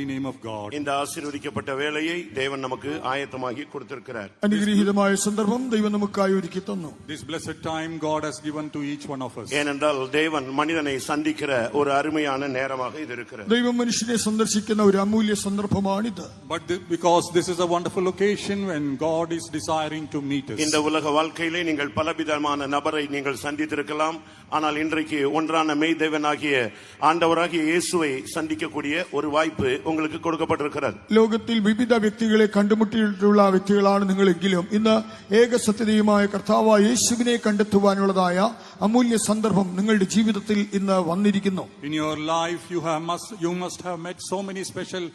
holy name of God. இந்த ஆசீர்வதிக்கப்பட்ட வேளையை தேவன் நமக்கு ஆயத்தமாகி கொடுத்திருக்கிறார். അനുഗ്രഹീതമായ സന്ദർഭം ദൈവം നമുക്കായി ഒരുക്കി തന്നു. This blessed time God has given to each one of us. ஏனென்றால் தேவன் மனிதனை சந்திக்கிற ஒரு அருமையான நேரமாக இது இருக்கிறது. ദൈവം മനുഷ്യനെ സന്ദർശിക്കുന്ന ഒരു അമൂല്യ സന്ദർഭമാണിത്. But because this is a wonderful occasion when God is desiring to meet us. இந்த உலக வாழ்க்கையிலே நீங்கள் பலவிதமான நபரை நீங்கள் சந்தித்திருக்கலாம். ஆனால் இன்றைக்கு ஒன்றான மெய் தேவனாகிய ஆண்டவராகிய இயேசுவை சந்திக்கக்கூடிய ஒரு வாய்ப்பு உங்களுக்கு കൊടുക്കപ്പെട്ടിരിக்கிறது. ലോകത്തിൽ വിവിധ വ്യക്തികളെ കണ്ടുമുട്ടിയിട്ടുള്ള വ്യക്തികളാണ് നിങ്ങളെങ്കിലും ഇന്ന് ഏക സത്യദൈവമായ കർത്താവായ യേശുവിനെ കണ്ടെത്തുവാനുള്ളതായ അമൂല്യ സന്ദർഭം നിങ്ങളുടെ ജീവിതത്തിൽ ഇന്ന് വന്നിരിക്കുന്നു. In your life you must have met so many special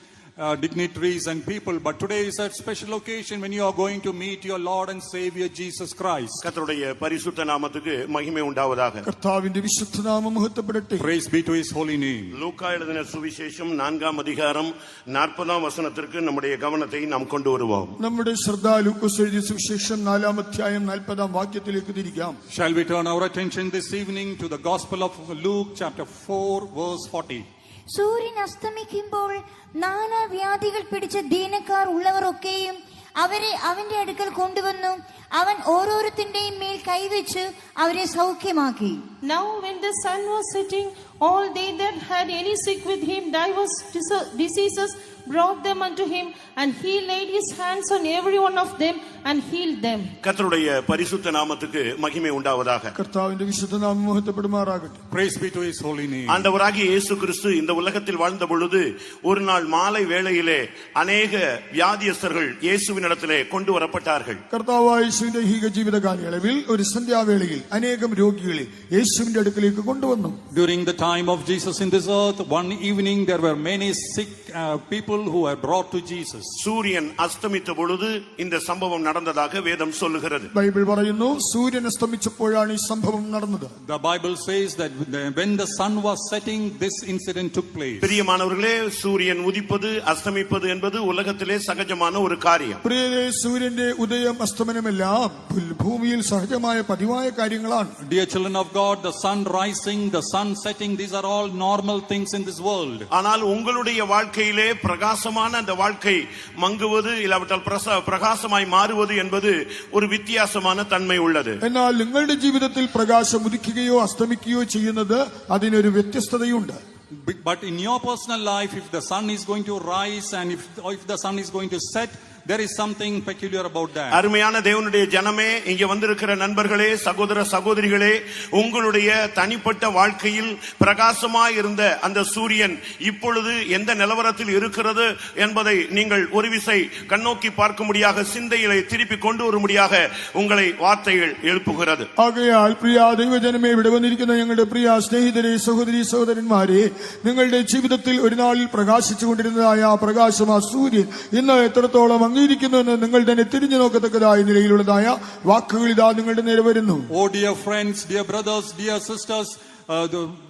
dignitaries and people, but today is a special occasion when you are going to meet your Lord and Savior Jesus Christ. கர்த்தருடைய பரிசுத்த நாமத்துக்கு மகிமை உண்டாவதாக. கர்த்தாவிന്റെ വിശുദ്ധ നാമം മഹത്വപ്പെടട്ടെ. Praise be to his holy name. லூக்கா எழுதின சுவிசேஷம் 4ஆம் அதிகாரம் 40ஆம் வசனத்திற்கு நம்முடைய கவனத்தை நாம் கொண்டு வருவோம். നമ്മുടെ ശ്രദ്ധ ലൂക്കോസ് എഴുതിയ സുവിശേഷം 4ആം അധ്യായം 40ആം വാക്യത്തിലേക്ക് തിരിക്കാം. Shall we turn our attention this evening to the Gospel of Luke chapter 4 verse 40. സൂര്യൻ അസ്തമിക്കുമ്പോൾ നാനാവ്യാധികൾ പിടിച്ച ദീനക്കാർ ഉള്ളവരൊക്കെയും അവരെ അവന്റെ അടുക്കൽ കൊണ്ടുവന്നു അവൻ ഓരോരുത്തരുടെയും മേൽ കൈവച്ച് അവരെ സൗഖ്യമാക്കി. Now when the sun was setting, all they that had any sick with him diverse diseases brought them unto him, and he laid his hands on every one of them and healed them. கர்த்தருடைய பரிசுத்த நாமத்துக்கு மகிமை உண்டாவதாக. கர்த்தாவிന്റെ விசுத்த നാമം മഹത്വപ്പെടുമാറാകട്ടെ. Praise be to his holy name. ஆண்டவராகிய இயேசு கிறிஸ்து இந்த உலகத்தில் வாழ்ந்த பொழுது ஒரு நாள் மாலை வேளையிலே அநேக வியாதியஸ்தர்கள் இயேசுவினிடத்திலே கொண்டு வரப்பட்டார்கள். കർത്താവായ യേശുവിന്റെ ഈ ജീവിത കാലയളവിൽ ഒരു സന്ധ്യാവേളയിൽ അനേകം രോഗികളെ യേശുവിന്റെ അടുക്കലേക്ക് കൊണ്ടുവന്നു. During the time of Jesus in this earth, one evening there were many sick people who were brought to Jesus. சூரியன் அஸ்தமித்த பொழுது இந்த சம்பவம் நடந்ததாக வேதம் சொல்லுகிறது. ബൈബിൾ പറയുന്നു സൂര്യൻ അസ്തമിച്ചപ്പോഴാണ് ഈ സംഭവം നടന്നത്. The Bible says that when the sun was setting, this incident took place. பிரியமானவர்களே, சூரியன் உதிப்பது அஸ்தமிப்பது என்பது உலகத்திலே சகஜமான ஒரு காரியம். പ്രിയരേ, സൂര്യന്റെ ഉദയം അസ്തമനമെല്ലാം ഭൂമിയിൽ സഹജമായ പതിവായ കാര്യങ്ങളാണ്. Dear children of God, the sun rising, the sun setting, these are all normal things in this world. ஆனால் உங்களுடைய வாழ்க்கையிலே பிரகாசமான அந்த வாழ்க்கை மங்குவது இல்லாவிட்டால் பிரகாசமாய் மாறுவது என்பது ஒரு வித்தியாசமான தன்மை உள்ளது. എന്നാൽ നിങ്ങളുടെ ജീവിതത്തിൽ പ്രകാശം ഉദിക്കുകയോ അസ്തമിക്കുകയോ ചെയ്യുന്നത് അതിനൊരു വ്യത്യസ്തതയുണ്ട്. But in your personal life, if the sun is going to rise and if the sun is going to set, there is something peculiar about that. அருமையான தேவனுடைய ஜனமே, இங்கே வந்திருக்கிற நண்பர்களே, சகோதர சகோதரிகளே, உங்களுடைய தனிப்பட்ட வாழ்க்கையில் பிரகாசமாய் இருந்த அந்த சூரியன் இப்பொழுது எந்த நிலவரத்தில் இருக்கிறது என்பதை நீங்கள் ஒரு விசை கண்ணோக்கி பார்க்கும்படியாக சிந்தையிலே திருப்பி கொண்டு வரும்படியாக உங்களை வார்த்தைகள் எழுப்புகிறது. ആകയാൽ പ്രിയ ദൈവജനമേ, ഇവിടെ വന്നിരിക്കുന്ന ഞങ്ങളുടെ പ്രിയ സ്നേഹിതരെ, സഹോദരി സഹോദരന്മാരെ, നിങ്ങളുടെ ജീവിതത്തിൽ ഒരു നാളിൽ പ്രകാശിച്ചുകൊണ്ടിരുന്നതായ ആ പ്രകാശം, ആ സൂര്യൻ ഇന്ന് എത്രത്തോളം അംഗീകരിക്കുന്നുവെന്ന് നിങ്ങൾ തന്നെ തിരിഞ്ഞു നോക്കത്തക്കതായ നിലയിലുള്ളതായ വാക്കുകൾ ഇതാ നിങ്ങളുടെ നേരെ വരുന്നു. Oh dear friends, dear brothers, dear sisters,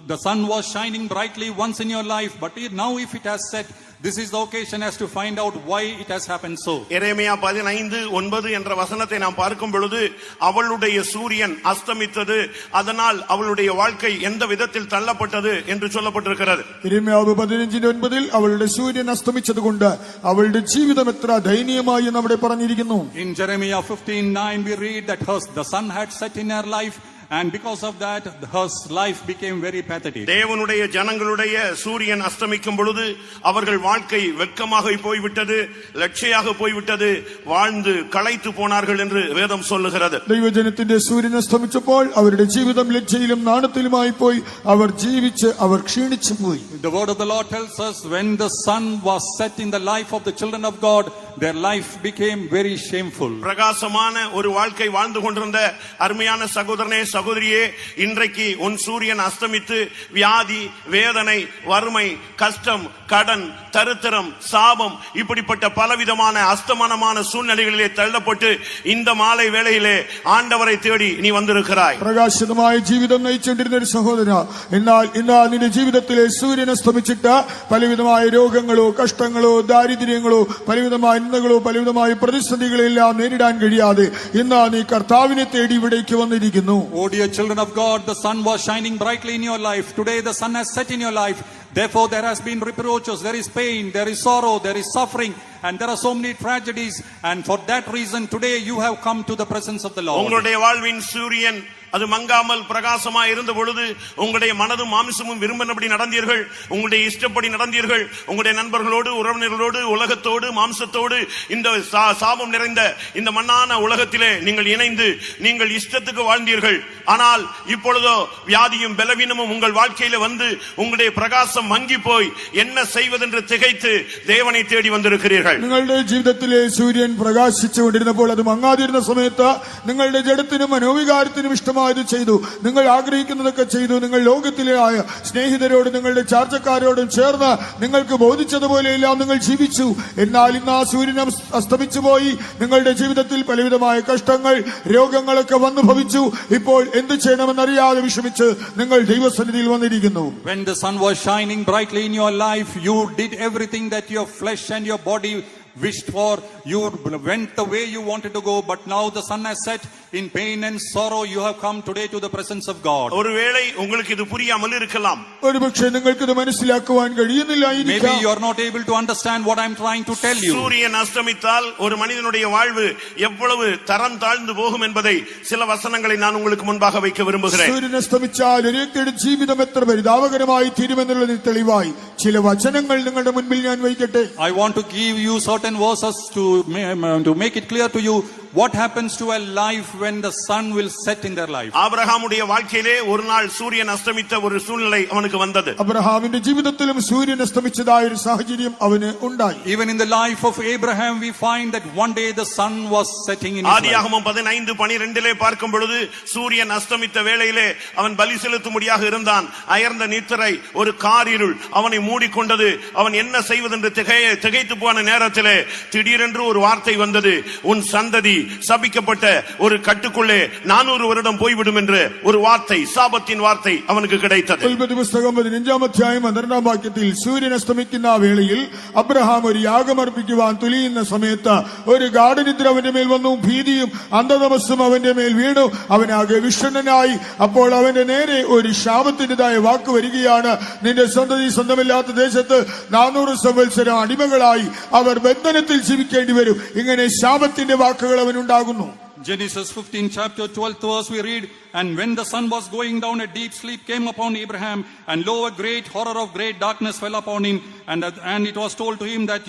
the sun was shining brightly once in your life, but now if it has set, this is the occasion as to find out why it has happened so. எரேமியா 15:9 என்ற வசனத்தை நாம் பார்க்கும் பொழுது அவளுடைய சூரியன் அஸ்தமித்தது, அதனால் அவளுடைய வாழ்க்கை எந்த விதத்தில் தள்ளப்பட்டது என்று சொல்லப்பட்டிருக்கிறது. எரேமியாവ് 15:9 അവളുടെ സൂര്യൻ അസ്തമിച്ചതുകൊണ്ട് അവളുടെ ജീവിതം എത്ര ദയനീയമായി എന്ന് അവിടെ പറഞ്ഞിരിക്കുന്നു. In Jeremiah 15:9 we read that the sun had set in her life, and because of that her life became very pathetic. தேவனுடைய ஜனங்களுடைய சூரியன் அஸ்தமிக்கும் பொழுது அவர்கள் வாழ்க்கை வெட்கமாக போய்விட்டது, லட்சியாக போய்விட்டது, வாழ்ந்து களைத்து போனார்கள் என்று வேதம் சொல்லுகிறது. ദൈവജനത്തിന്റെ സൂര്യൻ അസ്തമിച്ചപ്പോൾ അവരുടെ ജീവിതം ലജ്ജയിലും നാണത്തിലുമായി പോയി. അവർ ജീവിച്ച് അവർ ക്ഷീണിച്ചു പോയി. The word of the Lord tells us when the sun was set in the life of the children of God, their life became very shameful. பிரகாசமான ஒரு வாழ்க்கை வாழ்ந்து கொண்டிருந்த அருமையான சகோதரனே, சகோதரியே, இன்றைக்கு உன் சூரியன் அஸ்தமித்து வியாதி, வேதனை, வறுமை, கஷ்டம், கடன், தரித்திரம், சாபம், இப்படிப்பட்ட பலவிதமான அஸ்தமனமான சூழ்நிலைகளிலே தள்ளப்பட்டு இந்த மாலை வேளையிலே ஆண்டவரை தேடி நீ வந்திருக்கிறாய். പ്രകാശിതമായ ജീവിതം നയിച്ചുകൊണ്ടിരുന്ന ഒരു സഹോദര, എന്നാൽ ഇന്ന് നിന്റെ ജീവിതത്തിലെ സൂര്യൻ അസ്തമിച്ചിട്ട് പലവിധമായ രോഗങ്ങളോ കഷ്ടങ്ങളോ ദാരിദ്ര്യങ്ങളോ പലവിധമായ നിന്ദകളോ പലവിധമായ പ്രതിസന്ധികളെല്ലാം നേരിടാൻ കഴിയാതെ ഇന്ന് നീ കർത്താവിനെ തേടി ഇവിടേക്ക് വന്നിരിക്കുന്നു. Oh dear children of God, the sun was shining brightly in your life. Today the sun has set in your life, Therefore there has been reproaches, there is pain, there is sorrow, there is suffering, and there are so many tragedies, and for that reason today you have come to the presence of the Lord. உங்களுடைய வாழ்வின் சூரியன் அது மங்காமல் பிரகாசமா இருந்த பொழுது உங்களுடைய மனதும் மாமிசமும் விரும்பினபடி நடந்தீர்கள், உங்களுடைய இஷ்டப்படி நடந்தீர்கள், உங்களுடைய நண்பர்களோடு, உறவினர்களோடு, உலகத்தோடு, மாம்சத்தோடு இந்த சாபம் நிறைந்த இந்த மண்ணான உலகத்திலே நீங்கள் இணைந்து நீங்கள் இஷ்டத்துக்கு வாழ்ந்தீர்கள். ஆனால் இப்பொழுதோ வியாதியும் பலவீனமும் உங்கள் வாழ்க்கையில வந்து உங்களுடைய பிரகாசம் மங்கி போய் என்ன செய்வதென்று திகைத்து தேவனை தேடி வந்திருக்கிறீர்கள். നിങ്ങളുടെ ജീവിതത്തിലെ സൂര്യൻ പ്രകാശിച്ചുകൊണ്ടിരുന്നപ്പോൾ അത് മങ്ങാതിരുന്ന സമയത്ത് നിങ്ങളുടെ ജഡത്തിനും മനോവികാരത്തിനും ഇഷ്ടമായി ചെയ്തു, നിങ്ങൾ ആഗ്രഹിക്കുന്നതൊക്കെ ചെയ്തു. നിങ്ങൾ ലോകത്തിലെ ആയ സ്നേഹിതരോട് നിങ്ങളുടെ ചാർച്ചക്കാരോടും ചേർന്ന് നിങ്ങൾക്ക് ബോധിച്ചതുപോലെയെല്ലാം നിങ്ങൾ ജീവിച്ചു. എന്നാൽ ഇന്ന് ആ സൂര്യൻ അസ്തമിച്ചു പോയി. നിങ്ങളുടെ ജീവിതത്തിൽ പലവിധമായ കഷ്ടങ്ങൾ, രോഗങ്ങളൊക്കെ വന്നു ഭവിച്ചു. ഇപ്പോൾ എന്ത് ചെയ്യണമെന്നറിയാതെ വിഷമിച്ച് നിങ്ങൾ ദൈവസന്നിധിയിൽ വന്നിരിക്കുന്നു. When the sun was shining brightly in your life, you did everything that your flesh and your body wished for. You went the way you wanted to go, but now the sun has set. In pain and sorrow you have come today to the presence of God. ஒருவேளை உங்களுக்கு இது புரியாமல் இருக்கலாம். ഒരുപക്ഷേ നിങ്ങൾക്ക് ഇത് മനസ്സിലാക്കുവാൻ കഴിയുന്നില്ലായിരിക്കാം. Maybe you are not able to understand what I am trying to tell you. சூரியன் அஸ்தமித்தால் ஒரு மனிதனுடைய வாழ்வு எவ்வளவு தரம் தாழ்ந்து போகும் என்பதை சில வசனங்களை நான் உங்களுக்கு முன்பாக வைக்க விரும்புகிறேன். സൂര്യൻ അസ്തമിച്ചാൽ ഒരു വ്യക്തിയുടെ ജീവിതം എത്ര പരിതാപകരമായി തീരുമെന്നുള്ളതിന് തെളിവായി ചില വചനങ്ങൾ നിങ്ങളുടെ മുൻപിൽ ഞാൻ വയ്ക്കട്ടെ. I want to give you certain verses to make it clear to you what happens to a life when the sun will set in their life. ஆபிரகாமுடைய வாழ்க்கையிலே ஒரு நாள் சூரியன் அஸ்தமித்த ஒரு சூழ்நிலை அவனுக்கு வந்தது. അബ്രഹാമിന്റെ ജീവിതത്തിലും സൂര്യൻ അസ്തമിച്ചതായ ഒരു സാഹചര്യം അവന് ഉണ്ടായി. Even in the life of Abraham we find that one day the sun was setting in his life. ஆதியாகமம் 15:12 பார்க்கும் பொழுது சூரியன் அஸ்தமித்த வேளையிலே அவன் பலி செலுத்தும்படியாக இருந்தான். அயர்ந்த நித்திரை ஒரு காரிருள் அவனை மூடிக்கொண்டது. அவன் என்ன செய்வதென்று திகைத்து போன நேரத்திலே திடீரென்று ஒரு வார்த்தை வந்தது. உன் சந்ததி சபிக்கப்பட்ட ஒரு கட்டுக்குள்ளே 400 வருடம் போய்விடும் என்று ஒரு வார்த்தை, சாபத்தின் வார்த்தை அவனுக்கு கிடைத்தது. ഉൽപ്പത്തി പുസ്തകം 15-ാം അധ്യായം 12-ാം വാക്യത്തിൽ സൂര്യൻ അസ്തമിക്കുന്ന വേളയിൽ അബ്രഹാം ഒരു യാഗമർപ്പിക്കുവാൻ തുനിയുന്ന സമയത്ത് ഒരു ഗാഠനിദ്ര അവന്റെ മേൽ വന്നു. ഭീതിയും അന്ധതമസ്സും അവന്റെ മേൽ വീണു. അവനാകെ വിഷണ്ണനായി. അപ്പോൾ അവന്റെ നേരെ ഒരു ശാപത്തിന്റേതായ വാക്ക് വരികയാണ്. നിന്റെ സന്തതി സ്വന്തമില്ലാത്ത ദേശത്ത് 400 സംവത്സരം അടിമകളായി അവർ ബന്ധനത്തിൽ ജീവിക്കേണ്ടി വരും. ഇങ്ങനെ ശാപത്തിന്റെ വാക്കുകൾ അവനുണ്ടാകുന്നു. Genesis 15 chapter 12th verse we read, and when the sun was going down, a deep sleep came upon Abraham, and lo, a great horror of great darkness fell upon him, and it was told to him that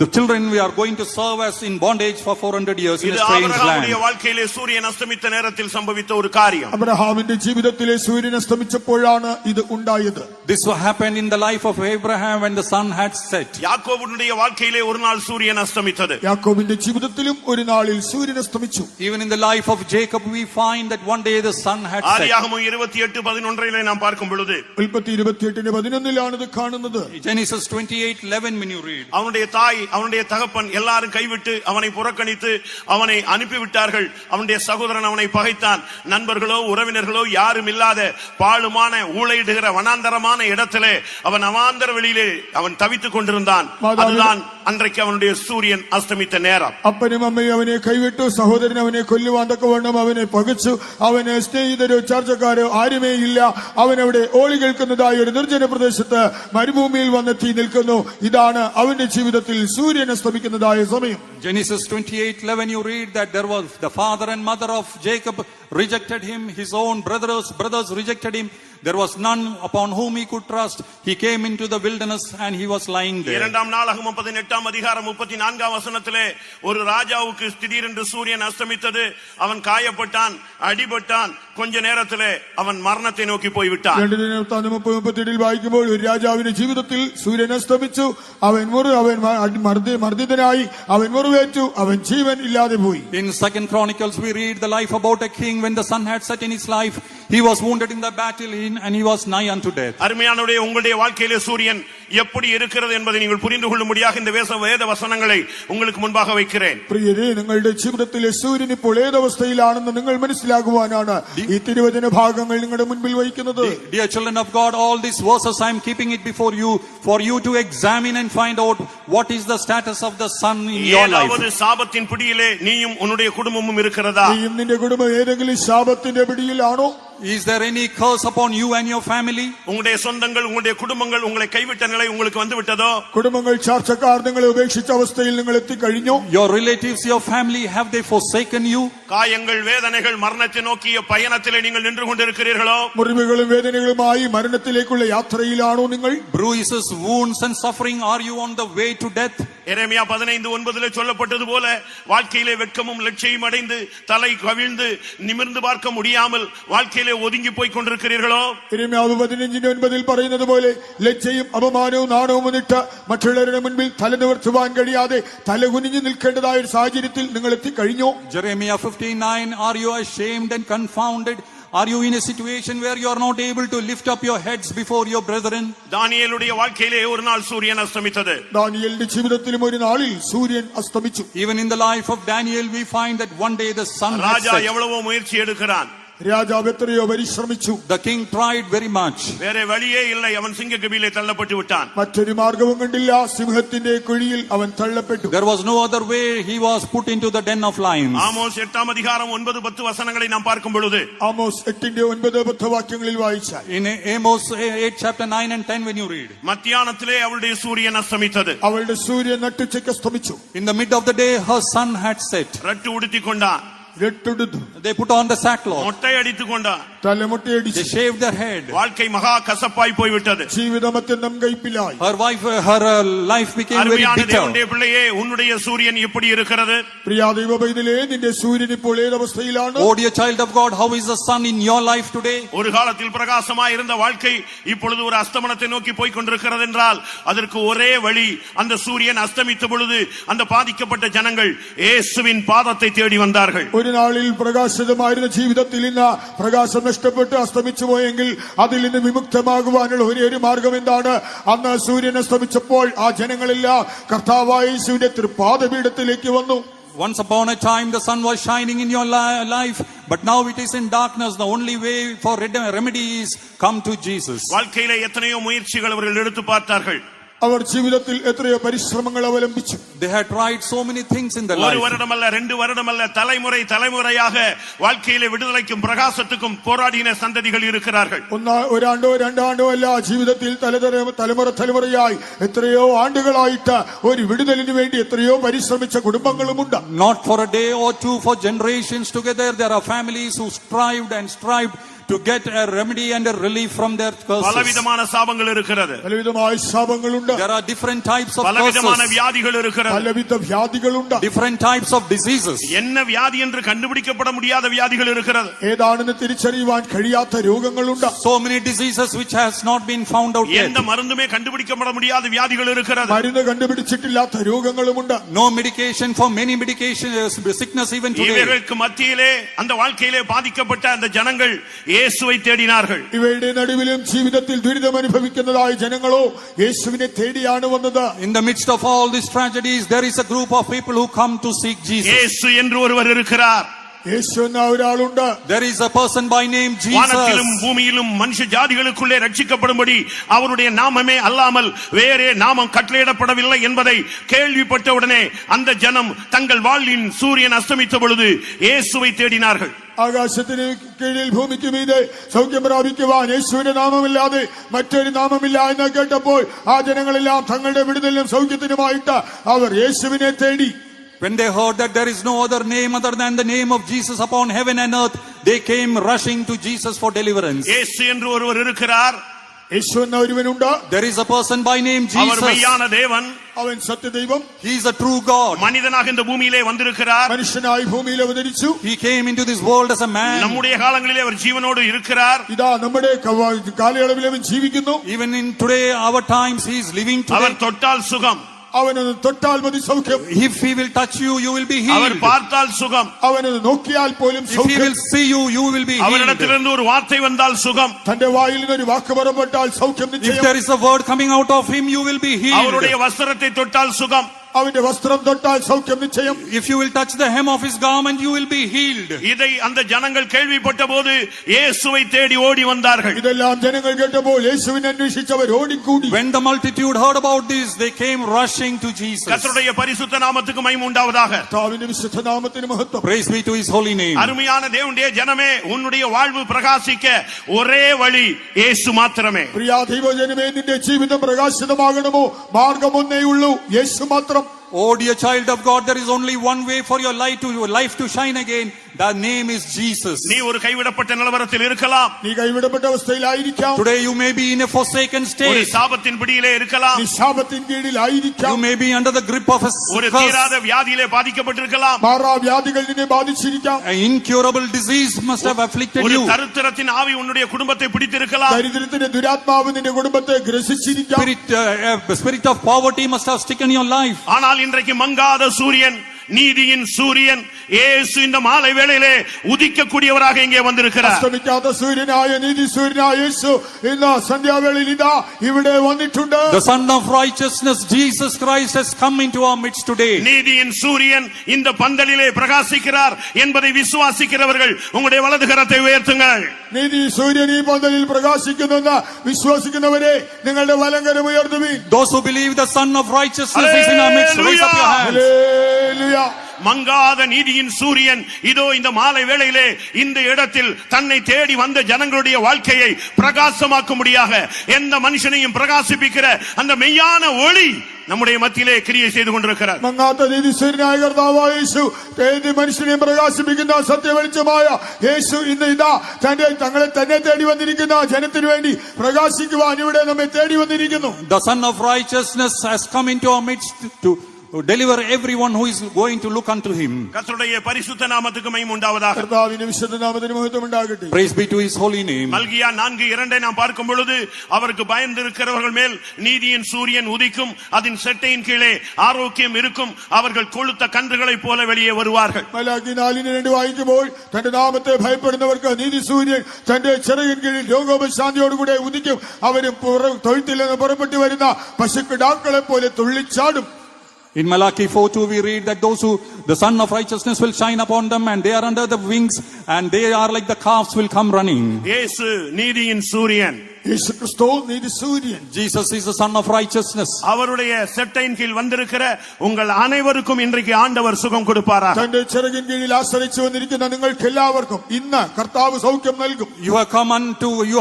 the children we are going to serve as in bondage for 400 years in a strange land. ஆபிரகாமுடைய வாழ்க்கையிலே சூரியன் அஸ்தமித்த நேரத்தில் சம்பவித்த ஒரு காரியம். അബ്രഹാമിന്റെ ജീവിതത്തിലെ സൂര്യൻ അസ്തമിച്ചപ്പോഴാണ് ഇത് ഉണ്ടായത്. This happened in the life of Abraham when the sun had set. யாக்கோபுடைய வாழ்க்கையிலே ஒரு நாள் சூரியன் அஸ்தமித்தது. യാക്കോബിന്റെ ജീവിതത്തിലും ഒരു നാളിൽ സൂര്യൻ അസ്തമിച്ചു. Even in the life of Jacob we find that one day the sun had set. ஆதியாகமம் 28:11 நாம் பார்க்கும் பொழுது ഉൽപ്പത്തി 28:11 ഇത് കാണുന്നത്. Genesis 28:11 when you read, அவனுடைய அவனுடைய தகப்பன் எல்லாரும் கைவிட்டு அவனை புறக்கணித்து அவனை அனுப்பிவிட்டார்கள். அவனுடைய சகோதரன் அவனை பகைத்தான். நண்பர்களோ உறவினர்களோ யாரும் இல்லாத பாழுமான ஊளையிடுகிற வனாந்தரமான இடத்திலே அவன் அவாந்தர வெளியிலே அவன் தவித்துக் கொண்டிருந்தான். அதுதான் அன்றைக்கு அவனுடைய சூரியன் அஸ்தமித்த நேரம். അപ്പനും അമ്മയും അവനെ കൈവിട്ടു. സഹോദരൻ അവനെ കൊല്ലുവാൻ തക്കവണ്ണം അവനെ പകച്ചു. അവന് സ്നേഹിതരോ ചാർച്ചക്കാരോ ആരുമേ ഇല്ല. അവൻ അവിടെ ഓളി കേൾക്കുന്നതായ ഒരു നിർജ്ജന പ്രദേശത്ത് മരുഭൂമിയിൽ വന്നെത്തി നിൽക്കുന്നു. ഇതാണ് അവന്റെ ജീവിതത്തിൽ സൂര്യൻ അസ്തമിക്കുന്നതായ സമയം. Genesis 28:11 you read that there was the father and mother of Jacob rejected him, his own brothers rejected him. There was none upon whom he could trust. He came into the wilderness and he was lying there. 2 நாளாகமம் 18-ாம் அதிகாரம் 34-ாம் வசனத்திலே ஒரு ராஜாவுக்கு திடீரென்று சூரியன் அஸ்தமித்தது. அவன் காயப்பட்டான், அடிபட்டான். கொஞ்ச நேரத்திலே അവൻ മരണത്തെ നോക്കി പോയി വിട്ടാൻ. 2-ൽ വായിക്കുമ്പോൾ ഒരു രാജാവിന്റെ ജീവിതത്തിൽ സൂര്യൻ അസ്തമിച്ചു. അവൻ മർദ്ദിതനായി, അവൻ മുറിവേറ്റു, അവൻ ജീവൻ ഇല്ലാതെ പോയി. In 2 Chronicles we read the life about a king. When the sun had set in his life, he was wounded in the battle and he was nigh unto death. அருமையானவரே, உங்களுடைய வாழ்க்கையிலே சூரியன் எப்படி இருக்கிறது என்பதை நீங்கள் புரிந்து கொள்ளும்படியாக இந்த வேத வசனங்களை உங்களுக்கு முன்பாக வைக்கிறேன். പ്രിയരേ, നിങ്ങളുടെ ജീവിതത്തിലെ സൂര്യൻ ഇപ്പോൾ ഏതവസ്ഥയിലാണെന്ന് നിങ്ങൾ മനസ്സിലാക്കുവാനാണ് ഈ തിരുവചന ഭാഗങ്ങൾ നിങ്ങളുടെ മുൻപിൽ വയ്ക്കുന്നത്. Dear children of God, all these verses I am keeping it before you for you to examine and find out what is the status of the sun in your life. ஏதாவது சாபத்தின் பிடியிலே நீயும் உன்னுடைய குடும்பமும் இருக்கிறதா? നീയും നിന്റെ കുടുംബം ഏതെങ്കിലും ശാപത്തിന്റെ പിടിയിലാണോ? Is there any curse upon you and your family? உங்களுடைய சொந்தங்கள் உங்களுடைய குடும்பங்கள் உங்களை கைவிட்ட நிலை உங்களுக்கு வந்து விட்டதோ? കുടുംബങ്ങൾ ചാർച്ചക്കാർ നിങ്ങളെ ഉപേക്ഷിച്ച അവസ്ഥയിൽ നിങ്ങൾ എത്തിക്കഴിഞ്ഞോ? Your relatives, your family, have they forsaken you? காயங்கள் வேதனைகள் மரணத்தை நோக்கிய பயணத்திலே நீங்கள் நின்று கொண்டிருக்கிறீர்களோ? മുറിവുകളും വേദനകളുമായി മരണത്തിലേക്കുള്ള യാത്രയിലാണോ നിങ്ങൾ? Bruises, wounds and suffering, are you on the way to death? எரேமியா 15:9 சொல்லப்பட்டது போல வாழ்க்கையிலே வெட்கமும் லட்சியம் அடைந்து தலை கவிழ்ந்து நிமிர்ந்து பார்க்க முடியாமல் வாழ்க்கையிலே ஒதுங்கி போய் கொண்டிருக்கிறீர்களோ? യെരമ്യാവ് 15:9 പറയുന്നത് പോലെ ലജ്ജയും അപമാനവും നാണവും വന്നിട്ട് മറ്റുള്ളവരുടെ മുൻപിൽ തല നിവർത്തുവാൻ കഴിയാതെ തലകുനിഞ്ഞു നിൽക്കേണ്ടതായ ഒരു സാഹചര്യത്തിൽ നിങ്ങൾ എത്തിക്കഴിഞ്ഞോ? Jeremiah 15:9, are you ashamed and confounded? Are you in a situation where you are not able to lift up your heads before your brethren? தானியேலுடைய வாழ்க்கையிலே ஒரு நாள் சூரியன் அஸ்தமித்தது. ദാനിയേലിന്റെ ജീവിതത്തിലും ഒരു നാളിൽ സൂര്യൻ അസ്തമിച്ചു. Even in the life of Daniel we find that one day the sun had Raja set. எவ்வளவோ முயற்சி எடுக்கிறான். രാജാവ് എത്രയോ പരിശ്രമിച്ചു. The king tried very much. வேற வழியே இல்லை, அவன் சிங்க கபியிலே தள்ளப்பட்டு விட்டான். മറ്റൊരു മാർഗവും കണ്ടില്ല, സിംഹത്തിന്റെ കുഴിയിൽ അവൻ തള്ളപ്പെട്ടു. There was no other way, he was put into the den of lions. Amos 8:9-10 வசனங்களை நாம் பார்க்கும் பொழுது ആമോസ് 8:9-10 വാക്യങ്ങളിൽ വായിച്ചാൽ, In Amos 8 chapter 9 and 10 when you read, மத்தியானத்திலே அவளுடைய சூரியன் அஸ்தமித்தது. അവളുടെ സൂര്യൻ നട്ടുച്ചയ്ക്ക് അസ്തമിച്ചു. in the mid of the day her sun had set. ரட்டு உடுத்திக் கொண்டான், രട്ടുടുത്തു, They put on the sackcloth. மொட்டை அடித்துக் கொண்டான். തലമുട്ടയടിച്ചു. They shaved their head. வாழ்க்கை மகா கசப்பாய் போய்விட்டது. ജീവിതം അത്യന്തം കൈപ്പിലായി. Her life became very அருமையான bitter. தேவனுடைய பிள்ளையே, உன்னுடைய சூரியன் எப்படி இருக்கிறது? പ്രിയ ദൈവപൈതലേ, നിന്റെ സൂര്യൻ ഇപ്പോൾ ഏതവസ്ഥയിലാണ്? Oh dear child of God, how is the sun in your life today? ஒரு காலத்தில் பிரகாசமாய் இருந்த வாழ்க்கை இப்பொழுது ஒரு அஸ்தமனத்தை நோக்கி போய் கொண்டிருக்கிறது என்றால் அதற்கு ஒரே வழி, அந்த சூரியன் அஸ்தமித்த பொழுது அந்த பாதிக்கப்பட்ட ஜனங்கள் இயேசுவின் பாதத்தை தேடி வந்தார்கள். ഒരു നാളിൽ പ്രകാശിതമായിരുന്ന ജീവിതത്തിൽ ഇന്ന് പ്രകാശം നഷ്ടപ്പെട്ട് അസ്തമിച്ചു പോയെങ്കിൽ അതിൽ നിന്ന് വിമുക്തമാകുവാനുള്ള ഒരു മാർഗം എന്താണ്? അന്ന് സൂര്യൻ അസ്തമിച്ചപ്പോൾ ആ ജനങ്ങളെല്ലാം കർത്താവായ യേശുവിന്റെ തൃപ്പാദപീഠത്തിലേക്ക് വന്നു. Once upon a time the sun was shining in your life, but now it is in darkness. The only way for remedy is come to Jesus. வாழ்க்கையிலே எத்தனையோ முயற்சிகள் அவர்கள் எடுத்து பார்த்தார்கள். അവർ ജീവിതത്തിൽ എത്രയോ പരിശ്രമങ്ങൾ അവലംബിച്ചു. They had tried so many things in their ஒரு life. வருடமல்ல, 2 வருடமல்ல, தலைமுறையாக வாழ்க்கையிலே விடுதலைக்கும் பிரகாசத்துக்கும் போராடின சந்ததிகள் இருக்கிறார்கள். ഒരാണ്ടോ രണ്ടാണ്ടോ അല്ല, ജീവിതത്തിൽ തലമുറയായി എത്രയോ ആണ്ടുകളായിട്ട് ഒരു വിടുതലിന് വേണ്ടി എത്രയോ പരിശ്രമിച്ച കുടുംബങ്ങളുമുണ്ട്. Not for a day or two, for generations together there are families who strived to get a remedy and a relief from their curses. பலவிதமான சாபங்கள் இருக்கிறது. പലവിധമായ ശാപങ്ങളുണ്ട്. There are different types of பலவிதமான curses. வியாதிகள் இருக்கிறது. പലവിധ വ്യാധികളുണ്ട്. Different types of diseases. என்ன வியாதி என்று கண்டுபிடிக்கப்பட முடியாத வியாதிகள் இருக்கிறது. ഏതാണെന്ന് തിരിച്ചറിയുവാൻ കഴിയാത്ത രോഗങ്ങളുണ്ട്. So many diseases which has not been found out yet. எந்த மருந்துமே கண்டுபிடிக்கப்பட முடியாத வியாதிகள் இருக்கிறது. മരുന്ന് കണ്ടുപിടിച്ചിട്ടില്ലാത്ത രോഗങ്ങളുമുണ്ട്. No medication for many sickness even today. இவர்களுக்கு மத்தியிலே அந்த வாழ்க்கையிலே பாதிக்கப்பட்ட அந்த ஜனங்கள் இயேசுவை தேடினார்கள். ഇവരുടെ നടുവിലും ജീവിതത്തിൽ ദുരിതം അനുഭവിക്കുന്നതായ ജനങ്ങളോ യേശുവിനെ തേടിയാണ് വന്നത്. In the midst of all these tragedies there is a group of people who come to seek Jesus. இயேசு என்று ஒருவர் இருக்கிறார். യേശു എന്ന ഒരാളുണ്ട്. There is a person by name Jesus. வானத்திலும் பூமியிலும் மனுஷ ஜாதிகளுக்குள்ளே ரட்சிக்கப்படும்படி அவருடைய நாமமே அல்லாமல் வேறே நாமம் கட்டளையிடப்படவில்லை என்பதை கேள்விப்பட்டவுடனே அந்த ஜனம் தங்கள் வாழ்வின் சூரியன் அஸ்தமித்த பொழுது இயேசுவை தேடினார்கள். ആകാശത്തിന് കീഴിൽ ഭൂമിക്ക് മീതെ സൗഖ്യം പ്രാപിക്കുവാൻ യേശുവിന്റെ നാമമില്ലാതെ മറ്റൊരു നാമമില്ല എന്ന് കേട്ടപ്പോൾ ആ ജനങ്ങളെല്ലാം തങ്ങളുടെ വിടുതലിനും സൗഖ്യത്തിനുമായിട്ട് അവർ യേശുവിനെ തേടി. When they heard that there is no other name other than the name of Jesus upon heaven and earth, they came rushing to Jesus for deliverance. இயேசு என்று ஒருவர் இருக்கிறார். യേശു എന്ന ഒരുവനുണ്ട്. There is a person by name Jesus. அவர் மெய்யான தேவன். അവൻ സത്യദൈവം. He is a true God. மனிதனாக இந்த பூமியிலே வந்திருக்கிறார். മനുഷ്യനായി ഭൂമിയിൽ അവതരിച്ചു. He came into this world as a man. நம்முடைய காலங்களிலே அவர் ஜீவனோடு இருக்கிறார். ഇതാ നമ്മുടെ കാലയളവിൽ അവൻ ജീവിക്കുന്നു. Even in today our times he is living today. அவர் தொட்டால் சுகம். അവനൊന്ന് തൊട്ടാൽ മതി സൗഖ്യം. If he will touch you, you will be our healed. பார்த்தால் சுகம். അവനൊന്ന് നോക്കിയാൽ പോലും If he സൗഖ്യം. will see you, you will be healed. அவரிடத்திலிருந்து ஒரு வார்த்தை வந்தால் சுகம். തന്റെ വായിൽ നിന്നൊരു വാക്ക് പുറപ്പെട്ടാൽ സൗഖ്യം If നിശ്ചയം. there is a word coming out of him, you will be healed. அவருடைய வஸ்திரத்தை தொட்டால் சுகம். അവന്റെ വസ്ത്രം തൊട്ടാൽ സൗഖ്യം നിശ്ചയം. If you will touch the hem of his garment, you will be healed. இதை அந்த ஜனங்கள் கேள்விப்பட்ட போது இயேசுவை தேடி ஓடி வந்தார்கள். ഇതെല്ലാം ജനങ്ങൾ കേട്ടപ്പോൾ യേശുവിനെ അന്വേഷിച്ചവർ ഓടിക്കൂടി. When the multitude heard about this, they came rushing to Jesus. கர்த்தருடைய பரிசுத்த நாமத்துக்கு மகிமை உண்டாவதாக. കർത്താവിന്റെ വിശുദ്ധ നാമത്തിന് മഹത്വം. Praise be to his holy name. அருமையான தேவனுடைய ஜனமே, உன்னுடைய வாழ்வு பிரகாசிக்க ஒரே வழி இயேசு மாத்திரமே. പ്രിയ ദൈവജനമേ, നിന്റെ ജീവിതം പ്രകാശിതമാകണമോ മാർഗം ഒന്നേ ഉള്ളൂ, യേശു മാത്രം. Oh dear child of God, there is only one way for your life to shine again. That name is Jesus. நீ ஒரு கைவிடப்பட்ட நிலவரத்தில் இருக்கலாம். നീ കൈവിടപ്പെട്ട അവസ്ഥയിലായിരിക്കാം. Today you may be in a forsaken ஒரு state. சாபத்தின் பிடியிலே இருக்கலாம். നീ ശാപത്തിൻ കീഴിലായിരിക്കാം. You may be under the grip of a ஒரு curse. தீராத வியாதியிலே பாதிக்கப்பட்டிருக்கலாம். മാറാവ്യാധികൾ നിന്നെ ബാധിച്ചിരിക്കാം. An incurable disease must have afflicted ஒரு you. தரித்திரத்தின் ஆவி உன்னுடைய குடும்பத்தை பிடித்திருக்கலாம். ദരിദ്രത്തിന്റെ ദുരാത്മാവ് നിന്റെ കുടുംബത്തെ ഗ്രസിച്ചിരിക്കാം. Spirit of poverty must have taken your life. ஆனால் இன்றைக்கு மங்காத சூரியன், நீதியின் சூரியன் இயேசு இந்த மாலை வேளையிலே உதிக்கக்கூடியவராக இங்கே வந்திருக்கிறார். അസ്തമിക്കാത്ത സൂര്യനായ നീതി സൂര്യനായ യേശു ഇന്ന് സന്ധ്യാവേളയിൽ ഇതാ ഇവിടെ വന്നിട്ടുണ്ട്. The Son of Righteousness, Jesus Christ, has come into our midst today. நீதியின் சூரியன் இந்த பந்தலிலே பிரகாசிக்கிறார் என்பதை விசுவாசிக்கிறவர்கள் உங்களுடைய வலது கரத்தை உயர்த்துங்கள். നീതി സൂര്യൻ ഈ പന്തലിൽ പ്രകാശിക്കുന്നെന്ന് വിശ്വസിക്കുന്നവരെ നിങ്ങളുടെ വലങ്കരം ഉയർത്തുവീൻ. Those who believe the Son of Righteousness is in our midst, raise up your hands. Hallelujah. மங்காத நீதியின் சூரியன் இதோ இந்த மாலை வேளையிலே இந்த இடத்தில் தன்னை தேடி வந்த ஜனங்களுடைய வாழ்க்கையை பிரகாசமாக்கும்படியாக எந்த மனுஷனையும் பிரகாசிப்பிக்கிற அந்த மெய்யான ஒளி நம்முடைய மத்தியிலே கிரியை செய்து கொண்டிருக்கிறார். മങ്ങാത്ത നീതി സൂര്യനായ കർത്താവായ യേശു ഏത് മനുഷ്യനെയും പ്രകാശിപ്പിക്കുന്ന സത്യവെളിച്ചമായ യേശു ഇന്ന് ഇതാ തങ്ങളെ തന്നെ തേടി വന്നിരിക്കുന്ന ജനത്തിനു വേണ്ടി പ്രകാശിക്കുവാൻ ഇവിടെ നമ്മെ തേടി വന്നിരിക്കുന്നു. The Son of Righteousness has come into our midst to deliver everyone who is going to look unto him. கர்த்தருடைய பரிசுத்த நாமத்துக்கு மகிமை உண்டாவதாக. കർത്താവിന്റെ വിശുദ്ധ നാമത്തിന് മഹത്വം ഉണ്ടാകട്ടെ. Praise be to his holy name. மல்கியா 4:2 நாம் பார்க்கும் பொழுது அவருக்கு பயந்திருக்கிறவர்கள் மேல் நீதியின் சூரியன் உதிக்கும், அதன் செட்டையின் கீழே ஆரோக்கியம் இருக்கும், அவர்கள் கொழுத்த கன்றுகளைப் போல வெளியே வருவார்கள். മലാക്കി 4:2 വായിക്കുമ്പോൾ തന്റെ നാമത്തെ ഭയപ്പെടുന്നവർക്ക് നീതി സൂര്യൻ തന്റെ ചിറകിൻ കീഴിൽ രോഗോപശാന്തിയോടുകൂടെ ഉദിക്കും, അവരും തൊഴുത്തിൽ നിന്ന് പുറപ്പെട്ടു വരുന്ന പശുക്കിടാക്കളെ പോലെ തുള്ളിച്ചാടും. In Malachi 4:2 we read that those who the Son of Righteousness will shine upon them, and they are under the wings, and they are like the calves will come running. இயேசு நீதியின் சூரியன். യേശു ക്രിസ്തു നീതി സൂര്യൻ. Jesus is the Son of Righteousness. அவருடைய செட்டையின் கீழ் வந்திருக்கிற உங்கள் அனைவருக்கும் இன்றைக்கு ஆண்டவர் சுகம் கொடுப்பாராக. തന്റെ ചിറകിൻ കീഴിൽ ആശ്രയിച്ചു വന്നിരിക്കുന്ന നിങ്ങൾക്ക് എല്ലാവർക്കും ഇന്ന് കർത്താവ് സൗഖ്യം നൽകും. You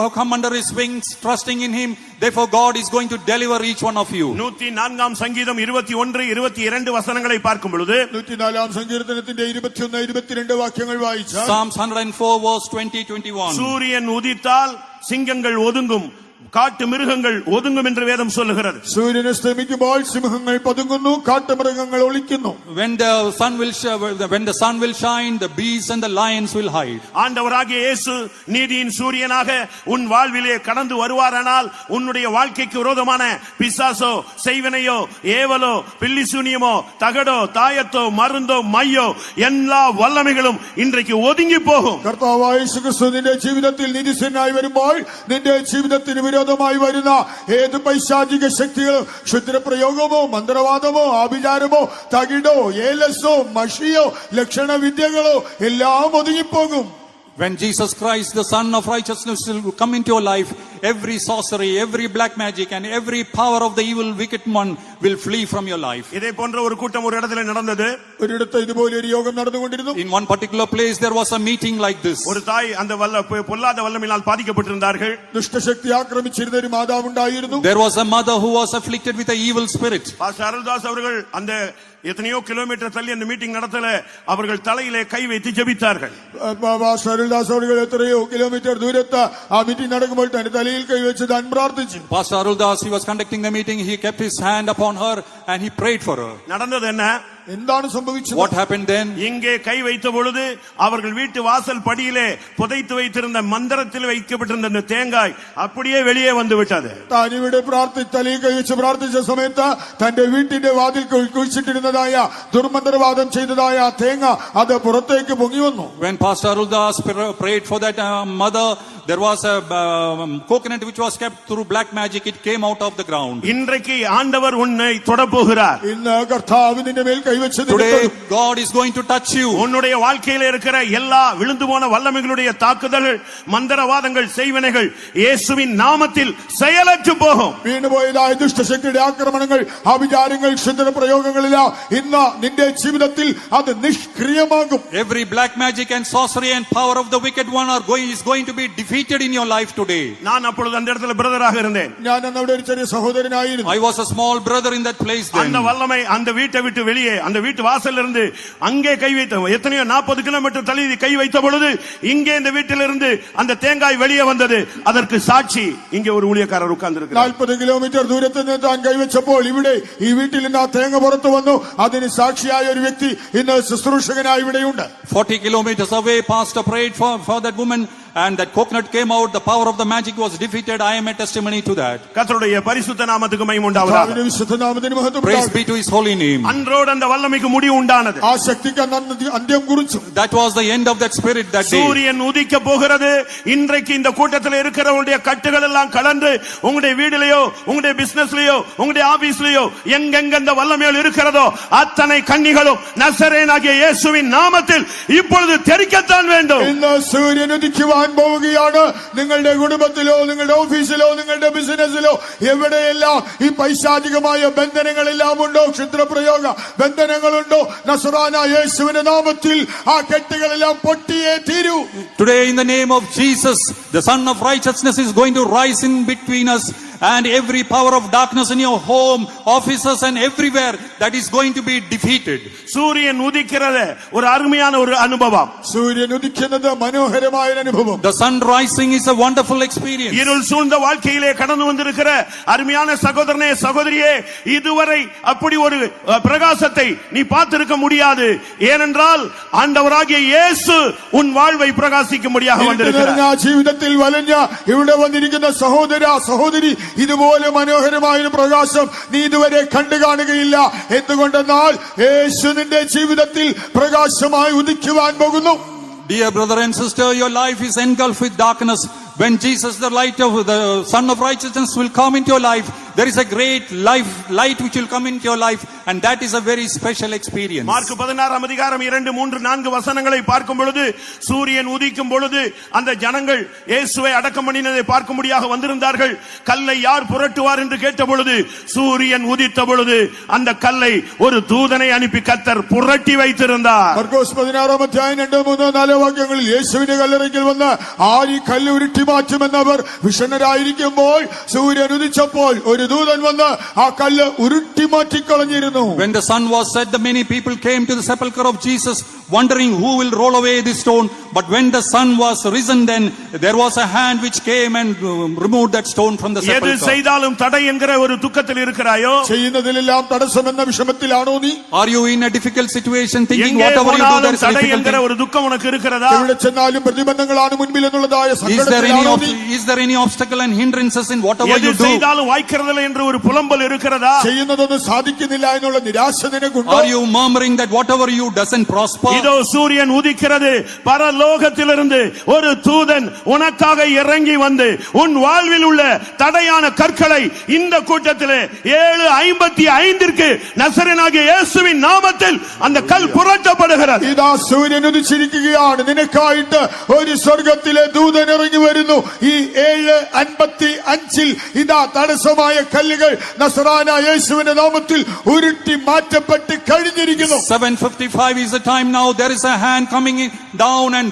have come under his wings, trusting in him. Therefore God is going to deliver each one of you. 104 சங்கீதம் 21-22 வசனங்களை பார்க்கும் பொழுது 104 സങ്കീർത്തനത്തിന്റെ 21-22 വാക്യങ്ങൾ വായിച്ചാൽ Psalms 104 verse 20-21. சூரியன் உதித்தால் சிங்கங்கள் ஒதுங்கும், காட்டு மிருகங்கள் ஒதுங்கும் என்று வேதம் சொல்லுகிறது. സൂര്യൻ അസ്തമിക്കുമ്പോൾ സിംഹങ്ങൾ പതുങ്ങുന്നു, കാട്ടുമൃഗങ്ങൾ ഒളിക്കുന്നു. When the sun will shine, the beasts and the lions will hide. ஆண்டவராகிய இயேசு நீதியின் சூரியனாக உன் வாழ்விலே கடந்து வருவாரானால் உன்னுடைய வாழ்க்கைக்கு விரோதமான பிசாசோ, செய்வனையோ, ஏவலோ, பில்லிசூனியமோ, தகடோ, தாயத்தோ, மருந்தோ, மையோ எல்லா வல்லமைகளும் இன்றைக்கு ஒதுங்கி போகும். കർത്താവായ യേശുക്രിസ്തു നിന്റെ ജീവിതത്തിൽ നീതിസൂര്യനായി വരുമ്പോൾ നിന്റെ ജീവിതത്തിന് വിരോധമായി വരുന്ന ഏത് പൈശാചിക ശക്തികളും ക്ഷുദ്രപ്രയോഗമോ, മന്ത്രവാദമോ, ആഭിചാരമോ, തകിടോ, ഏലസോ, മഷിയോ, ലക്ഷണവിദ്യകളോ എല്ലാം ഒതുങ്ങിപ്പോകും. When Jesus Christ, the Son of Righteousness, will come into your life, every sorcery, every black magic, and every power of the evil wicked one will flee from your life. இதே போன்ற ஒரு கூட்டம் ஒரு இடத்துல நடந்தது. ഒരിടത്ത് ഇതുപോലെ ഒരു യോഗം നടന്നുകൊണ്ടിരുന്നു. In one particular place there was a meeting like this. ஒரு தாய் அந்த பொல்லாத வல்லமையினால் பாதிக்கப்பட்டிருந்தார்கள். ദുഷ്ടശക്തി ആക്രമിച്ചിരുന്ന ഒരു മാതാവ് ഉണ്ടായിരുന്നു. There was a mother who was afflicted with an evil spirit. Pastor Aruldas அவர்கள் அந்த எத்தனையோ கிலோமீட்டர் தள்ளி அந்த மீட்டிங் நடத்தல, அவர்கள் தலையிலே கை வைத்து ஜெபித்தார்கள். അരുൾദാസ് അവர்கள் എത്രയോ കിലോമീറ്റർ ദൂരത്ത് ആ മീറ്റിംഗ് നടക്കുമ്പോൾ തന്റെ തലയിൽ കൈവച്ച് താൻ പ്രാർത്ഥിച്ചു. Pastor Aruldas, he was conducting the meeting, he kept his hand upon her and he prayed for her. நடந்தது என்ன? എന്താണ് സംഭവിച്ചത്? What happened then? இங்கே கை வைத்த பொழுது அவர்கள் வீட்டு வாசல் படியிலே புதைத்து வைத்திருந்த மந்திரத்தில் வைக்கப்பட்டிருந்த அந்த தேங்காய் அப்படியே வெளியே வந்து விட்டது. താൻ ഇവിടെ തലയിൽ കൈവച്ച് പ്രാർത്ഥിച്ച സമയത്ത് തന്റെ വീട്ടിന്റെ വാതിൽ കുഴിച്ചിട്ടിരുന്നതായ ദുർമന്ത്രവാദം ചെയ്തതായ ആ തേങ്ങ അത് പുറത്തേക്ക് പൊങ്ങി വന്നു. When Pastor Aruldas prayed for that mother, there was a coconut which was kept through black magic. It came out of the ground. இன்றைக்கு ஆண்டவர் உன்னை தொடப்போகிறார். ഇന്ന് കർത്താവ് നിന്റെ മേൽ കൈവച്ച് Today God is going to touch you. உன்னுடைய வாழ்க்கையில இருக்கிற எல்லா விழுந்து போன வல்லமைகளுடைய தாக்குதல்கள், மந்திரவாதங்கள், செய்வினைகள் இயேசுவின் நாமத்தில் செயலற்று போகும். വീണുപോയതായ ദുഷ്ടശക്തിയുടെ ആക്രമണങ്ങൾ, ആഭിചാരങ്ങൾ, ക്ഷുദ്ര പ്രയോഗങ്ങളെല്ലാം ഇന്ന് നിന്റെ ജീവിതത്തിൽ അത് നിഷ്ക്രിയമാകും. Every black magic and sorcery and power of the wicked one is going to be defeated in your life today. நான் அப்பொழுது அந்த இடத்துல பிரதராக இருந்தேன். ഞാൻ അന്ന് അവിടെ ഒരു ചെറിയ സഹോദരനായിരുന്നു. I was a small brother in that place then. அந்த வல்லமை அந்த வீட்டை விட்டு வெளியே அந்த வீட்டு வாசல்ல இருந்து அங்கே கை வைத்த எத்தனையோ 40 கிலோமீட்டர் தள்ளி கை வைத்த பொழுது இங்கே இந்த வீட்டிலிருந்து அந்த தேங்காய் வெளியே வந்தது. அதற்கு சாட்சி இங்கே ஒரு ஊழியக்காரர் உட்கார்ந்திருக்கிறார். 40 കിലോമീറ്റർ ദൂരത്ത് നിന്ന് താൻ കൈവച്ചപ്പോൾ ഇവിടെ ഈ വീട്ടിൽ നിന്ന് ആ തേങ്ങ പുറത്തു വന്നു. അതിന് സാക്ഷിയായ ഒരു വ്യക്തി ഇന്ന് ശുശ്രൂഷകനായി ഇവിടെയുണ്ട്. 40 kilometers away, pastor prayed for that woman and that coconut came out. The power of the magic was defeated. I am a testimony to that. கர்த்தருடைய பரிசுத்த நாமத்துக்கு மகிமை உண்டாவதாக. വിശുദ്ധ നാമത്തിന് മഹത്വം. Praise be to his holy name. அன்றோடு அந்த வல்லமைக்கு முடிவு உண்டானது. ആ ശക്തിക്ക് അന്ത്യം കുറിച്ചു. That was the end of that spirit that day. சூரியன் உதிக்க போகிறது. இன்றைக்கு இந்த கூட்டத்தில் இருக்கிறவங்களுடைய கட்டுகள் எல்லாம் கலந்து உங்களுடைய வீட்டிலேயோ உங்களுடைய பிசினஸ்லயோ உங்களுடைய ஆபீஸ்லயோ எங்கெங்க இந்த வல்லமைகள் இருக்கிறதோ அத்தனை கன்னிகளும் நசரேயனாகிய இயேசுவின் நாமத்தில் இப்பொழுது தெரிக்கத்தான் வேண்டும். ഇന്ന് സൂര്യൻ ഉദിക്കുവാൻ പോവുകയാണ്. നിങ്ങളുടെ കുടുംബത്തിലോ നിങ്ങളുടെ ഓഫീസിലോ നിങ്ങളുടെ ബിസിനസ്സിലോ എവിടെയെല്ലാം ഈ പൈശാചികമായ ബന്ധനങ്ങളെല്ലാം ഉണ്ടോ, ക്ഷുദ്രപ്രയോഗ ബന്ധനങ്ങളുണ്ടോ, നസറാന യേശുവിന്റെ നാമത്തിൽ ആ കെട്ടുകളെല്ലാം പൊട്ടിയേ തീരൂ. Today in the name of Jesus, the Son of Righteousness is going to rise in between us, and every power of darkness in your home, offices and everywhere, that is going to be defeated. சூரியன் உதிக்கிறது ஒரு அருமையான ஒரு அனுபவம். സൂര്യൻ ഉദിക്കുന്നത് മനോഹരമായ അനുഭവം. The sun rising is a wonderful experience. இருள் சூழ்ந்த வாழ்க்கையிலே கடந்து வந்திருக்கிற அருமையான சகோதரனே சகோதரியே, இதுவரை அப்படி ஒரு பிரகாசத்தை நீ பார்த்திருக்க முடியாது. ஏனென்றால் ஆண்டவராகிய இயேசு உன் வாழ்வை பிரகாசிக்கும்படியாக வந்திருக்கிறார். ജീവിതത്തിൽ വലഞ്ഞ ഇവിടെ വന്നിരിക്കുന്ന സഹോദര സഹോദരി, ഇതുപോലെ മനോഹരമായ ഒരു പ്രകാശം നീ ഇതുവരെ കണ്ടു കാണുകയില്ല. എന്തുകൊണ്ടെന്നാൽ യേശു നിന്റെ ജീവിതത്തിൽ പ്രകാശമായി ഉദിക്കുവാൻ പോകുന്നു. Dear brother and sister, your life is engulfed with darkness. When Jesus, the light of the Son of Righteousness, will come into your life, there is a great light which will come into your life, and that is a very special experience. Mark 16 அதிகாரம் 2, 3, 4 வசனங்களை பார்க்கும் பொழுது, சூரியன் உதிக்கும் பொழுது அந்த ஜனங்கள் இயேசுவை அடக்கம் பண்ணினதை பார்க்கும்படியாக வந்திருந்தார்கள். கல்லை யார் புரட்டுவார் என்று கேட்ட பொழுது, சூரியன் உதித்த பொழுது அந்த கல்லை ஒரு தூதனை அனுப்பி கர்த்தர் புரட்டி வைத்திருந்தார். മാർക്കോസ് 16 അധ്യായം 2, 3, 4 വാക്യങ്ങളിൽ യേശുവിന്റെ കല്ലറയ്ക്കൽ വന്ന് ആര് ഈ കല്ല് ഉരുട്ടി മാറ്റുമെന്നവർ വിഷണ്ണരായിരിക്കുമ്പോൾ സൂര്യൻ ഉദിച്ചപ്പോൾ ഒരു ദൂതൻ വന്ന് ആ കല്ല് ഉരുട്ടി മാറ്റിക്കളഞ്ഞിരുന്നു. When the sun was set, the many people came to the sepulchre of Jesus, wondering who will roll away this stone. But when the sun was risen, then there was a hand which came and removed that stone from the sepulchre. எது செய்தாலும் தடை என்கிற ஒரு துக்கத்தில் இருக்கிறாயோ, ചെയ്യുന്നതിലെല്ലാം തടസ്സമെന്ന വിഷമത്തിലാണോ നീ? Are you in a difficult situation thinking எங்கே whatever you do there is a தடை என்கிற difficulty? ஒரு துக்கம் உனக்கு இருக்கிறதா? എവിടെ ചെന്നാലും പ്രതിബന്ധങ്ങളാണ് മുൻപിൽ എന്നുള്ളതായ സങ്കടത്തിലാണോ നീ? Is there any obstacle and hindrances in whatever எது you do? செய்தாலும் வாய்க்கிறதில்லை என்று ஒரு புலம்பல் இருக்கிறதா? ചെയ്യുന്നതൊന്നും സാധിക്കുന്നില്ല എന്നുള്ള നിരാശ നിനക്കുണ്ടോ? Are you murmuring that whatever you doesn't prosper? இதோ சூரியன் உதிக்கிறது. பரலோகத்திலிருந்து ஒரு தூதன் உனக்காக இறங்கி வந்து உன் வாழ்வில் உள்ள தடையான கற்களை இந்த கூட்டத்திலே 7:55 நசரேயனாகிய இயேசுவின் நாமத்தில் அந்த கல் புரட்டப்படுகிறது. ഇതാ സൂര്യൻ ഉദിച്ചിരിക്കുകയാണ്. നിനക്കായിട്ട് ഒരു സ്വർഗത്തിലെ ദൂതൻ ഇറങ്ങി വരുന്നു. ഈ 7:55 ഇതാ തടസ്സമായ കല്ലുകൾ നസറാന യേശുവിന്റെ നാമത്തിൽ ഉരുട്ടി മാറ്റപ്പെട്ട് കഴിഞ്ഞിരിക്കുന്നു. 7:55 is the time now. There is a hand coming in down and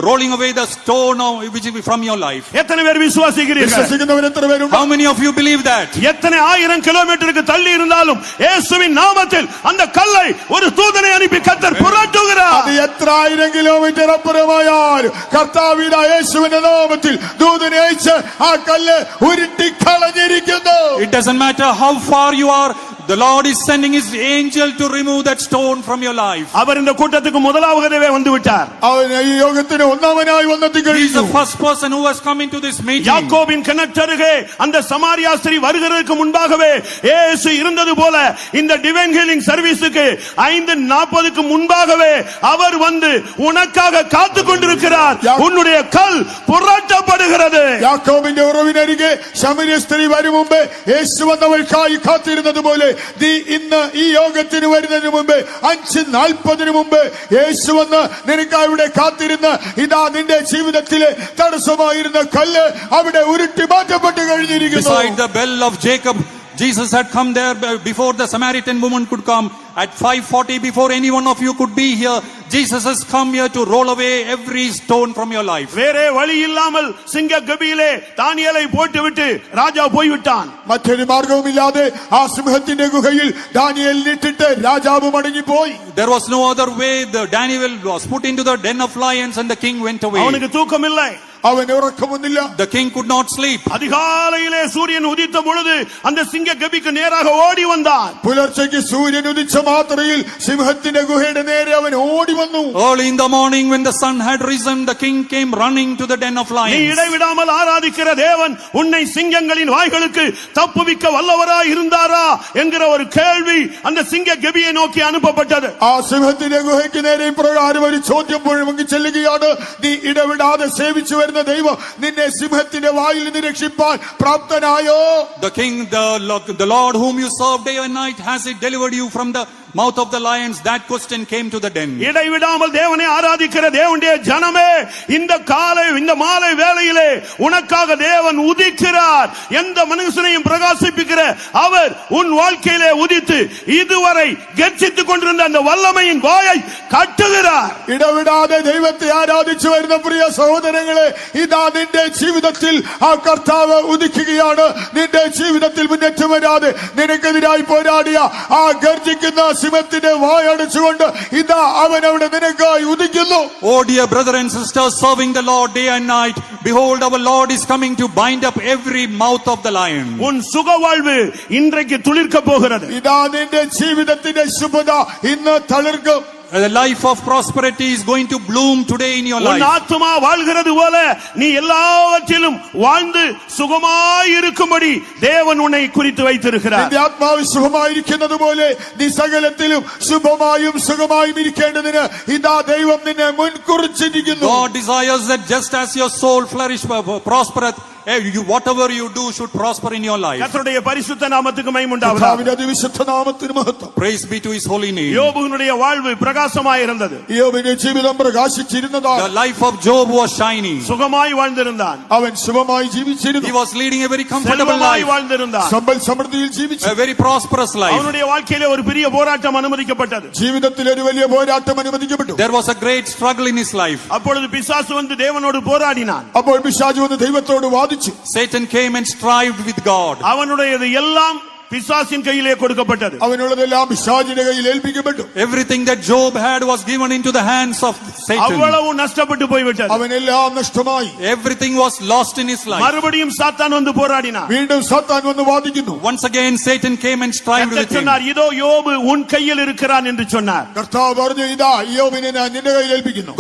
rolling away the stone which is from your life. எத்தனை பேர் விசுவாசிக்கிறீர்கள்? വിശ്വസിക്കുന്നവർ എത്ര പേരുണ്ട്? How many of you believe that? எத்தனை 1000 கிலோமீட்டருக்கு தள்ளி இருந்தாலும் இயேசுவின் நாமத்தில் அந்த கல்லை ஒரு தூதனை அனுப்பி கர்த்தர் புரட்டுகிறார். അത് എത്ര 1000 കിലോമീറ്റർ അപ്പുറമായാലും കർത്താവിന്റെ യേശുവിന്റെ നാമത്തിൽ ദൂതനെ അയച്ച് ആ കല്ല് ഉരുട്ടി കളഞ്ഞിരിക്കുന്നു. It doesn't matter how far you are. The Lord is sending his angel to remove that stone from your life. அவர் இந்த கூட்டத்துக்கு முதலாவதாகவே வந்து விட்டார். അവൻ ഈ യോഗത്തിന് ഒന്നാമനായി വന്നെത്തി He is the കഴിഞ്ഞു. first person who has come into this meeting. யாக்கோபின் கிணற்றருகே அந்த சமாரியா ஸ்திரீ வருகிறதுக்கு முன்பாகவே இயேசு இருந்தது போல இந்த டிவைன் ஹீலிங் சர்வீஸுக்கு 5:40க்கு முன்பாகவே அவர் வந்து உனக்காக காத்து கொண்டிருக்கிறார். உன்னுடைய கல் புரட்டப்படுகிறது. യാക്കോബിന്റെ ഉറവിനരികെ ശമരിയ സ്ത്രീ വരും മുമ്പേ യേശു വന്നവൾക്കായി കാത്തിരുന്നത് പോലെ നീ ഇന്ന് ഈ യോഗത്തിന് വരുന്നതിന് മുമ്പേ 5:40 മുമ്പേ യേശു വന്ന് നിനക്കായി ഇവിടെ കാത്തിരുന്ന് ഇതാ നിന്റെ ജീവിതത്തിലെ തടസ്സമായിരുന്ന കല്ല് അവിടെ ഉരുട്ടി മാറ്റപ്പെട്ട് കഴിഞ്ഞിരിക്കുന്നു. Beside the bell of Jacob, Jesus had come there before the Samaritan woman could come. At 5:40, before any one of you could be here, Jesus has come here to roll away every stone from your life. வேறே வழி இல்லாமல் சிங்க கபியிலே தானியேலை போட்டுவிட்டு ராஜா போய்விட்டான். മറ്റൊരു മാർഗവുമില്ലാതെ ആ സിംഹത്തിന്റെ ഗുഹയിൽ ദാനിയേലിനിട്ടിട്ട് രാജാവ് മടങ്ങിപ്പോയി. There was no other way. Daniel was put into the den of lions and the king went away. அவனுக்கு தூக்கம் இல்லை. അവന് ഉറക്കമൊന്നില്ല. The king could not sleep. அதிகாலையிலே சூரியன் உதித்த பொழுது அந்த சிங்க கபிக்கு நேராக ஓடி வந்தான். പുലർച്ചയ്ക്ക് സൂര്യൻ ഉദിച്ച മാത്രയിൽ സിംഹത്തിന്റെ ഗുഹയുടെ നേരെ അവൻ ഓടി വന്നു. Early in the morning when the sun had risen, the king came running to the den of நீ lions. இடைவிடாமல் ஆராதிக்கிற தேவன் உன்னை சிங்கங்களின் வாய்களுக்கு தப்புவிக்க வல்லவராய் இருந்தாரா என்கிற ஒரு கேள்வி அந்த சிங்க கபியை நோக்கி அனுப்பப்பட்டது. ആ സിംഹത്തിന്റെ ഗുഹയ്ക്ക് നേരെ ഇപ്രകാരം ഒരു ചോദ്യം മുഴങ്ങി ചെല്ലുകയാണ്. നീ ഇടവിടാതെ സേവിച്ചു വരുന്ന ദൈവം നിന്നെ സിംഹത്തിന്റെ വായിൽ നിന്ന് രക്ഷിപ്പാൻ പ്രാപ്തനായോ? The king, the Lord whom you serve day and night, has he delivered you from the mouth of the lions? That question came to the den. இடைவிடாமல் தேவனை ஆராதிக்கிற தேவனுடைய ஜனமே, இந்த மாலை வேளையிலே உனக்காக தேவன் உதிக்கிறார். எந்த மனுஷனையும் பிரகாசிப்பிக்கிற அவர் உன் வாழ்க்கையிலே உதித்து இதுவரை கர்ஜித்துக் கொண்டிருந்த அந்த வல்லமையின் வாயை கட்டுகிறார். ഇടവിടാതെ ദൈവത്തെ ആരാധിച്ചു വരുന്ന പ്രിയ സഹോദരങ്ങളെ, ഇതാ നിന്റെ ജീവിതത്തിൽ ആ കർത്താവ് ഉദിക്കുകയാണ്. നിന്റെ ജീവിതത്തിൽ മുന്നേറ്റം വരാതെ നിനക്കെതിരായി പോരാടിയ ആ ഗർജിക്കുന്ന സിംഹത്തിന്റെ വായടച്ചുകൊണ്ട് ഇതാ അവൻ അവിടെ നിനക്കായി ഉദിക്കുന്നു. Oh dear brother and sister, serving the Lord day and night, behold, our Lord is coming to bind up every mouth of the lion. உன் சுக வாழ்வு இன்றைக்கு துளிர்க்க போகிறது. ഇതാ നിന്റെ ജീവിതത്തിന്റെ ശുഭത ഇന്ന് തളിർക്കും. The life of prosperity is going to bloom today in your உன் life. ஆத்துமா வாழ்கிறது போல நீ எல்லாவற்றிலும் வாழ்ந்து சுகமாய் இருக்கும்படி தேவன் உன்னை குறித்து வைத்திருக்கிறார். നിന്റെ ആത്മാവ് സുഖമായിരിക്കുന്നത് പോലെ നീ സകലത്തിലും ശുഭമായും സുഖമായും ഇരിക്കേണ്ടതിന് ഇതാ ദൈവം നിന്നെ മുൻകുറിച്ചിരിക്കുന്നു. God desires that just as your soul flourish, prospereth, whatever you do should prosper in your life. கர்த்தருடைய பரிசுத்த நாமத்துக்கு மகிமை உண்டாவதாக. കർത്താവിന്റെ അതിവിശുദ്ധ നാമത്തിന് മഹത്വം. Praise be to his holy name. யோபுவினுடைய வாழ்வு பிரகாசமாய் இருந்தது. യോബിന്റെ ജീവിതം പ്രകാശിച്ചിരുന്നതാണ്. The life of Job was shining. சுகமாய் வாழ்ந்திருந்தான். അവൻ സുഖമായി He ജീവിച്ചിരുന്നു. was leading a very comfortable செல்வமாய் life, வாழ்ந்திருந்தான். സമ്പൽ സമൃദ്ധിയിൽ ജീവിച്ചു. a very prosperous life. அவனுடைய வாழ்க்கையிலே ஒரு பெரிய போராட்டம் அனுமதிக்கப்பட்டது. ജീവിതത്തിൽ ഒരു വലിയ പോരാട്ടം അനുവദിക്കപ്പെട്ടു. There was a great struggle in his life. அப்பொழுது பிசாசு வந்து தேவனோடு போராடினான். അപ്പോൾ പിശാച് വന്ന് ദൈവത്തോട് വാദിച്ചു. Satan came and strived with God. அவனுடையது எல்லாம் பிசாசின் கையிலே கொடுக்கப்பட்டது. അവനുള്ളതെല്ലാം പിശാചിന്റെ കയ്യിൽ ഏൽപ്പിക്കപ്പെട്ടു. Everything that Job had was given into the hands of Satan. அவ்வளவு நஷ்டப்பட்டு போய்விட்டது. അവനെല്ലാം നഷ്ടമായി. Everything was lost in his life. மறுபடியும் சாத்தான் வந்து போராடினான். വീണ്ടും സാത്താൻ വന്ന് വാദിക്കുന്നു. Once again Satan came and strived with him. சொன்னார், இதோ யோபு உன் கையில் இருக்கிறான் என்று சொன்னார். കർത്താവ് പറഞ്ഞു, ഇതാ യോബിനെ ഞാൻ നിന്റെ കയ്യിൽ ഏൽപ്പിക്കുന്നു.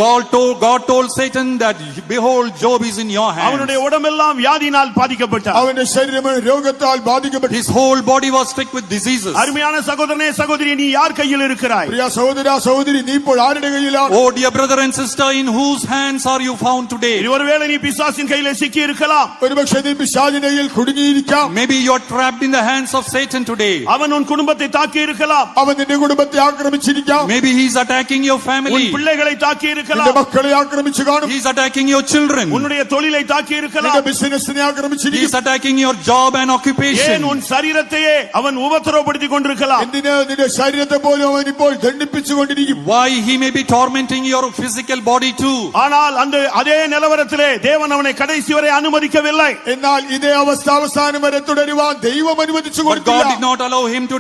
God told Satan that behold, Job is in your hands. அவனுடைய உடம்பெல்லாம் வியாதியினால் பாதிக்கப்பட்டார். അവന്റെ ശരീരം രോഗത്താൽ ബാധിക്കപ്പെട്ടു. His whole body was stricken with diseases. அருமையான சகோதரனே சகோதரி, நீ யார் கையில் இருக்கிறாய்? പ്രിയ സഹോദര സഹോദരി, നീ ഇപ്പോൾ ആരുടെ കയ്യിലാണ്? Oh dear brother and sister, in whose hands are you found today? ஒருவேளை நீ பிசாசின் கையிலே சிக்கி இருக்கலாம். ഒരുപക്ഷേ നീ പിശാചിന്റെ കയ്യിൽ കുടുങ്ങിയിരിക്കാം. Maybe you are trapped in the hands of Satan today. அவன் உன் குடும்பத்தை தாக்கி இருக்கலாம். അവൻ നിന്റെ കുടുംബത്തെ ആക്രമിച്ചിരിക്കാം. Maybe he is attacking your உன் family. பிள்ளைகளை தாக்கி നിന്റെ இருக்கலாம். മക്കളെ ആക്രമിച്ചു കാണും. He is attacking your children. உன்னுடைய தொழிலை தாக்கி നിന്റെ இருக்கலாம். ബിസിനസിനെ He ആക്രമിച്ചിരിക്കും. is attacking your job and ஏன் occupation. உன் சரீரத்தையே அவன் உபத்திரவப்படுத்திக் கொண்டிருக்கலாம். എന്തിന് നിന്റെ ശരീരത്തെ പോലും അവൻ ഇപ്പോൾ ദണ്ഡിപ്പിച്ചുകൊണ്ടിരിക്കും. Why he may be tormenting your physical body too. ஆனால் அதே நிலவரத்திலே தேவன் அவனை கடைசி வரை அனுமதிக்கவில்லை. എന്നാൽ ഇതേ അവസ്ഥ അവസാനം വരെ തുടരുവാൻ ദൈവം അനുവദിച്ചു But God did കൊടുത്തില്ല. not allow him to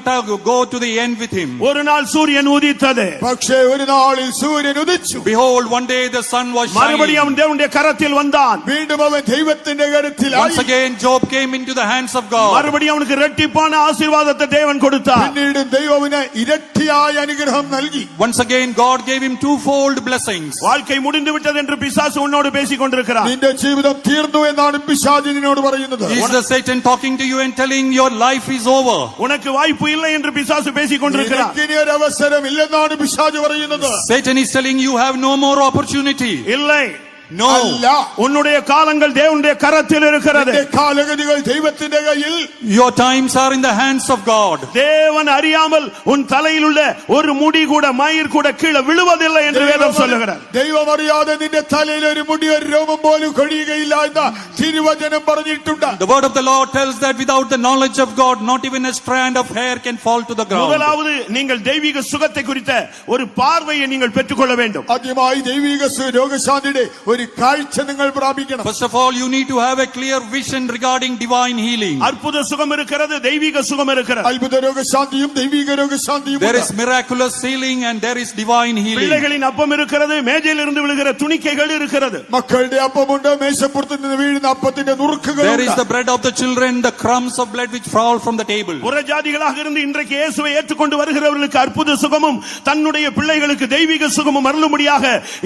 go to the end with him. ஒரு நாள் சூரியன் உதித்தது. പക്ഷേ ഒരു നാളിൽ സൂര്യൻ ഉദിച്ചു. Behold, one day the sun was மறுபடியும் shining. அவன் தேவனுடைய கரத்தில் வந்தான். വീണ്ടും അവൻ ദൈവത്തിന്റെ കരത്തിലായി. Once again Job came into the hands of God. மறுபடியும் அவனுக்கு இரட்டிப்பான ஆசீர்வாதத்தை தேவன் கொடுத்தார். പിന്നീട് ദൈവം അവന് ഇരട്ടിയായ അനുഗ്രഹം നൽകി. Once again God gave him twofold blessings. வாழ்க்கை முடிந்து விட்டது என்று பிசாசு உன்னோடு பேசிக் கொண்டிருக்கிறார். നിന്റെ ജീവിതം തീർന്നു എന്നാണ് പിശാച് നിന്നോട് പറയുന്നത്. Is the Satan talking to you and telling your life is over? உனக்கு வாய்ப்பு இல்லை என்று பிசாசு பேசிக் கொண்டிருக்கிறார். നിനക്കിനി ഒരു അവസരം ഇല്ലെന്നാണ് പിശാച് പറയുന്നത്. Satan is telling you have no more opportunity. இல்லை, No. അല്ല, உன்னுடைய காலங்கள் தேவனுடைய கரத்தில் இருக்கிறது. നിന്റെ കാലഗതികൾ ദൈവത്തിന്റെ കയ്യിൽ. Your times are in the hands of God. தேவன் அறியாமல் உன் தலையில் உள்ள ஒரு முடி கூட மயிர் கூட கீழே விழுவதில்லை என்று வேதம் சொல்லுகிறார். ദൈവം അറിയാതെ നിന്റെ തലയിൽ ഒരു മുടി ഒരു രോമം പോലും കൊഴിയുകയില്ല എന്ന് തിരുവചനം പറഞ്ഞിട്ടുണ്ട്. The word of the Lord tells that without the knowledge of God, not even a strand of hair can fall to the ground. முதலாவது நீங்கள் தெய்வீக சுகத்தை குறித்த ஒரு பார்வையை நீங்கள் பெற்றுக்கொள்ள வேண்டும். ആദ്യമായി ദൈവിക രോഗശാന്തിയുടെ ഒരു കാഴ്ച നിങ്ങൾ പ്രാപിക്കണം. First of all, you need to have a clear vision regarding divine healing. அற்புத சுகம் இருக்கிறது, தெய்வீக சுகம் இருக்கிறது. അത്ഭുത രോഗശാന്തിയും ദൈവിക രോഗശാന്തിയും. There is miraculous healing and there is divine healing. பிள்ளைகளின் அப்பம் இருக்கிறது, மேஜையில் இருந்து விழுகிற துணிக்கைகள் இருக்கிறது. മക്കളുടെ അപ്പമുണ്ട്, മേശപ്പുറത്ത് നിന്ന് വീഴുന്ന അപ്പത്തിന്റെ നുറുക്കുകളുണ്ട്. There is the bread of the children, the crumbs of bread which fall from the table. புறஜாதிகளாக இருந்து இன்றைக்கு இயேசுவை ஏற்றுக்கொண்டு வருகிறவர்களுக்கு அற்புத சுகமும் தன்னுடைய பிள்ளைகளுக்கு தெய்வீக சுகமும் அருளும்படியாக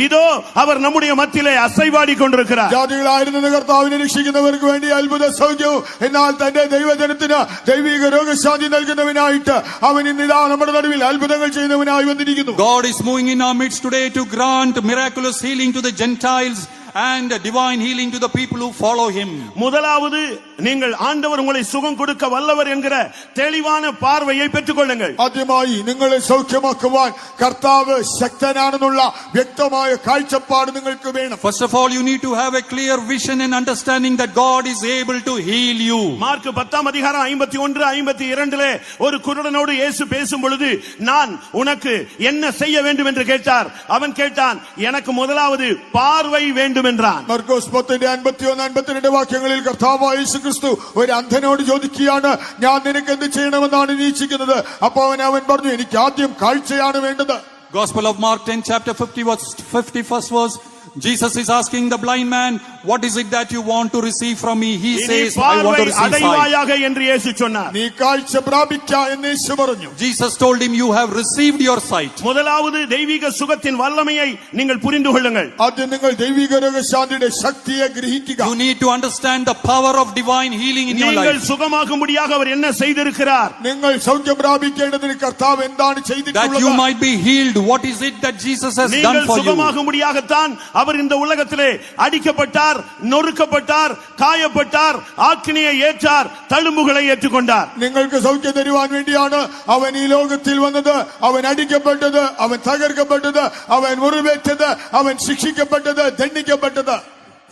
இதோ அவர் நம்முடைய மத்தியிலே അസൈവാടി കൊണ്ടിരിക്കുകയാണ്. ജാതികളായിരുന്ന കർത്താവിനെ രക്ഷിക്കുന്നവർക്ക് വേണ്ടി അത്ഭുത സൗഖ്യവും എന്നാൽ തന്റെ ദൈവജനത്തിന് ദൈവിക രോഗശാന്തി നൽകുന്നവനായിട്ട് അവൻ ഇന്നിതാ നമ്മുടെ നടുവിൽ അത്ഭുതങ്ങൾ ചെയ്യുന്നവനായി വന്നിരിക്കുന്നു. God is moving in our midst today to grant miraculous healing to the Gentiles and divine healing to the people who follow him. முதலாவது நீங்கள் ஆண்டவர் உங்களை சுகம் கொடுக்க வல்லவர் என்கிற தெளிவான பார்வையை பெற்றுக்கொள்ளுங்கள். ആദ്യമായി നിങ്ങളെ സൗഖ്യമാക്കുവാൻ കർത്താവ് ശക്തനാണെന്നുള്ള വ്യക്തമായ കാഴ്ചപ്പാട് നിങ്ങൾക്ക് വേണം. First of all, you need to have a clear vision and understanding that God is able to heal you. Mark 10 அதிகாரம் 51 52 ஒரு குருடனோடு இயேசு பேசும் பொழுது நான் உனக்கு என்ன செய்ய வேண்டும் என்று கேட்டார். அவன் கேட்டான், எனக்கு முதலாவது பார்வை வேண்டும் என்றான். മർക്കോസ് 10:51-52 വാക്യങ്ങളിൽ കർത്താവായ യേശുക്രിസ്തു ഒരു അന്ധനോട് ചോദിക്കുകയാണ്, ഞാൻ നിനക്ക് എന്ത് ചെയ്യണമെന്നാണ് നീ ഇച്ഛിക്കുന്നത്? അപ്പോൾ അവൻ പറഞ്ഞു, എനിക്ക് ആദ്യം കാഴ്ചയാണ് വേണ്ടത്. Gospel of Mark 10 chapter 51st verse. Jesus is asking the blind man, what is it that you want to receive from me? He says, I want to receive sight. அடைவாயாக என்று இயேசு சொன்னார். നീ കാഴ്ച പ്രാപിക്ക എന്ന് യേശു പറഞ്ഞു. Jesus told him, you have received your sight. முதலாவது தெய்வீக சுகத்தின் வல்லமையை நீங்கள் புரிந்து கொள்ளுங்கள். ആദ്യം നിങ്ങൾ ദൈവിക രോഗശാന്തിയുടെ ശക്തിയെ ഗ്രഹിക്കുക. You need to understand the power of divine healing in your நீங்கள் life. சுகமாகும்படியாக அவர் என்ன செய்திருக்கிறார்? നിങ്ങൾ സൗഖ്യം പ്രാപിക്കേണ്ടതിന് കർത്താവ് എന്താണ് That ചെയ്തിട്ടുള്ളത്? you might be healed. What is it that Jesus has done நீங்கள் for you? சுகமாகும்படியாகத்தான் அவர் இந்த உலகத்திலே அடிக்கப்பட்டார், நொறுக்கப்பட்டார், காயப்பட்டார், ஆக்கினையை ஏற்றார், தழும்புகளை ஏற்றுக்கொண்டார். നിങ്ങൾക്ക് സൗഖ്യം തരുവാൻ വേണ്ടിയാണ് അവൻ ഈ ലോകത്തിൽ വന്നത്. അവൻ അടിക്കപ്പെട്ടത്, അവൻ തകർക്കപ്പെട്ടത്, അവൻ മുറിവേറ്റത്, അവൻ ശിക്ഷിക്കപ്പെട്ടത്, ദണ്ഡിക്കപ്പെട്ടത്.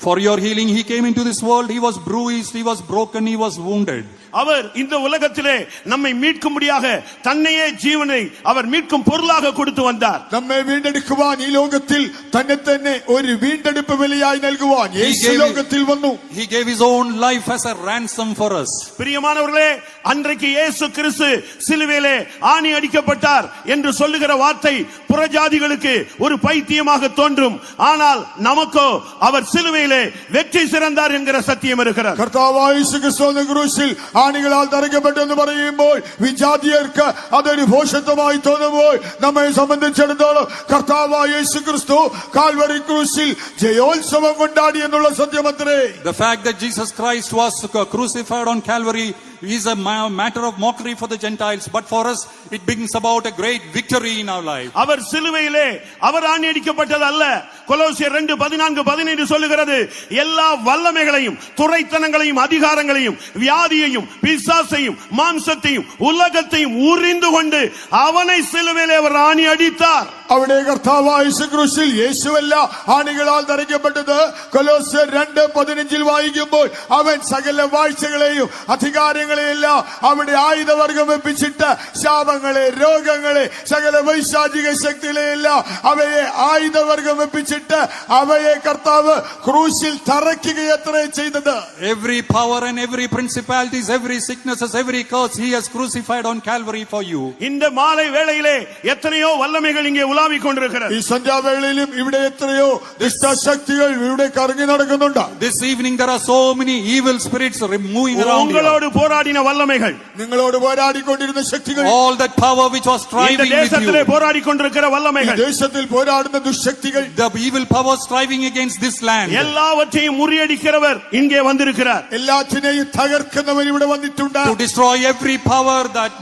For your healing, he came into this world. He was bruised, he was broken, he was wounded. அவர் இந்த உலகத்திலே நம்மை மீட்கும்படியாக தன்னையே ஜீவனை அவர் மீட்கும் பொருளாக கொடுத்து வந்தார். നമ്മെ വീണ്ടെടുക്കുവാൻ ഈ ലോകത്തിൽ തന്നെ തന്നെ ഒരു വീണ്ടെടുപ്പ് വിലയായി നൽകുവാൻ യേശു ലോകത്തിൽ വന്നു. He gave his own life as a ransom for us. பிரியமானவர்களே, அன்றைக்கு இயேசு கிறிஸ்து சிலுவையிலே ஆணி அடிக்கப்பட்டார் என்று சொல்லுகிற வார்த்தை புறஜாதிகளுக்கு ஒரு பைத்தியமாக தோன்றும். ஆனால் நமக்கோ அவர் சிலுவையிலே வெற்றி சிறந்தார் என்கிற சத்தியம் இருக்கிறார். കർത്താവായ യേശു ക്രിസ്തു ക്രൂശിൽ ആണികളാൽ തറയ്ക്കപ്പെട്ടെന്ന് പറയുമ്പോൾ വിജാതിയർക്ക് അതൊരു ഭോഷത്വമായി തോന്നുമ്പോൾ നമ്മെ സംബന്ധിച്ചിടത്തോളം കർത്താവായ യേശു ക്രിസ്തു കാൽവരി ക്രൂശിൽ ജയോത്സവം കൊണ്ടാടി എന്നുള്ള സത്യമത്രേ. The fact that Jesus Christ was crucified on Calvary is a matter of mockery for the Gentiles, but for us it brings about a great victory in our life. அவர் சிலுவையிலே அவர் ஆணி அடிக்கப்பட்டது அல்ல. கொலோசியர் 2:14-15 சொல்லுகிறது, எல்லா வல்லமைகளையும் துரைத்தனங்களையும் அதிகாரங்களையும் வியாதியையும் பிசாசையும் மாம்சத்தையும் உலகத்தையும் உரிந்து கொண்டு அவனை சிலுவையிலே அவர் ஆணி அடித்தார். അവിടെ കർത്താവായ യേശു ക്രൂശിൽ യേശുവല്ല ആണികളാൽ തറയ്ക്കപ്പെട്ടത്. കൊലോസ്യർ 2:15 വായിക്കുമ്പോൾ അവൻ സകല വാഴ്ചകളെയും അധികാരങ്ങളെയെല്ലാം അവിടെ ആയുധവർഗം വെപ്പിച്ചിട്ട് ശാപങ്ങളെ, രോഗങ്ങളെ, സകല വൈശാചിക ശക്തികളെയെല്ലാം അവയെ ആയുധവർഗം വെപ്പിച്ചിട്ട് അവയെ കർത്താവ് ക്രൂശിൽ തറയ്ക്കുകയത്രേ ചെയ്തത്. Every power and every principalities, every sicknesses, every curse he has crucified on Calvary for you. இந்த மாலை வேளையிலே எத்தனையோ வல்லமைகள் இங்கே உலாவிக் கொண்டிருக்கிறது. ഈ സന്ധ്യാവേളയിലും ഇവിടെ എത്രയോ ദുഷ്ടശക്തികൾ ഇവിടെ കറങ്ങി നടക്കുന്നുണ്ട്. This evening there are so many evil spirits moving around here. உங்களோடு போராடின வல்லமைகள், നിങ്ങളോട് പോരാടിക്കൊണ്ടിരുന്ന ശക്തികൾ, All that power which was இந்த striving with தேசத்திலே you, போராடிக் கொண்டிருக்கிற ഈ வல்லமைகள், ദേശത്തിൽ പോരാടുന്ന ദുഷ്ടശക്തികൾ, the evil power striving against this land, எல்லாவற்றையும் முறியடிக்கிறவர் இங்கே வந்திருக்கிறார். എല്ലാറ്റിനെയും തകർക്കുന്നവൻ ഇവിടെ വന്നിട്ടുണ്ട്. to destroy every power that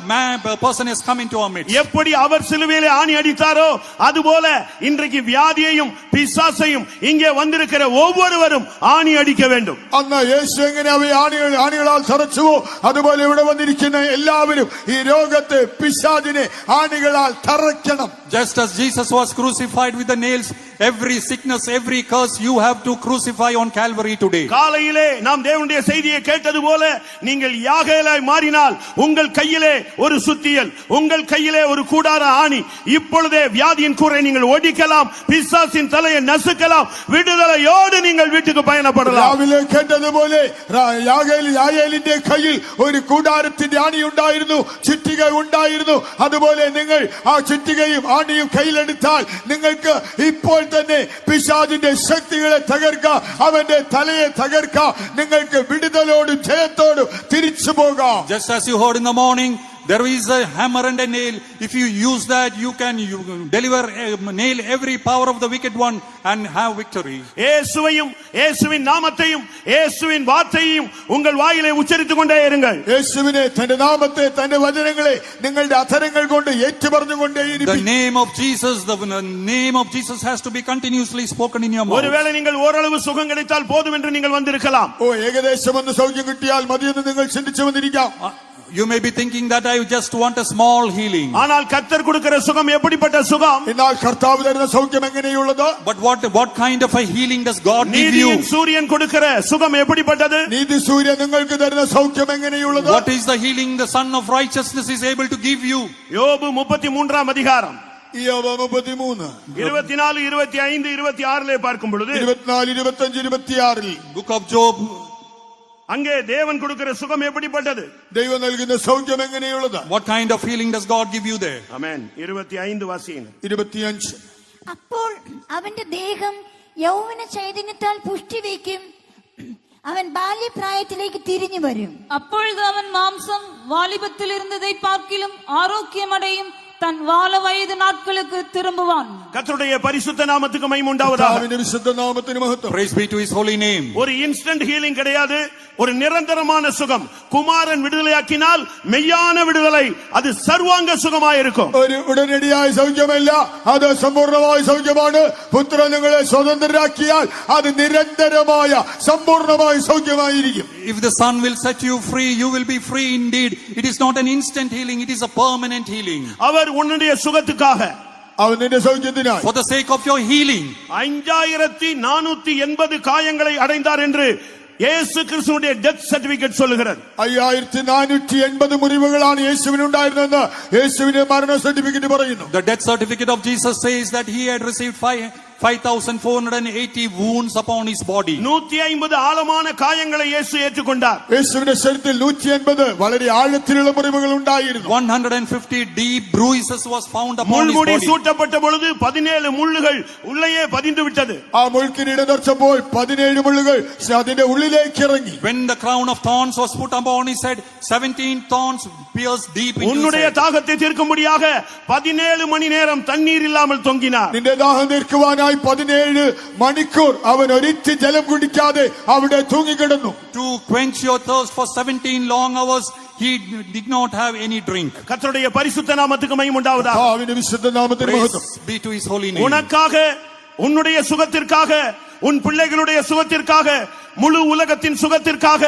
person has come into our midst. எப்படி அவர் சிலுவையிலே ஆணி அடித்தாரோ அதுபோல இன்றைக்கு வியாதியையும் பிசாசையும் இங்கே வந்திருக்கிற ஒவ்வொருவரும் ஆணி அடிக்க வேண்டும். അന്ന് യേശു എങ്ങനെ അവയെ ആണികളാൽ തറച്ചുവോ അതുപോലെ ഇവിടെ വന്നിരിക്കുന്ന എല്ലാവരും ഈ രോഗത്തെ പിശാചിനെ ആണികളാൽ തറയ്ക്കണം. Just as Jesus was crucified with the nails, every sickness, every curse you have to crucify on Calvary today. காலையிலே நாம் தேவனுடைய செய்தியை கேட்டது போல நீங்கள் யாகேலாய் மாறினால் உங்கள் கையிலே ஒரு சுத்தியல், உங்கள் கையிலே ஒரு கூடார ஆணி, இப்பொழுதே வியாதியின் கூரை நீங்கள் ஒடிக்கலாம், பிசாசின் தலையை நசுக்கலாம், விடுதலையோடு நீங்கள் வீட்டுக்கு பயணப்படலாம். രാവിലെ കേട്ടതുപോലെ യാഗേലിന്റെ കയ്യിൽ ഒരു കൂടാരത്തിന്റെ ആണി ഉണ്ടായിരുന്നു, ചുറ്റിക ഉണ്ടായിരുന്നു. അതുപോലെ നിങ്ങൾ ആ ചുറ്റികയും ആണിയും കയ്യിലെടുത്താൽ നിങ്ങൾക്ക് ഇപ്പോൾ തന്നെ പിശാചിന്റെ ശക്തികളെ തകർക്കാം, അവന്റെ തലയെ തകർക്കാം. നിങ്ങൾക്ക് വിടുതലോടും ജയത്തോടും തിരിച്ചു പോകാം. Just as you heard in the morning, there is a hammer and a nail. If you use that, you can deliver, nail every power of the wicked one and have victory. இயேசுவையும் இயேசுவின் நாமத்தையும் இயேசுவின் வார்த்தையையும் உங்கள் வாயிலே உச்சரித்துக் கொண்டே இருங்கள். യേശുവിനെ, തന്റെ നാമത്തെ, തന്റെ വചനങ്ങളെ നിങ്ങളുടെ അധരങ്ങൾ കൊണ്ട് ഏറ്റുപറഞ്ഞുകൊണ്ടേയിരിക്കും. The name of Jesus has to be continuously spoken in your mouth. ஒருவேளை நீங்கள் ஓரளவு சுகம் கிடைத்தால் போதும் என்று நீங்கள் வந்திருக்கலாம். ഏകദേശം ഒന്ന് സൗഖ്യം കിട്ടിയാൽ മതിയെന്ന് നിങ്ങൾ ചിന്തിച്ചു വന്നിരിക്കാം. You may be thinking that I just want a small healing. ஆனால் கர்த்தர் கொடுக்கிற சுகம் எப்படிப்பட்ட சுகம்? എന്നാൽ കർത്താവ് തരുന്ന സൗഖ്യം എങ്ങനെയുള്ളത്? But what kind of a healing does God give you? நீதியின் சூரியன் கொடுக்கிற சுகம் எப்படிப்பட்டது? നീതി സൂര്യൻ നിങ്ങൾക്ക് തരുന്ന സൗഖ്യം എങ്ങനെയുള്ളത്? What is the healing the Son of Righteousness is able to give you? யோபு 33 அதிகாரம் യോബ് 33 24, 25, 26 பார்க்கும் பொழுது 24, 25, 26 Book of Job. அங்கே தேவன் கொடுக்கிற சுகம் எப்படிப்பட்டது? ദൈവം നൽകുന്ന സൗഖ്യം എങ്ങനെയുള്ളത്? What kind of healing does God give you there? ആമേൻ. 25 വാസിയുന്നു. 25 അപ്പോൾ അവന്റെ ദേഹം യൗവന ചൈതന്യത്താൽ പുഷ്ടി വയ്ക്കും, അവൻ ബാല്യപ്രായത്തിലേക്ക് തിരിഞ്ഞു വരും. அப்பொழுது அவன் மாம்சம் வாலிபத்தில் இருந்ததை பார்க்கிலும் ஆரோக்கியமடையும், தன் வால வயது நாட்களுக்கு திரும்புவான். கர்த்தருடைய பரிசுத்த நாமத்துக்கு மகிமை உண்டாவதாக. കർത്താവിന്റെ വിശുദ്ധ നാമത്തിന് മഹത്വം. Praise be to his holy name. ஒரு இன்ஸ்டன்ட் ஹீலிங் கிடையாது, ஒரு நிரந்தரமான சுகம். குமாரன் விடுதலையாக்கினால் மெய்யான விடுதலை, அது சர்வாங்க சுகமாயிருக்கும். ഒരു ഉടനടിയായ സൗഖ്യമല്ല, അത് സമ്പൂർണമായ സൗഖ്യമാണ്. പുത്രൻ നിങ്ങളെ സ്വതന്ത്രരാക്കിയാൽ അത് നിരന്തരമായ സമ്പൂർണമായ സൗഖ്യമായിരിക്കും. If the Son will set you free, you will be free indeed. It is not an instant healing, it is a permanent healing. அவர் உன்னுடைய சுகத்துக்காக, അവൻ നിന്റെ സൗഖ്യത്തിനായി, For the sake of your healing, 5480 காயங்களை அடைந்தார் என்று இயேசு கிறிஸ்துவினுடைய டெத் சர்டிபிகேட் சொல்லுகிறது. 5480 മുറിവുകളാണ് യേശുവിനുണ്ടായിരുന്നെന്ന് യേശുവിന്റെ മരണ സർട്ടിഫിക്കറ്റ് പറയുന്നു. the death certificate of Jesus says that he had received 5,480 wounds upon his body. 150 ஆழமான காயங்களை இயேசு ஏற்றுக்கொண்டார். യേശുവിന്റെ ശരീരത്തിൽ 180 വളരെ ആഴത്തിലുള്ള മുറിവുകൾ ഉണ്ടായിരുന്നു. 150 deep bruises was found upon his முள்முடி body. சூட்டப்பட்ட பொழுது 17 முள்ளுகள் உள்ளே பதிந்து விட்டது. ആ മുൾക്കിരീടം ധരിച്ചപ്പോൾ 17 മുള്ളുകൾ അതിന്റെ ഉള്ളിലേക്ക് ഇറങ്ങി. When the crown of thorns was put upon his head, 17 thorns pierced deep into his உன்னுடைய head. தாகத்தை தீர்க்கும்படியாக 17 மணி நேரம் தண்ணீர் இல்லாமல் தொங்கினார். നിന്റെ ദാഹം തീർക്കുവാനായി 17 മണിക്കൂർ അവൻ ഒരിറ്റ് ജലം കുടിക്കാതെ അവിടെ തൂങ്ങിക്കിടന്നു. To quench your thirst for 17 long hours, he did not have any drink. கர்த்தருடைய பரிசுத்த நாமத்துக்கு மகிமை உண்டாவதாக. കർത്താവിന്റെ വിശുദ്ധ നാമത്തിന് മഹത്വം. Praise be to his holy name. உனக்காக, உன்னுடைய சுகத்திற்காக, உன் பிள்ளைகளுடைய சுகத்திற்காக, முழு உலகத்தின் சுகத்திற்காக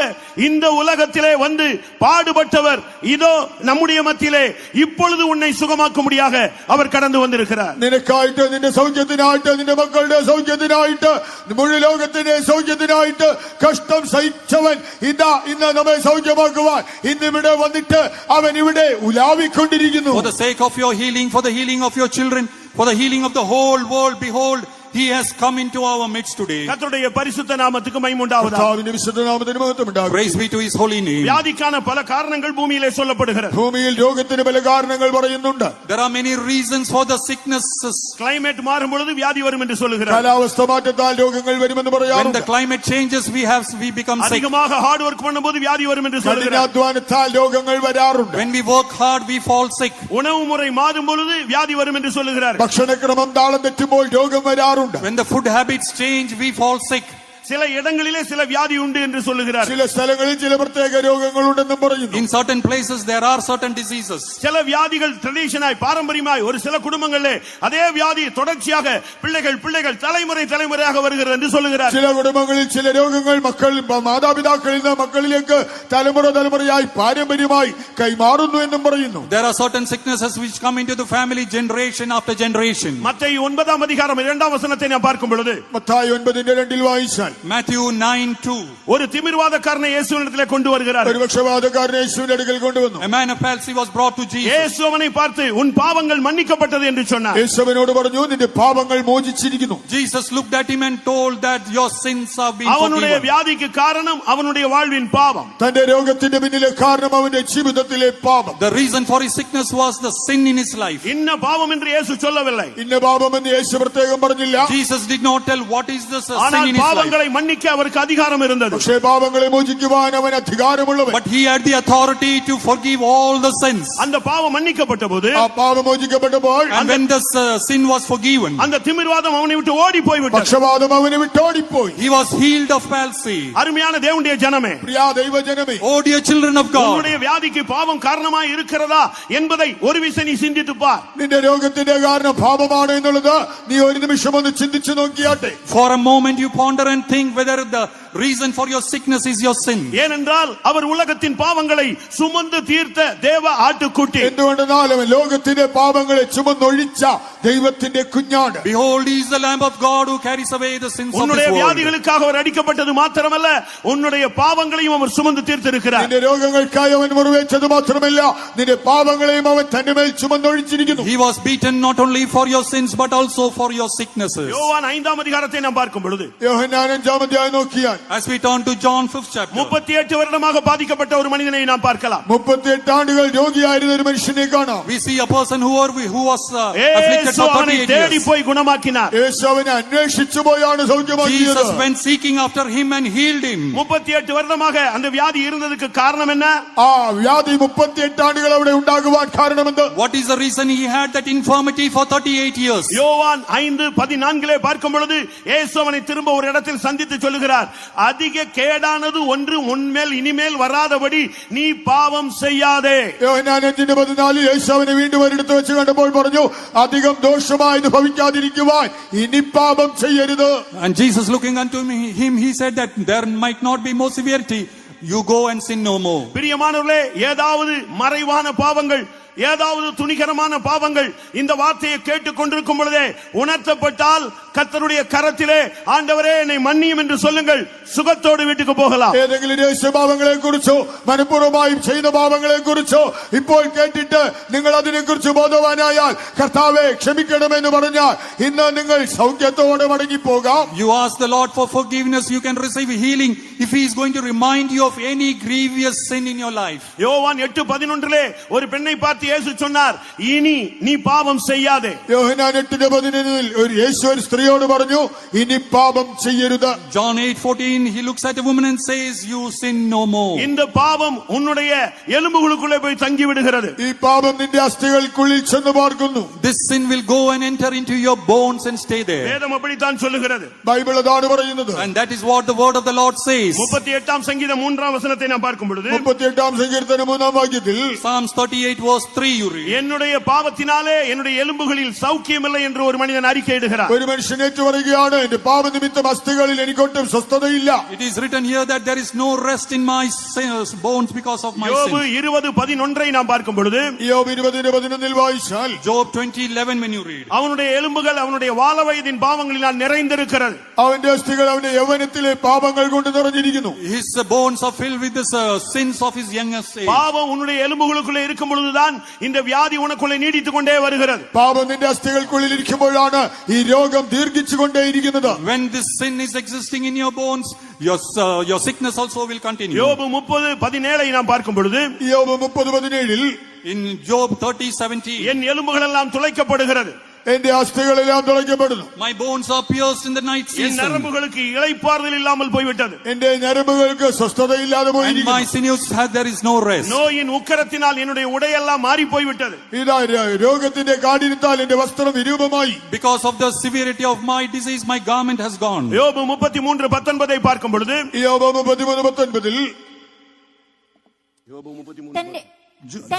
இந்த உலகத்திலே வந்து பாடுபட்டவர் இதோ நம்முடைய மத்தியிலே இப்பொழுது உன்னை சுகமாக்கும்படியாக அவர் கடந்து வந்திருக்கிறார். നിനക്കായിട്ട്, നിന്റെ സൗഖ്യത്തിനായിട്ട്, നിന്റെ മക്കളുടെ സൗഖ്യത്തിനായിട്ട്, മുഴു ലോകത്തിന്റെ സൗഖ്യത്തിനായിട്ട് കഷ്ടം സഹിച്ചവൻ ഇതാ ഇന്ന് നമ്മെ സൗഖ്യമാക്കുവാൻ ഇന്നിവിടെ വന്നിട്ട് അവൻ ഇവിടെ ഉലാവിക്കൊണ്ടിരിക്കുന്നു. For the sake of your healing, for the healing of your children, for the healing of the whole world, behold, he has come into our midst today. கர்த்தருடைய பரிசுத்த நாமத்துக்கு மகிமை உண்டாவதாக. കർത്താവിന്റെ വിശുദ്ധ നാമത്തിന് മഹത്വം ഉണ്ടാകട്ടെ. Praise be to his holy name. வியாதிக்கான பல காரணங்கள் பூமியிலே சொல்லப்படுகிறது. ഭൂമിയിൽ രോഗത്തിന് പല കാരണങ്ങൾ പറയുന്നുണ്ട്. There are many reasons for the sicknesses. Climate மாறும் பொழுது வியாதி வரும் என்று சொல்லுகிறார். കാലാവസ്ഥ മാറ്റത്താൽ രോഗങ്ങൾ വരുമെന്ന് When പറയാറുണ്ട്. the climate changes, we become sick. அதிகமாக ஹார்ட் வொர்க் பண்ணும்போது வியாதி வரும் என்று சொல்லுகிறார். കഠിനാധ്വാനത്താൽ രോഗങ്ങൾ വരാറുണ്ട്. When we work hard, we fall sick. உணவு முறை மாறும் பொழுது வியாதி வரும் என்று சொல்லுகிறார். ഭക്ഷണക്രമം താളം തെറ്റുമ്പോൾ രോഗം വരാറുണ്ട്. When the food habits change, we fall sick. சில இடங்களிலே சில வியாதி உண்டு என்று சொல்லுகிறார். ചില സ്ഥലങ്ങളിൽ ചില പ്രത്യേക രോഗങ്ങളുണ്ടെന്നും പറയുന്നു. In certain places, there are certain diseases. சில வியாதிகள் ட்ரெடிஷனாய் பாரம்பரியமாய் ஒரு சில குடும்பங்களிலே அதே வியாதி தொடர்ச்சியாக பிள்ளைகள் தலைமுறையாக வருகிறது என்று சொல்லுகிறார். ചില കുടുംബങ്ങളിൽ ചില രോഗങ്ങൾ മാതാപിതാക്കളിൽ നിന്ന് മക്കളിലേക്ക് തലമുറയായി പാരമ്പര്യമായി കൈമാറുന്നു എന്നും പറയുന്നു. There are certain sicknesses which come into the family generation after generation. மத்தேயு 9 அதிகாரம் 2 வசனத்தை நாம் பார்க்கும் பொழுது മത്തായി 9:2 വായിച്ചാൽ Matthew 9:2. ஒரு திமிர்வாதக்காரனை இயேசுவினிடத்திலே கொண்டு வருகிறார். ഒരു പക്ഷവാതക്കാരനെ യേശുവിന്റെ അടുക്കൽ കൊണ്ടുവന്നു. A man of palsy was brought to Jesus. இயேசு அவனை பார்த்து உன் பாவங்கள் மன்னிக்கப்பட்டது என்று சொன்னார். യേശുവിനോട് പറഞ്ഞു നിന്റെ പാപങ്ങൾ മോചിച്ചിരിക്കുന്നു. Jesus looked at him and told that your sins have been அவனுடைய forgiven. வியாதிக்கு காரணம் அவனுடைய வாழ்வின் பாவம். തന്റെ രോഗത്തിന്റെ പിന്നിലെ കാരണം അവന്റെ ജീവിതത്തിലെ പാപം. The reason for his sickness was the sin in his life. இன்ன பாவம் என்று இயேசு சொல்லவில்லை. ഇന്ന പാപമെന്ന് യേശു പ്രത്യേകം പറഞ്ഞില്ല. Jesus did not tell what is the sin ஆனால் in his life. பாவங்களை மன்னிக்க அவருக்கு அதிகாரம் இருந்தது. പക്ഷേ പാപങ്ങളെ മോചിക്കുവാൻ അവൻ അധികാരമുള്ളവൻ. But he had the authority to forgive all the sins. அந்த பாவம் மன்னிக்கப்பட்டபோது ആ പാപം മോചിക്കപ്പെട്ടപ്പോൾ And when the sin was forgiven, அந்த திமிர்வாதம் அவனை விட்டு ஓடி போய்விட்டது. പക്ഷവാതം അവനെ വിട്ടോടിപ്പോയി. he was healed of palsy. அருமையான தேவனுடைய ஜனமே, പ്രിയ ദൈവജനമേ, Oh dear children of God, உன்னுடைய வியாதிக்கு பாவம் காரணமாய் இருக்கிறதா என்பதை ஒரு விசை நீ சிந்தித்து பார். നിന്റെ രോഗത്തിന്റെ കാരണം പാപമാണ് എന്നുള്ളത് നീ ഒരു നിമിഷം ഒന്ന് ചിന്തിച്ചു നോക്കിയാട്ടെ. for a moment you ponder and think whether the reason for your sickness is your sin. ஏனென்றால் அவர் உலகத்தின் பாவங்களை சுமந்து தீர்த்த தேவ ஆட்டுக்குட்டி. എന്തുകൊണ്ടെന്നാൽ അവൻ ലോകത്തിന്റെ പാപങ്ങളെ ചുമന്നൊഴിച്ച ദൈവത്തിന്റെ കുഞ്ഞാട്. Behold, he is the Lamb of God who carries away the sins of உன்னுடைய this world. வியாதிகளுக்காக அவர் அடிக்கப்பட்டது மாத்திரமல்ல, உன்னுடைய பாவங்களையும் அவர் சுமந்து தீர்த்திருக்கிறார். നിന്റെ രോഗങ്ങൾക്കായി അവൻ മുറിവേറ്റത് മാത്രമല്ല, നിന്റെ പാപങ്ങളെയും അവൻ തന്റെ മേൽ ചുമന്നൊഴിച്ചിരിക്കുന്നു. He was beaten not only for your sins but also for your sicknesses. யோவான் 5 அதிகாரத்தை நாம் பார்க்கும் பொழுது യോഹന്നാൻ 5 അധ്യായം നോക്കിയാൽ As we turn to John 5th chapter, 38 வருடமாக பாதிக்கப்பட்ட ஒரு மனிதனை நாம் பார்க்கலாம். 38 ആണ്ടുകൾ രോഗിയായിരുന്ന ഒരു മനുഷ്യനെ കാണാം. we see a person who was afflicted for அவனை 38 தேடி years. போய் குணமாக்கினார். യേശു അവനെ അന്വേഷിച്ചു പോയാണ് സൗഖ്യമാക്കിയത്. Jesus went seeking after him and healed him. 38 வருடமாக அந்த வியாதி இருந்ததுக்கு காரணம் என்ன? ആ വ്യാധി 38 ആണ്ടുകൾ അവിടെ ഉണ്ടാകുവാൻ കാരണമെന്ത്? What is the reason he had that infirmity for 38 years? யோவான் 5:14 பார்க்கும் பொழுது இயேசு அவனை திரும்ப ஒரு இடத்தில் சந்தித்து சொல்லுகிறார், அதிக கேடானது ஒன்று உன்மேல் இனிமேல் வராதபடி நீ பாவம் செய்யாதே. യോഹന്നാൻ 5:14 യേശു അവനെ വീണ്ടും ഒരിടത്ത് വെച്ച് കണ്ടപ്പോൾ പറഞ്ഞു, അധികം ദോഷമായത് ഭവിക്കാതിരിക്കുവാൻ ഇനി പാപം ചെയ്യരുത്. And Jesus looking unto him, he said that there might not be more severity. You go and sin no more. பிரியமானவர்களே, ஏதாவது மறைவான பாவங்கள், ஏதாவது துணிகரமான பாவங்கள் இந்த வார்த்தையை கேட்டுக் கொண்டிருக்கும் பொழுதே உணர்த்தப்பட்டால் கர்த்தருடைய கரத்திலே ஆண்டவரே என்னை மன்னியும் என்று சொல்லுங்கள், சுகத்தோடு வீட்டுக்கு போகலாம். ഏതെങ്കിലും രഹസ്യപാപങ്ങളെ കുറിച്ചോ മനഃപൂർവ്വമായും ചെയ്ത പാപങ്ങളെ കുറിച്ചോ ഇപ്പോൾ കേട്ടിട്ട് നിങ്ങൾ അതിനെ കുറിച്ച് ബോധവാനായാൽ കർത്താവേ ക്ഷമിക്കണമെന്ന് പറഞ്ഞാൽ ഇന്ന് നിങ്ങൾ സൗഖ്യത്തോടെ മടങ്ങിപ്പോകാം. You ask the Lord for forgiveness, you can receive healing if he is going to remind you of any grievous sin in your life. யோவான் 8:11 ஒரு பெண்ணை பார்த்து இயேசு சொன்னார், இனி நீ பாவம் செய்யாதே. യോഹന്നാൻ 8:11 ഒരു യേശു ഒരു സ്ത്രീയോട് പറഞ്ഞു, ഇനി പാപം ചെയ്യരുത്. John 8:14 he looks at a woman and says, you sin no more. இந்த பாவம் உன்னுடைய எலும்புகளுக்குள்ளே போய் தங்கி விடுகிறது. ഈ പാപം നിന്റെ അസ്ഥികൾക്കുള്ളിൽ ചെന്ന് പാർക്കുന്നു. This sin will go and enter into your bones and stay there. வேதம் அப்படித்தான் சொல்லுகிறது. ബൈബിൾ അതാണ് പറയുന്നത്. And that is what the word of the Lord says. 38 சங்கீதம் 3 வசனத்தை நாம் பார்க்கும் பொழுது 38 സങ്കീർത്തനം 3 വാക്യത്തിൽ Psalms 38 verse 3 you read. என்னுடைய பாவத்தினாலே என்னுடைய எலும்புகளில் சௌக்கியமில்லை என்று ஒரு மனிதன் அறிக்கையிடுகிறார். ഒരു മനുഷ്യൻ ഏറ്റുപറയുകയാണ്, എന്റെ പാപനിമിത്തം അസ്ഥികളിൽ എനിക്കൊട്ടും സ്വസ്ഥതയില്ല. It is written here that there is no rest in my bones because of my யோபு sin. 20:11 நாம் பார்க்கும் பொழுது യോബ് 20:11 വായിച്ചാൽ Job 20:11 when you read. அவனுடைய எலும்புகள் அவனுடைய வால வயதின் பாவங்களினால் நிறைந்திருக்கிறது. അവന്റെ അസ്ഥികൾ അവന്റെ യൗവനത്തിലെ പാപങ്ങൾ കൊണ്ട് നിറഞ്ഞിരിക്കുന്നു. His bones are filled with the sins of his youngest age. பாவம் உன்னுடைய எலும்புகளுக்குள்ளே இருக்கும் பொழுதுதான் இந்த வியாதி உனக்குள்ளே நீடித்துக் கொண்டே வருகிறது. പാപം നിന്റെ അസ്ഥികൾക്കുള്ളിൽ ഇരിക്കുമ്പോഴാണ് ഈ രോഗം ദീർഘിച്ചുകൊണ്ടേയിരിക്കുന്നത്. When this sin is existing in your bones, your sickness also will continue. யோபு 30:17 நாம் பார்க்கும் பொழுது, യോബ് 30:17 In Job 30:17, என் எலும்புகள் எல்லாம் துளைக்கப்படுகிறது, എന്റെ അസ്ഥികളെല്ലാം തുളയ്ക്കപ്പെടുന്നു. my bones are pierced in the night N season, நரம்புகளுக்கு இளைப்பாறுதல் இல்லாமல் போய்விட்டது, എന്റെ ഞരമ്പുകൾക്ക് സ്വസ്ഥതയില്ലാതെ and my പോയിരിക്കുന്നു. sinews there is no rest. நோயின் உக்கரத்தினால் என்னுடைய உடையெல்லாம் மாறி போய்விட்டது. ഇതാ രോഗത്തിന്റെ കാഠിന്യത്താൽ എന്റെ വസ്ത്രം വിരൂപമായി. Because of the severity of my disease, my garment has gone. யோபு 33:19 பார்க்கும் பொழுது, യോബ് 33:19 തന്റെ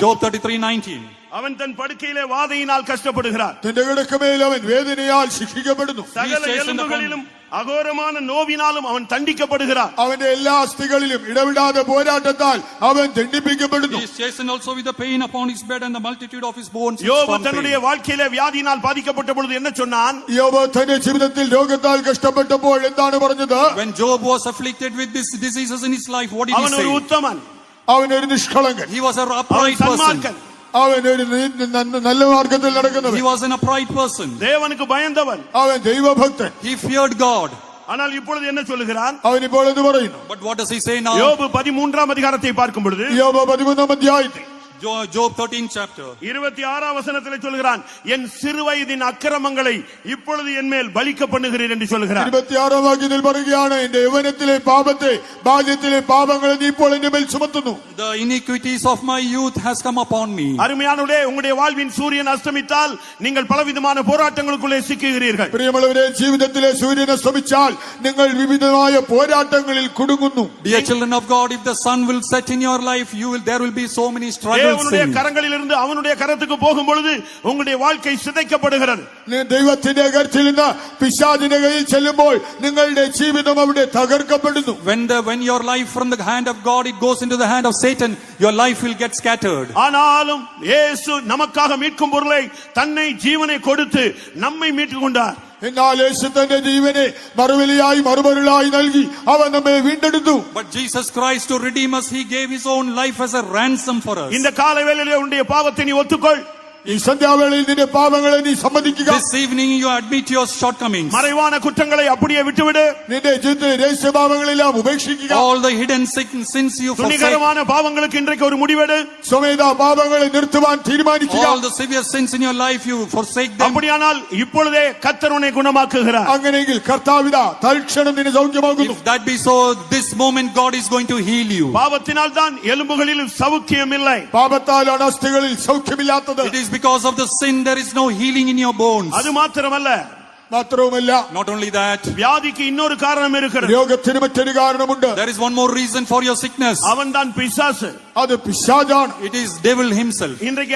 Job 33:19, அவன் தன் படுக்கையிலே வாதையினால் கஷ்டப்படுகிறார், തന്റെ കിടക്കമേൽ അവൻ വേദനയാൽ ശിക്ഷിക്കപ്പെടുന്നു. சகல எலும்புகளிலும் அகோரமான நோவினாலும் அவன் தண்டிக்கப்படுகிறார். അവന്റെ എല്ലാ അസ്ഥികളിലും ഇടവിടാതെ പോരാട്ടത്താൽ അവൻ ദണ്ഡിപ്പിക്കപ്പെടുന്നു. he is chastened also with the pain upon his bed and the multitude of his bones. யோபு தன்னுடைய வாழ்க்கையிலே வியாதியினால் பாதிக்கப்பட்ட பொழுது என்ன சொன்னான்? യോബ് തന്റെ ജീവിതത്തിൽ രോഗത്താൽ കഷ്ടപ്പെട്ടപ്പോൾ എന്താണ് പറഞ്ഞത്? When Job was afflicted with these diseases in his life, what did he அவன் ஒரு say? உத்தமன், അവനൊരു നിഷ്കളങ്കൻ, He was an அவன் upright person. சன்மார்க்கன், അവനൊരു നല്ല മാർഗത്തിൽ നടക്കുന്നവൻ, He was an upright person. தேவனுக்கு பயந்தவன். അവൻ ദൈവഭക്തൻ. He feared God. ஆனால் இப்பொழுது என்ன சொல்லுகிறான்? അവൻ ഇപ്പോൾ എന്ത് പറയുന്നു? But what does he say now? யோபு 13 அதிகாரத்தை பார்க்கும் பொழுது, യോബ് 13 അധ്യായത്തിൽ Job 13 chapter. 26 வசனத்திலே சொல்கிறான், என் சிறுவயதின் அக்கிரமங்களை இப்பொழுது என் மேல் பலிக்க பண்ணுகிறீர் என்று சொல்கிறார். 26 വാക്യത്തിൽ പറയുകയാണ്, എന്റെ യൗവനത്തിലെ പാപത്തെ, ബാല്യത്തിലെ പാപങ്ങളെ നീ ഇപ്പോൾ എന്റെ മേൽ ചുമത്തുന്നു. The iniquities of my youth has come upon me. அருமையானவர்களே, உங்களுடைய வாழ்வின் சூரியன் அஸ்தமித்தால் நீங்கள் பலவிதமான போராட்டங்களுக்குள்ளே சிக்குகிறீர்கள். പ്രിയമുള്ളവരെ, ജീവിതത്തിലെ സൂര്യൻ അസ്തമിച്ചാൽ നിങ്ങൾ വിവിധമായ പോരാട്ടങ്ങളിൽ കുടുങ്ങുന്നു. Dear children of God, if the sun will set in your life, there will be so many struggles. தேவனுடைய கரங்களிலிருந்து அவனுடைய கரத்துக்கு போகும் பொழுது உங்களுடைய வாழ்க்கை சிதைக்கப்படுகிறது. ദൈവത്തിന്റെ കരത്തിൽ നിന്ന് പിശാചിന്റെ കയ്യിൽ ചെല്ലുമ്പോൾ നിങ്ങളുടെ ജീവിതം അവിടെ തകർക്കപ്പെടുന്നു. When your life from the hand of God it goes into the hand of Satan, your life will get scattered. ஆனாலும் இயேசு நமக்காக மீட்கும் பொருளை தன்னை ஜீவனை கொடுத்து நம்மை மீட்டுக் கொண்டார். എന്നാൽ യേശു തന്റെ ജീവനെ മറുവിലയായി മറുപൊരുളായി നൽകി അവൻ നമ്മെ വീണ്ടെടുത്തു. But Jesus Christ, to redeem us, he gave his own life as a ransom for us. இந்த காலவேளையிலே உன்னுடைய பாவத்தை நீ ஒத்துக்கொள். ഈ സന്ധ്യാവേളയിൽ നിന്റെ പാപങ്ങളെ നീ സമ്മതിക്കുക. This evening you admit your shortcomings. மறைவான குற்றங்களை அப்படியே விட்டுவிடு. നിന്റെ ജീവിതത്തിലെ രഹസ്യ പാപങ്ങളെല്ലാം ഉപേക്ഷിക്കുക. All the hidden sins you forsake. துணிகரமான பாவங்களுக்கு இன்றைக்கு ஒரு முடிவெடு. സ്വമേധ പാപങ്ങളെ നിർത്തുവാൻ തീരുമാനിക്കുക. All the severe sins in your life you forsake them. அப்படியானால் இப்பொழுதே கர்த்தர் உன்னை குணமாக்குகிறார். അങ്ങനെയെങ്കിൽ കർത്താവിത തൽക്ഷണം നിന്നെ സൗഖ്യമാക്കുന്നു. If that be so, this moment God is going to heal you. பாவத்தினால் தான் எலும்புகளில் சவுக்கியம் இல்லை. പാപത്താലാണ് അസ്ഥികളിൽ സൗഖ്യമില്ലാത്തത്. It is because of the sin there is no healing in your bones. அது மாத்திரமல்ல, മാത്രവുമല്ല, Not only that, வியாதிக்கு இன்னொரு காரணம் இருக்கிறது. രോഗത്തിന് മറ്റൊരു കാരണമുണ്ട്. there is one more reason for your sickness. அவன் தான் பிசாசு. അത് പിശാചാണ്. It is devil himself. இன்றைக்கு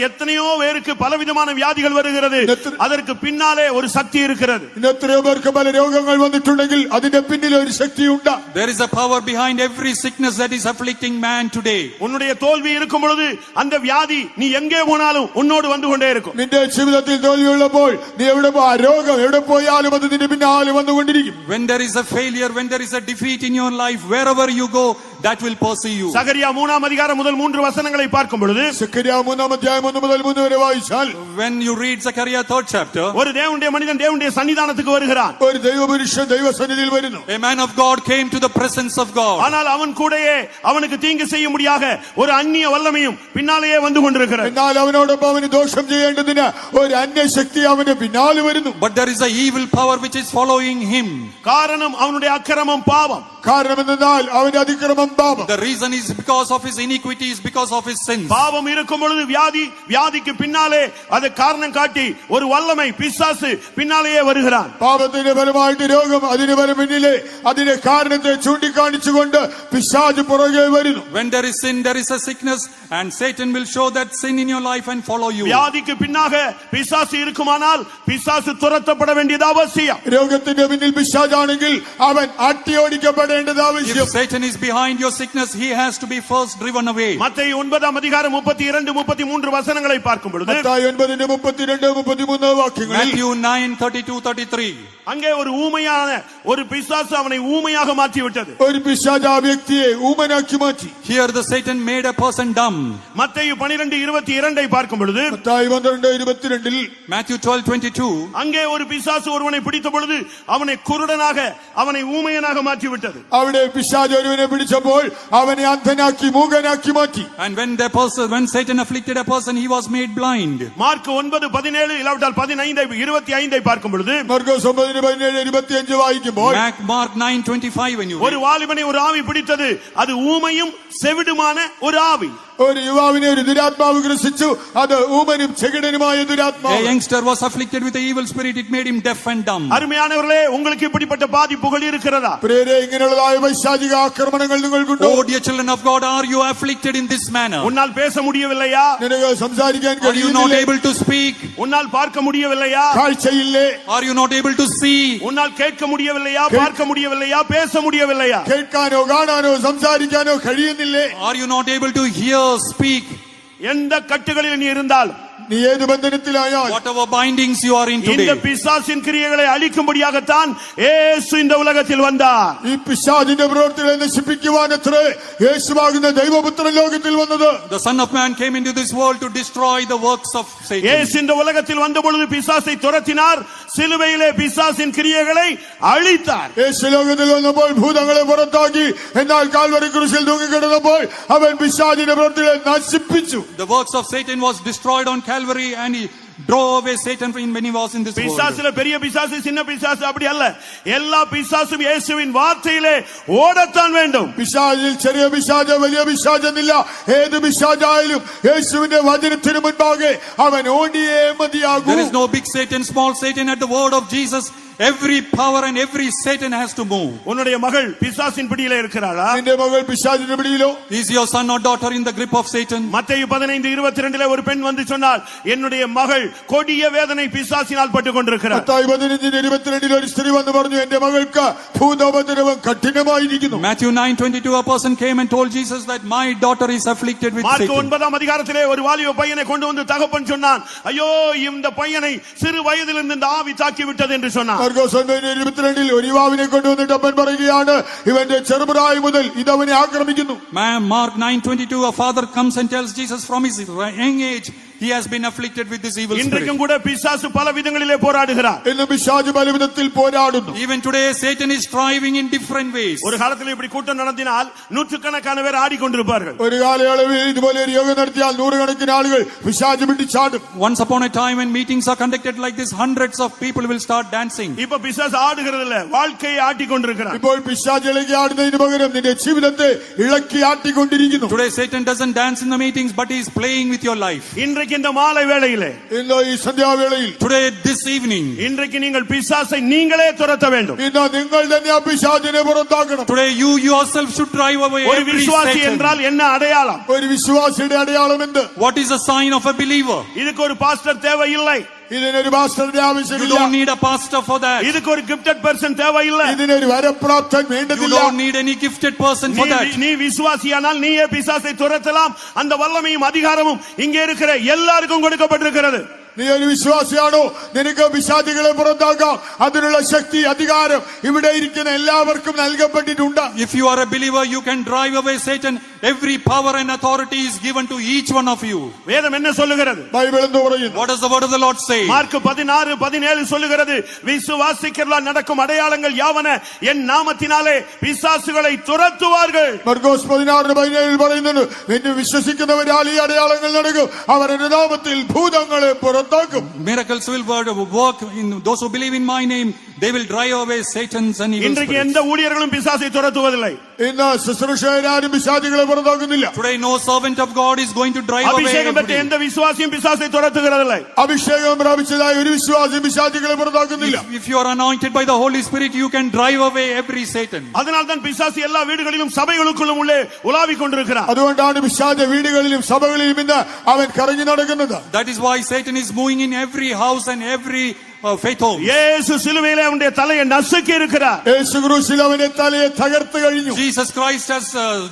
எத்தனையோ பேருக்கு பலவிதமான வியாதிகள் வருகிறது. அதற்கு பின்னாலே ஒரு சக்தி இருக்கிறது. ഇന്ന് എത്രയോ പേർക്ക് പല രോഗങ്ങൾ വന്നിട്ടുണ്ടെങ്കിൽ അതിന്റെ പിന്നിൽ ഒരു ശക്തിയുണ്ട്. There is a power behind every sickness that is afflicting man today. உன்னுடைய தோல்வி இருக்கும் பொழுது அந்த வியாதி நீ எங்கே போனாலும் உன்னோடு வந்து கொண்டே இருக்கும். നിന്റെ ജീവിതത്തിൽ തോൽവിയുള്ളപ്പോൾ നീ എവിടെ പോ, ആ രോഗം എവിടെ പോയാലും അത് നിന്റെ പിന്നാലെ വന്നുകൊണ്ടിരിക്കും. When there is a failure, when there is a defeat in your life, wherever you go, that will pursue you. சகரியா 3 அதிகாரம் முதல் 3 வசனங்களை பார்க்கும் பொழுது, സെക്കറിയ 3 അധ്യായം 1 മുതൽ 3 വരെ വായിച്ചാൽ, When you read Zechariah 3rd chapter, ஒரு தேவனுடைய மனிதன் தேவனுடைய சன்னிதானத்துக்கு வருகிறான். ഒരു ദൈവപുരുഷൻ ദൈവസന്നിധിയിൽ വരുന്നു. a man of God came to the presence of God. ஆனால் அவன் கூடயே அவனுக்கு தீங்கு செய்ய முடியாத ஒரு அந்நிய வல்லமையும் பின்னாலேயே வந்து கொண்டிருக்கிறது. എന്നാൽ അവനോടൊപ്പം അവന് ദോഷം ചെയ്യേണ്ടതിന് ഒരു അന്യശക്തി അവന്റെ പിന്നാലെ വരുന്നു. But there is a evil power which is following him. காரணம் அவனுடைய அக்கிரமம் பாவம். കാരണം എന്നാൽ അവന്റെ അതിക്രമം പാപം. The reason is because of his iniquities, because of his sins. பாவம் இருக்கும் பொழுது வியாதிக்கு பின்னாலே அது காரணம் காட்டி ஒரு வல்லமை பிசாசு பின்னாலேயே வருகிறான். പാപത്തിന്റെ ഫലമായിട്ട് രോഗം, അതിന് പിന്നിലെ അതിന്റെ കാരണത്തെ ചൂണ്ടിക്കാണിച്ചുകൊണ്ട് പിശാച് പുറകെ വരുന്നു. When there is sin, there is a sickness, and Satan will show that sin in your life and follow you. வியாதிக்கு பின்னாக பிசாசு இருக்குமானால் பிசாசு துரத்தப்பட வேண்டியது அவசியம். രോഗത്തിന്റെ പിന്നിൽ പിശാചാണെങ്കിൽ അവൻ അട്ടിയോടിക്കപ്പെടേണ്ടത് ആവശ്യം. If Satan is behind your sickness, he has to be first driven away. மத்தேயு 9 அதிகாரம் 32 33 வசனங்களை பார்க்கும் பொழுது, മത്തായി 9:32-33 വാക്യങ്ങളിൽ, Matthew 9:32-33. அங்கே ஒரு ஊமையான ஒரு பிசாசு அவனை ஊமையாக மாற்றி விட்டது. ഒരു പിശാച് ആ വ്യക്തിയെ ഊമനാക്കി മാറ്റി. Here the Satan made a person dumb. மத்தேயு 12:22 பார்க்கும் பொழுது മത്തായി 12:22 Matthew 12:22. அங்கே ஒரு பிசாசு ஒருவனை பிடித்த பொழுது அவனை குருடனாக அவனை ஊமையனாக மாற்றி விட்டது. അവിടെ പിശാച് ഒരുവനെ പിടിച്ചപ്പോൾ അവനെ അന്ധനാക്കി മൂകനാക്കി മാറ്റി. And when Satan afflicted a person, he was made blind. Mark 9:17 இல்லாவிட்டால் 15:25 பார்க்கும் பொழுது മർക്കോസ് 9:17-25 വായിക്കുമ്പോൾ Mark 9:25 when you ஒரு வாலிபனை ஒரு ஆவி பிடித்தது, அது ஊமையும் செவிடுமான ஒரு ஆவி. ഒരു യുവാവിനെ ഒരു ദുരാത്മാവ് ഗ്രസിച്ചു, അത് ഊമനും ചെകിടനുമായ a ദുരാത്മാവ്. youngster was afflicted with the evil spirit, it made him deaf and dumb. அருமையானவர்களே, உங்களுக்கு இப்படிப்பட்ட பாதிப்புகள் இருக்கிறதா? പ്രിയരേ, ഇങ്ങനെയുള്ളതായ വൈശാചിക ആക്രമണങ്ങൾ നിങ്ങൾക്കുണ്ടോ? Oh dear children of God, are you afflicted in this manner? உன்னால் பேச முடியவில்லையா? നിനക്ക് സംസാരിക്കാൻ Are you not കഴിയുന്നില്ലേ? able to speak? உன்னால் பார்க்க முடியவில்லையா? കാഴ്ചയില്ലേ? Are you not able to see? உன்னால் கேட்க முடியவில்லையா? பார்க்க முடியவில்லையா? பேச முடியவில்லையா? കേൾക്കാനോ കാണാനോ സംസാരിക്കാനോ കഴിയുന്നില്ലേ? Are you not able to hear, speak? எந்த கட்டுகளில் நீ இருந்தால், നീ ഏത് ബന്ധനത്തിലായാൽ, Whatever bindings you are in இந்த today, பிசாசின் கிரியைகளை அழிக்கும்படியாகத்தான் இயேசு இந்த உலகத்தில் வந்தார். ഈ പിശാചിന്റെ പ്രവൃത്തികളെ നശിപ്പിക്കുവാനത്രേ യേശുവാകുന്ന ദൈവപുത്രൻ ലോകത്തിൽ വന്നത്. the Son of Man came into this world to destroy the works of Satan. இயேசு இந்த உலகத்தில் வந்த பொழுது பிசாசை துரத்தினார், சிலுவையிலே பிசாசின் கிரியைகளை அழித்தார். യേശു ലോകത്തിൽ വന്നപ്പോൾ ഭൂതങ്ങളെ പുറത്താക്കി, എന്നാൽ കാൽവരി ക്രൂശിൽ തൂങ്ങിക്കിടന്നപ്പോൾ അവൻ പിശാചിന്റെ പ്രവൃത്തികളെ നശിപ്പിച്ചു. The works of Satan was destroyed on Calvary, and he drove away Satan when he was in this world. பிசாசுல பெரிய பிசாசு சின்ன பிசாசு அப்படி அல்ல, எல்லா பிசாசும் இயேசுவின் வார்த்தையிலே ஓடத்தான் வேண்டும். പിശാചിൽ ചെറിയ പിശാച് വലിയ പിശാചെന്നില്ല, ഏത് പിശാചായാലും യേശുവിന്റെ വചനത്തിന് മുൻപാകെ അവൻ ഓടിയേ മതിയാകൂ. There is no big Satan, small Satan. At the word of Jesus, every power and every Satan has to move. உன்னுடைய மகள் பிசாசின் பிடியிலே இருக்கிறாளா? നിന്റെ മകൾ പിശാചിന്റെ പിടിയിലോ? Is your son or daughter in the grip of Satan? மத்தேயு 15:22 ஒரு பெண் வந்து சொன்னாள், என்னுடைய மகள் கொடிய வேதனை பிசாசினால் பட்டுக் கொண்டிருக்கிறார். മത്തായി 15:22 ഒരു സ്ത്രീ വന്ന് പറഞ്ഞു, എന്റെ മകൾക്ക് ഭൂതോപദ്രവം കഠിനമായിരിക്കുന്നു. Matthew 9:22, a person came and told Jesus that my daughter is afflicted with mark Satan. 9ஆம் அதிகாரத்திலே ஒரு வாலிப பையனை கொண்டு வந்து தகப்பன் சொன்னான், ஐயோ இந்த பையனை சிறு வயதிலிருந்து இந்த ஆவி தாக்கி விட்டது என்று சொன்னான். മർക്കോസ് 9:22 ഒരു യുവാവിനെ കൊണ്ടുവന്നിട്ട് അപ്പൻ പറയുകയാണ്, ഇവന്റെ ചെറുപ്രായം മുതൽ ഇതവനെ ആക്രമിക്കുന്നു. Mark 9:22, a father comes and tells Jesus from his young age he has been afflicted with this evil spirit. இன்றைக்கும் கூட பிசாசு பல விதங்களிலே போராடுகிறார். ഇന്ന് പിശാച് പല വിധത്തിൽ പോരാടുന്നു. Even today Satan is striving in different ways. ஒரு காலத்தில் இப்படி கூட்டம் நடத்தினால் நூற்றுக்கணக்கான பேர் ஆடிக்கொண்டிருப்பார்கள். ഒരു കാലയളവിൽ ഇതുപോലെ ഒരു യോഗം നടത്തിയാൽ നൂറുകണക്കിന് ആളുകൾ പിശാച് പിടിച്ചാടും. Once upon a time when meetings are conducted like this, hundreds of people will start dancing. இப்ப பிசாசு ஆடுகிறது இல்ல, வாழ்க்கையை ஆட்டிக்கொண்டிருக்கிறார். ഇപ്പോൾ പിശാച് ഇളകി ആടുന്നതിന് പകരം നിന്റെ ജീവിതത്തെ ഇളക്കി ആട്ടിക്കൊണ്ടിരിക്കുന്നു. Today Satan doesn't dance in the meetings, but he is playing with your life. இன்றைக்கு இந்த மாலை வேளையிலே, ഇന്ന് ഈ സന്ധ്യാവേളയിൽ, Today, this evening, இன்றைக்கு நீங்கள் பிசாசை நீங்களே துரத்த வேண்டும். ഇന്ന് നിങ്ങൾ തന്നെ ആ പിശാചിനെ പുറത്താക്കണം. today you yourself should drive away ஒரு every விசுவாசி Satan. என்றால் என்ன அடையாளம்? ഒരു വിശ്വാസിയുടെ അടയാളം എന്ത്? What is the sign of a believer? இதுக்கு ஒரு பாஸ்டர் தேவையில்லை, ഇതിനൊരു പാസ്റ്ററുടെ You ആവശ്യമില്ല. don't need a pastor for that. இதுக்கு ஒரு கிஃப்டட் பர்சன் தேவையில்லை. ഇതിനൊരു വരപ്രാപ്തൻ You വേണ്ടതില്ല. don't need any gifted person for that. நீ விசுவாசியானால் நீயே பிசாசை துரத்தலாம். அந்த வல்லமையும் அதிகாரமும் இங்கே இருக்கிற எல்லாருக்கும் கொடுக்கப்பட்டிருக்கிறது. നീ ഒരു വിശ്വാസിയാണോ? നിനക്ക് പിശാചുകളെ പുറത്താക്കാം. അതിനുള്ള ശക്തി, അധികാരം ഇവിടെ ഇരിക്കുന്ന എല്ലാവർക്കും നൽകപ്പെട്ടിട്ടുണ്ട്. If you are a believer, you can drive away Satan. Every power and authority is given to each one of you. வேதம் என்ன சொல்லுகிறது? ബൈബിൾ എന്ന് പറയുന്നു. What does the word of the Lord say? Mark 16:17 சொல்லுகிறது, விசுவாசிக்கிறவர்களால் நடக்கும் அடையாளங்கள் யாவன, என் நாமத்தினாலே பிசாசுகளை துரத்துவார்கள். മർക്കോസ് 16:17 പറയുന്നു, നിന്നെ വിശ്വസിക്കുന്നവരാൽ ഈ അടയാളങ്ങൾ നടക്കും. അവർ എന്റെ നാമത്തിൽ ഭൂതങ്ങളെ പുറത്താക്കും. Miracles will work in those who believe in my name. They will drive away Satan's and evil இன்றைக்கு spirits. எந்த ஊழியர்களும் பிசாசை துரத்துவதில்லை. ഇന്ന് ശുശ്രൂഷകരാരും പിശാചുകളെ പുറത്താക്കുന്നില്ല. Today no servant of God is going to drive away அபிஷேகம் பெற்ற everybody. எந்த விசுவாசியும் பிசாசை துரத்துகிறதில்லை. അഭിഷേകം പ്രാപിച്ചതായ ഒരു വിശ്വാസം പിശാചുകളെ പുറത്താക്കുന്നില്ല. If you are anointed by the Holy Spirit, you can drive away every Satan. அதனால்தான் பிசாசு எல்லா வீடுகளிலும் சபைகளுக்குள்ளும் உள்ளே உலாவிக் கொண்டிருக்கிறார். അതുകൊണ്ടാണ് പിശാച് വീടുകളിലും സഭകളിലും ഇന്ന് അവൻ കറങ്ങി നടക്കുന്നത്. That is why Satan is moving in every house and every faith homes. இயேசு சிலுவையிலே அவனுடைய தலையை நசுக்கி இருக்கிறார். യേശു ക്രൂശിൽ അവന്റെ തലയെ തകർത്ത് കഴിഞ്ഞു. Jesus Christ has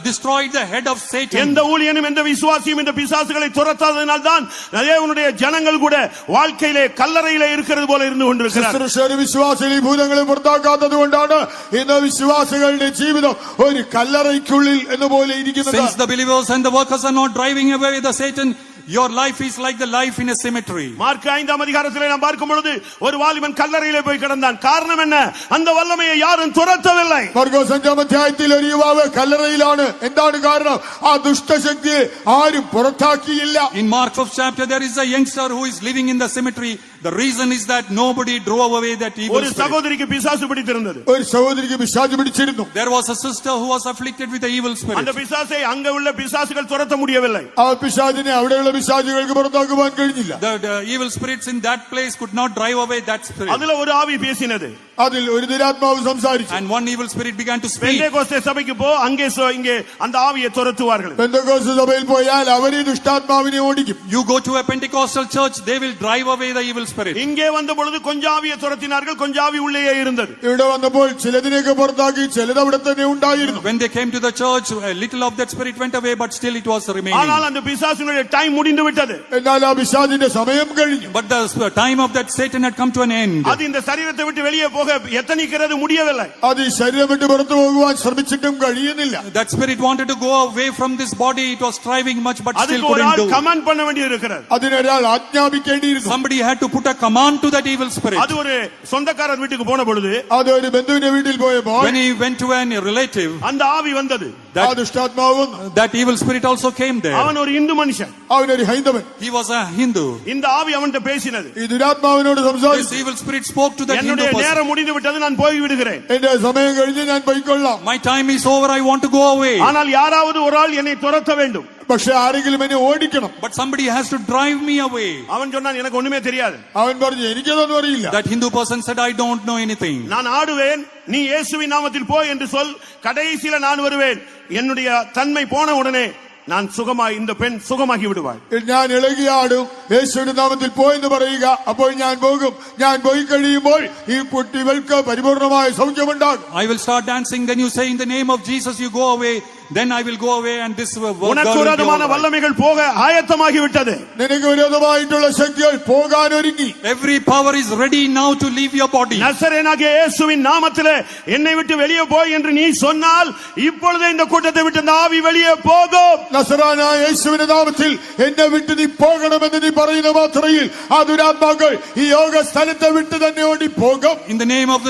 destroyed the head of Satan. எந்த ஊழியனும் எந்த விசுவாசியும் இந்த பிசாசுகளை துரத்தாததனால் தான் தேவனுடைய ஜனங்கள் கூட வாழ்க்கையிலே கல்லறையிலே இருக்கிறது போல இருந்து கொண்டிருக்கிறார். ശുശ്രൂഷകരും വിശ്വാസികളും ഭൂതങ്ങളെ പുറത്താക്കാത്തത് കൊണ്ടാണ് ഇന്ന് വിശ്വാസികളുടെ ജീവിതം ഒരു കല്ലറയ്ക്കുള്ളിൽ എന്നപോലെ ഇരിക്കുന്നത്. Since the believers and the workers are not driving away the Satan, your life is like the life in a cemetery. Mark 5ஆம் அதிகாரத்திலே நாம் பார்க்கும் பொழுது ஒரு வாலிபன் கல்லறையிலே போய் கிடந்தான். காரணம் என்ன? அந்த வல்லமையை யாரும் துரத்தவில்லை. മർക്കോസ് 5ആം അധ്യായത്തിൽ ഒരു യുവാവ് കല്ലറയിലാണ്. എന്താണ് കാരണം? ആ ദുഷ്ടശക്തിയെ ആരും പുറത്താക്കിയില്ല. In Mark 5th chapter, there is a youngster who is living in the cemetery. The reason is that nobody drove away that evil ஒரு spirit. சகோதரிக்கு பிசாசு பிடித்திருந்தது. ഒരു സഹോദരിക്ക് പിശാച് പിടിച്ചിരുന്നു. There was a sister who was afflicted with the evil spirit. அந்த பிசாசை அங்க உள்ள பிசாசுகள் துரத்த முடியவில்லை. ആ പിശാചിനെ അവിടെയുള്ള പിശാചുകൾക്ക് പുറത്താക്കുവാൻ കഴിഞ്ഞില്ല. The evil spirits in that place could not drive away that spirit. அதுல ஒரு ஆவி பேசினது. അതിൽ ഒരു ദുരാത്മാവ് സംസാരിച്ചു. And one evil spirit began to speak. Pentecost சபைக்கு போ, அங்கே இங்கே அந்த ஆவியை துரத்துவார்கள். പെന്തക്കോസ്ത് സഭയിൽ പോയാൽ അവർ ഈ ദുഷ്ടാത്മാവിനെ ഓടിക്കും. You go to a Pentecostal church, they will drive away the evil spirit. இங்கே வந்த பொழுது கொஞ்சம் ஆவியை துரத்தினார்கள், கொஞ்சம் ஆவி உள்ளேயே இருந்தது. ഇവിടെ വന്നപ്പോൾ ചിലതിനെയൊക്കെ പുറത്താക്കി ചിലത് അവിടെ തന്നെ ഉണ്ടായിരുന്നു. When they came to the church, a little of that spirit went away, but still it was remaining. ஆனால் அந்த பிசாசுனுடைய டைம் முடிந்து விட்டது. എന്നാൽ ആ പിശാചിന്റെ സമയം കഴിഞ്ഞു. But the time of that Satan had come to an end. அது இந்த சரீரத்தை விட்டு வெளியே போக எத்தனிக்கிறது முடியவில்லை. അത് ഈ ശരീരം വിട്ട് പുറത്തു പോകുവാൻ ശ്രമിച്ചിട്ടും കഴിയുന്നില്ല. That spirit wanted to go away from this body. It was striving much, but still அதுக்கு ஒரு couldn't ஆள் do. கமாண்ட் பண்ண வேண்டியிருக்கிறது. അതിനൊരാൾ ആജ്ഞാപിക്കേണ്ടിയിരുന്നു. Somebody had to put a command to that evil spirit. அது ஒரு சொந்தக்காரர் வீட்டுக்கு போன பொழுது അത് ഒരു ബന്ധുവിന്റെ വീട്ടിൽ പോയപ്പോൾ When he went to a relative, அந்த ஆவி வந்தது. ആ ദുഷ്ടാത്മാവ് വന്നു. that evil spirit also came there. அவன் ஒரு இந்து மனுஷன். അവനൊരു ഹൈന്ദവൻ. He was a Hindu. இந்த ஆவி அவன்கிட்ட பேசினது. ഈ ദുരാത്മാവിനോട് This സംസാരിച്ചു. evil spirit spoke to that Hindu என்னுடைய person. நேரம் முடிந்து விட்டது, நான் போய் விடுகிறேன். എന്റെ സമയം കഴിഞ്ഞ് ഞാൻ പോയിക്കൊള്ളാം. My time is over. I want to go away. ஆனால் யாராவது ஒரு ஆள் என்னை துரத்த வேண்டும். പക്ഷെ ആരെങ്കിലും എന്നെ ഓടിക്കണം. But somebody has to drive me away. அவன் சொன்னான், எனக்கு ஒண்ணுமே தெரியாது. അവൻ പറഞ്ഞു എനിക്കതൊന്നും അറിയില്ല. That Hindu person said, I don't know anything. நான் ஆடுவேன், நீ இயேசுவின் நாமத்தில் போ என்று சொல், கடைசியில நான் வருவேன். என்னுடைய தன்மை போன உடனே நான் சுகமாய், இந்த பெண் சுகமாகி விடுவாள். ഞാൻ ഇളകിയാടും, യേശുവിന്റെ നാമത്തിൽ പോയെന്ന് പറയുക, അപ്പോൾ ഞാൻ പോകും. ഞാൻ പോയി കഴിയുമ്പോൾ ഈ കുട്ടികൾക്ക് പരിപൂർണമായ സൗഖ്യമുണ്ടാകും. I will start dancing. Then you say, in the name of Jesus, you go away. Then I will go away, and this work உனக்கு will be விரோதமான over. வல்லமைகள் போக ஆயத்தமாகி விட்டது. നിനക്ക് വിരോധമായിട്ടുള്ള ശക്തികൾ പോകാൻ ഒരുങ്ങി. Every power is ready now to leave your body. நசரேயனாகிய இயேசுவின் நாமத்திலே என்னை விட்டு வெளியே போய் என்று நீ சொன்னால், இப்பொழுதே இந்த கூட்டத்தை விட்டு இந்த ஆவி வெளியே போகும். നസറാനായ യേശുവിന്റെ നാമത്തിൽ എന്നെ വിട്ട് നീ പോകണമെന്ന് നീ പറയുന്ന മാത്രയിൽ ആ ദുരാത്മാക്കൾ ഈ യോഗ സ്ഥലത്തെ വിട്ട് തന്നെ ഓടി പോകും. In the name of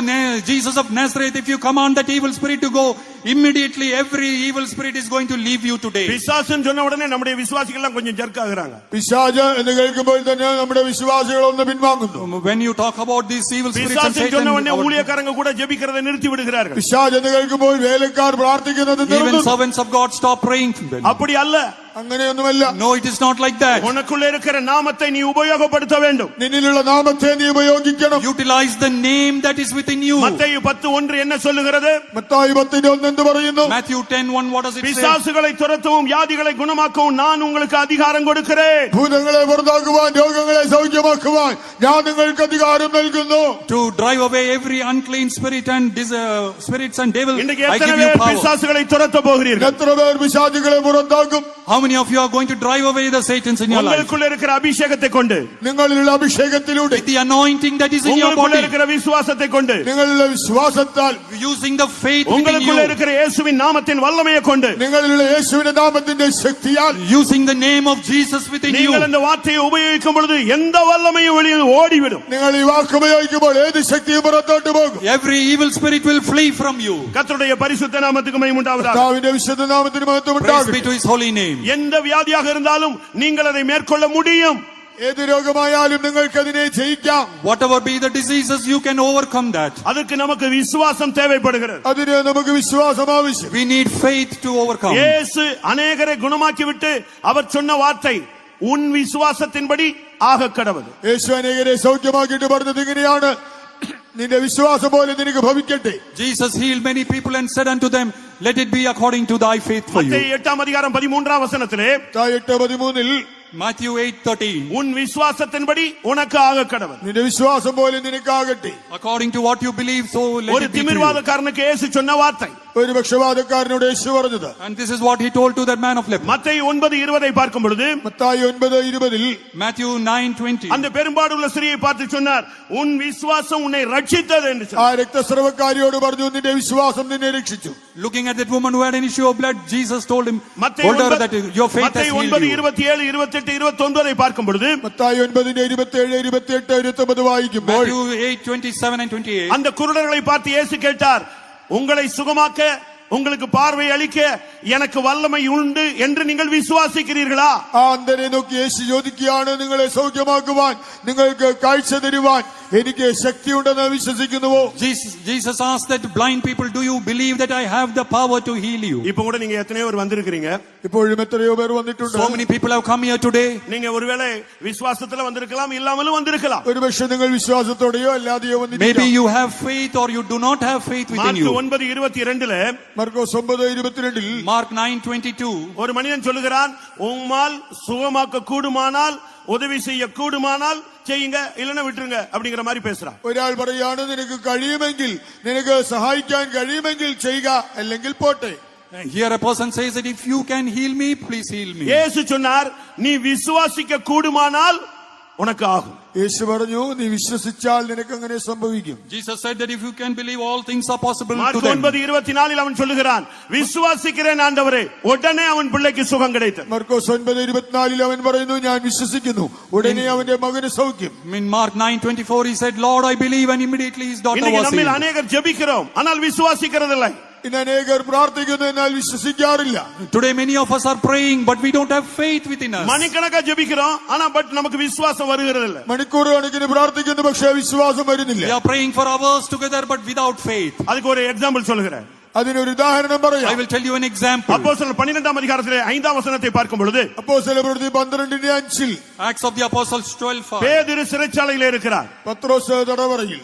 Jesus of Nazareth, if you command that evil spirit to go, immediately every evil spirit is going to leave you today. பிசாசுன்னு சொன்ன உடனே நம்முடைய விசுவாசிகள் எல்லாம் கொஞ்சம் ஜர்க் ஆகுறாங்க. പിശാച് എന്ന് കേൾക്കുമ്പോൾ തന്നെ നമ്മുടെ വിശ്വാസികൾ ഒന്ന് പിൻവാങ്ങുന്നു. When you talk about these evil spirits and பிசாசுன்னு சொன்ன உடனே Satan, ஊழியக்காரங்க கூட ஜெபிக்கிறதை நிறுத்தி விடுகிறார்கள். പിശാച് എന്ന് കേൾക്കുമ്പോൾ വേലക്കാർ പ്രാർത്ഥിക്കുന്നത് even നിർത്തുന്നു. servants of God stop praying. அப்படி அல்ல. അങ്ങനെയൊന്നുമല്ല. No, it is not like that. உனக்குள்ள இருக்கிற நாமத்தை நீ உபயோகப்படுத்த வேண்டும். നിന്നിലുള്ള നാമത്തെ നീ ഉപയോഗിക്കണം. Utilize the name that is within you. மத்தேயு 10:1 என்ன சொல்லுகிறது? മത്തായി 10:1 എന്ത് പറയുന്നു? Matthew 10:1, what does it say? பிசாசுகளை துரத்தவும் வியாதிகளை குணமாக்கவும் நான் உங்களுக்கு அதிகாரம் கொடுக்கிறேன். ഭൂതങ്ങളെ പുറത്താക്കുവാൻ, രോഗങ്ങളെ സൗഖ്യമാക്കുവാൻ ഞാൻ നിങ്ങൾക്ക് അധികാരം നൽകുന്നു. To drive away every unclean spirit and spirits and devil, இன்றைக்கு I எத்தனை give you பேர் power. பிசாசுகளை துரத்த போகிறீர்கள்? എത്ര പേർ പിശാചുകളെ പുറത്താക്കും? How many of you are going to drive away the Satans in your life? உங்களுக்குள்ள இருக்கிற அபிஷேகத்தை கொண்டு, നിങ്ങളിലുള്ള അഭിഷേകത്തിലൂടെ, With the anointing that is in your உங்களுக்குள்ள body, இருக்கிற விசுவாசத்தை கொண்டு, നിങ്ങളിലുള്ള വിശ്വാസത്താൽ, using the faith within உங்களுக்குள்ள you, இருக்கிற இயேசுவின் நாமத்தின் வல்லமையை கொண்டு, നിങ്ങളിലുള്ള യേശുവിന്റെ നാമത്തിന്റെ ശക്തിയാൽ, using the name of Jesus within you, நீங்கள் அந்த வார்த்தையை உபயோகிக்கும் பொழுது எந்த வல்லமையும் வெளியே ஓடிவிடும். നിങ്ങൾ ഈ വാക്ക് ഉപയോഗിക്കുമ്പോൾ ഏത് ശക്തിയും പുറത്തോട്ട് പോകും. every evil spirit will flee from you. கர்த்தருடைய பரிசுத்த நாமத்துக்கு மகிமை உண்டாவதாக. കർത്താവിന്റെ വിശുദ്ധ നാമത്തിന് മഹത്വം Praise be ഉണ്ടാകട്ടെ. to his holy name. எந்த வியாதியாக இருந்தாலும் நீங்கள் அதை மேற்கொள்ள முடியும். ഏത് രോഗമായാലും നിങ്ങൾക്ക് അതിനെ ജയിക്കാം. Whatever be the diseases, you can overcome that. அதுக்கு நமக்கு விசுவாசம் தேவைப்படுகிறது. അതിന് നമുക്ക് വിശ്വാസം ആവശ്യം. We need faith to overcome. இயேசு அநேகரை குணமாக்கி விட்டு அவர் சொன்ன வார்த்தை, உன் விசுவாசத்தின்படி ஆக கடவுது. യേശു അനേകരെ സൗഖ്യമാക്കിയിട്ട് പറഞ്ഞത് ഇങ്ങനെയാണ്, നിന്റെ വിശ്വാസം പോലെ നിനക്ക് ഭവിക്കട്ടെ. Jesus healed many people and said unto them, let it be according to thy faith for you. மத்தேயு 8-ம் அதிகாரம் 13-ம் வசனத்திலே 8:13 Matthew 8:13. உன் விசுவாசத்தின்படி உனக்கு ஆக கடவுள். നിന്റെ വിശ്വാസം പോലെ നിനക്കാകട്ടെ. According to what you believe, so let ஒரு it be to you. திமிர்வாதக்காரனுக்கு இயேசு சொன்ன வார்த்தை. ഒരു പക്ഷപാതക്കാരനോട് യേശു പറഞ്ഞത്. And this is what he told to that man of leper. மத்தேயு 9:20 பார்க்கும் பொழுது മത്തായി 9:20 Matthew 9:20. அந்த பெரும்பாடுள்ள ஸ்திரியை பார்த்து சொன்னார், உன் விசுவாசம் உன்னை ரட்சித்தது என்று ആ சொன்னார். രക്തസ്രവക്കാരിയോട് പറഞ്ഞു നിന്റെ വിശ്വാസം നിന്നെ രക്ഷിച്ചു. Looking at that woman who had an issue of blood, Jesus told him, மத்தேயு told her that your faith has மத்தேயு healed 9, you. 27, 28, 29 பார்க்கும் பொழுது മത്തായി 9:27, 28, 29 വായിക്കുമ്പോൾ Matthew 8:27 and 28. அந்த குருடர்களை பார்த்து இயேசு கேட்டார், உங்களை சுகமாக்க உங்களுக்கு பார்வை அளிக்க எனக்கு வல்லமை உண்டு என்று நீங்கள் விசுவாசிக்கிறீர்களா? ആ അന്ധനെ നോക്കി യേശു ചോദിക്കുകയാണ്, നിങ്ങളെ സൗഖ്യമാക്കുവാൻ, നിങ്ങൾക്ക് കാഴ്ച തരുവാൻ എനിക്ക് ശക്തിയുണ്ടെന്ന് വിശ്വസിക്കുന്നുവോ? Jesus asked that blind people, do you believe that I have the power to heal you? இப்ப கூட நீங்க எத்தனையோ பேர் வந்திருக்கிறீங்க. ഇപ്പോഴും എത്രയോ പേർ വന്നിട്ടുണ്ട്. So many people have come here today. நீங்க ஒருவேளை விசுவாசத்துல வந்திருக்கலாம், இல்லாமலும் வந்திருக்கலாம். ഒരുപക്ഷെ നിങ്ങൾ വിശ്വാസത്തോടെയോ അല്ലാതെയോ Maybe വന്നിരിക്കാം. you have faith or you do not have faith within mark you. 9:22 Markose 9:22 Mark 9:22. ஒரு மனிதன் சொல்லுகிறான், உம்மால் சுகமாக்க கூடுமானால், உதவி செய்ய கூடுமானால் செய்யுங்க, இல்லைன்னா விட்டுருங்க அப்படிங்கிற மாதிரி பேசுறான். ഒരാൾ പറയാണ്, നിനക്ക് കഴിയുമെങ്കിൽ, നിനക്ക് സഹായിക്കാൻ കഴിയുമെങ്കിൽ ചെയ്യുക, അല്ലെങ്കിൽ പോട്ടെ. Here a person says that if you can heal me, please heal me. இயேசு சொன்னார், நீ விசுவாசிக்க கூடுமானால் உனக்கு ஆகும். യേശു പറഞ്ഞു, നീ വിശ്വസിച്ചാൽ നിനക്ക് അങ്ങനെ സംഭവിക്കും. Jesus said that if you can believe, all things are possible to mark them. 9:24 அவன் சொல்லுகிறான், விசுவாசிக்கிறேன் ஆண்டவரே, உடனே அவன் பிள்ளைக்கு சுகம் கிடைத்தது. മർക്കോസ് 9:24 അവൻ പറയുന്നു, ഞാൻ വിശ്വസിക്കുന്നു, ഉടനെ അവന്റെ മകന് സൗഖ്യം. In Mark 9:24 he said, Lord, I believe, and immediately his daughter இன்னைக்கு was நம்மில் healed. அநேகர் ஜெபிக்கிறோம், ஆனால் விசுவாசிக்கிறதில்லை. ഇന്ന് അനേകർ പ്രാർത്ഥിക്കുന്നു, എന്നാൽ വിശ്വസിക്കാറില്ല. Today many of us are praying, but we don't have faith within us. மணிக்கணக்கா ஜெபிக்கிறோம், ஆனா பட் நமக்கு விசுவாசம் வருகிறதில்லை. മണിക്കൂർ കണക്കിന് പ്രാർത്ഥിക്കുന്നു, പക്ഷേ വിശ്വാസം വരുന്നില്ല. We are praying for hours together, but without faith. அதுக்கு ஒரு எக்ஸாம்பிள் சொல்லுகிறேன். അതിനൊരു ഉദാഹരണം I പറയാം. will tell you an example. அப்போஸ்தலர் 12ஆம் அதிகாரத்திலே 5ஆம் வசனத்தை பார்க்கும் பொழுது അപ്പോസ്തലപ്രവൃത്തി 12:5 Acts of the Apostles 12:5. பேதுரு சிறைச்சாலையிலே இருக்கிறார். പത്രോസ് തടവറയിൽ,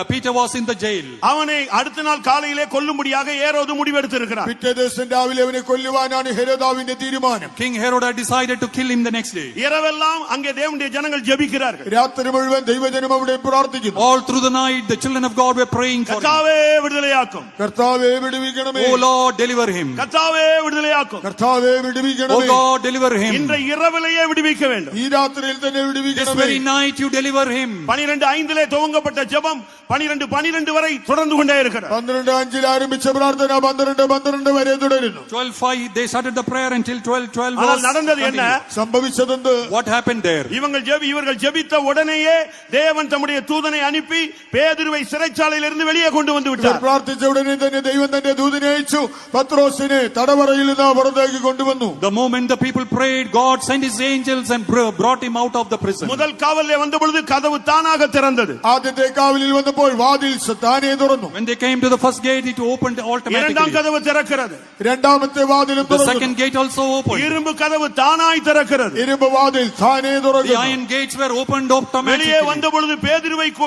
Peter was in the jail. அவனை அடுத்த நாள் காலையிலே கொல்லும்படியாக ஏரோது முடிவெடுத்து இருக்கிறார். പിറ്റേ ദിവസം രാവിലെ അവനെ കൊല്ലുവാനാണ് ഹെരോദാവിന്റെ തീരുമാനം. King Herod had decided to kill him the next day. இரவெல்லாம் அங்கே தேவனுடைய ஜனங்கள் ஜெபிக்கிறார்கள். രാത്രി മുഴുവൻ ദൈവജനം അവിടെ പ്രാർത്ഥിക്കുന്നു. All through the night, the children of God were praying for him. கர்த்தாவே விடுதலையாக்கும், കർത്താവേ വിടുവിക്കണമേ, Oh Lord, deliver him. கர்த்தாவே விடுதலையாக்கும், കർത്താവേ Oh വിടുവിക്കണമേ, God, deliver him. இன்ற இரவிலேயே விடுவிக்க வேண்டும். ഈ രാത്രിയിൽ തന്നെ This വിടുവിക്കണമേ. very night you deliver him. 12:5 துவங்கப்பட்ட ஜெபம் 12:12 வரை தொடர்ந்து கொண்டே இருக்கிறது. 12:5 ആരംഭിച്ച പ്രാർത്ഥന 12:12 വരെ തുടരുന്നു. 12:5 they started the prayer until 12:12 ஆனால் was நடந்தது என்ன? continued. സംഭവിച്ചതെന്ത്? What happened there? இவர்கள் ஜெபித்த உடனேயே தேவன் தம்முடைய தூதனை அனுப்பி பேதுருவை சிறைச்சாலையிலிருந்து வெளியே கொண்டு வந்து ഇവർ விட்டார். പ്രാർത്ഥിച്ച ഉടനെ തന്നെ ദൈവം തന്റെ ദൂതനെ അയച്ചു, പത്രോസിനെ തടവറയിൽ നിന്ന് പുറത്തേക്ക് കൊണ്ടുവന്നു. The moment the people prayed, God sent his angels and brought him out of the prison. முதல் காவலிலே வந்த பொழுது கதவு தானாக திறந்தது. ആദ്യത്തെ കാവലിൽ വന്നപ്പോൾ വാതിൽ താനേ തുറന്നു. When they came to the first gate, it opened இரண்டாம் automatically. கதவு திறக்கிறது. രണ്ടാമത്തെ വാതിലും The തുറന്നു. second gate also opened. இரும்பு கதவு தானாய் திறக்கிறது. ഇരുമ്പ് വാതിൽ താനേ The തുറന്നു. iron gates were opened வெளியே automatically. வந்த பொழுது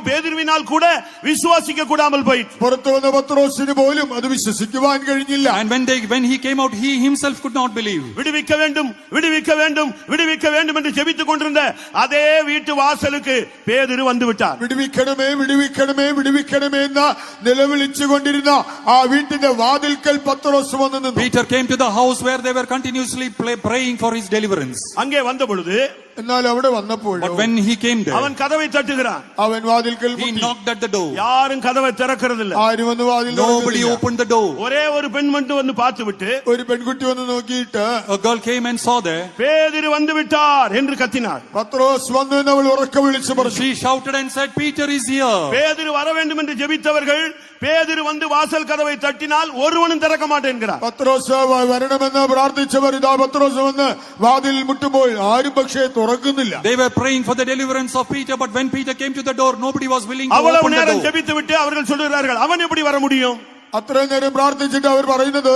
பேதுருவினால் கூட விசுவாசிக்க கூடாமல் போயிற்று. പുറത്തു വന്ന പത്രോസിന് പോലും അത് വിശ്വസിക്കുവാൻ കഴിഞ്ഞില്ല. And when he came out, he himself could not believe. விடுவிக்க வேண்டும், விடுவிக்க வேண்டும், விடுவிக்க வேண்டும் என்று ஜெபித்துக் கொண்டிருந்த அதே வீட்டு வாசலுக்கு பேதுரு வந்து விட்டார். വിടുവിക്കണമേ, വിടുവിക്കണമേ, വിടുവിക്കണമേ എന്ന നിലവിളിച്ചു കൊണ്ടിരുന്ന ആ വീട്ടിന്റെ വാതിൽക്കൽ പത്രോസ് വന്നു നിന്നു. Peter came to the house where they were continuously praying for his deliverance. அங்கே வந்த பொழுது എന്നാൽ അവിടെ വന്നപ്പോൾ But when he came there, அவன் கதவை தட்டுகிறான். അവൻ വാതിൽക്കൽ he മുട്ടി. knocked at the door. யாரும் கதவை திறக்கிறதில்லை. ആരും വന്ന് വാതിൽ Nobody തുറക്കുന്നില്ല. opened the door. ஒரே ஒரு பெண் மட்டும் வந்து பார்த்து விட்டு ഒരു പെൺകുട്ടി വന്ന് നോക്കിയിട്ട് A girl came and saw there. பேதுரு வந்து விட்டார் என்று கத்தினார். പത്രോസ് വന്നു എന്ന് അവൾ ഉറക്കെ വിളിച്ചു പറഞ്ഞു. She shouted and said, Peter is here. பேதுரு வர வேண்டும் என்று ஜெபித்தவர்கள் பேதுரு வந்து வாசல் கதவை தட்டினால் ஒருவனும் திறக்க மாட்டேன் என்கிறார். പത്രോസ് വരണമെന്ന് പ്രാർത്ഥിച്ചവർ ഇതാ പത്രോസ് വന്ന് വാതിൽ മുട്ടുമ്പോൾ ആരും പക്ഷേ തുറക്കുന്നില്ല. They were praying for the deliverance of Peter, but when Peter came to the door, nobody was willing to அவ்வளவு open the நேரம் door. ஜெபித்து விட்டு அவர்கள் சொல்கிறார்கள், அவன் எப்படி வர முடியும்? അത്രയും നേരം പ്രാർത്ഥിച്ചിട്ട് അവർ പറയുന്നത്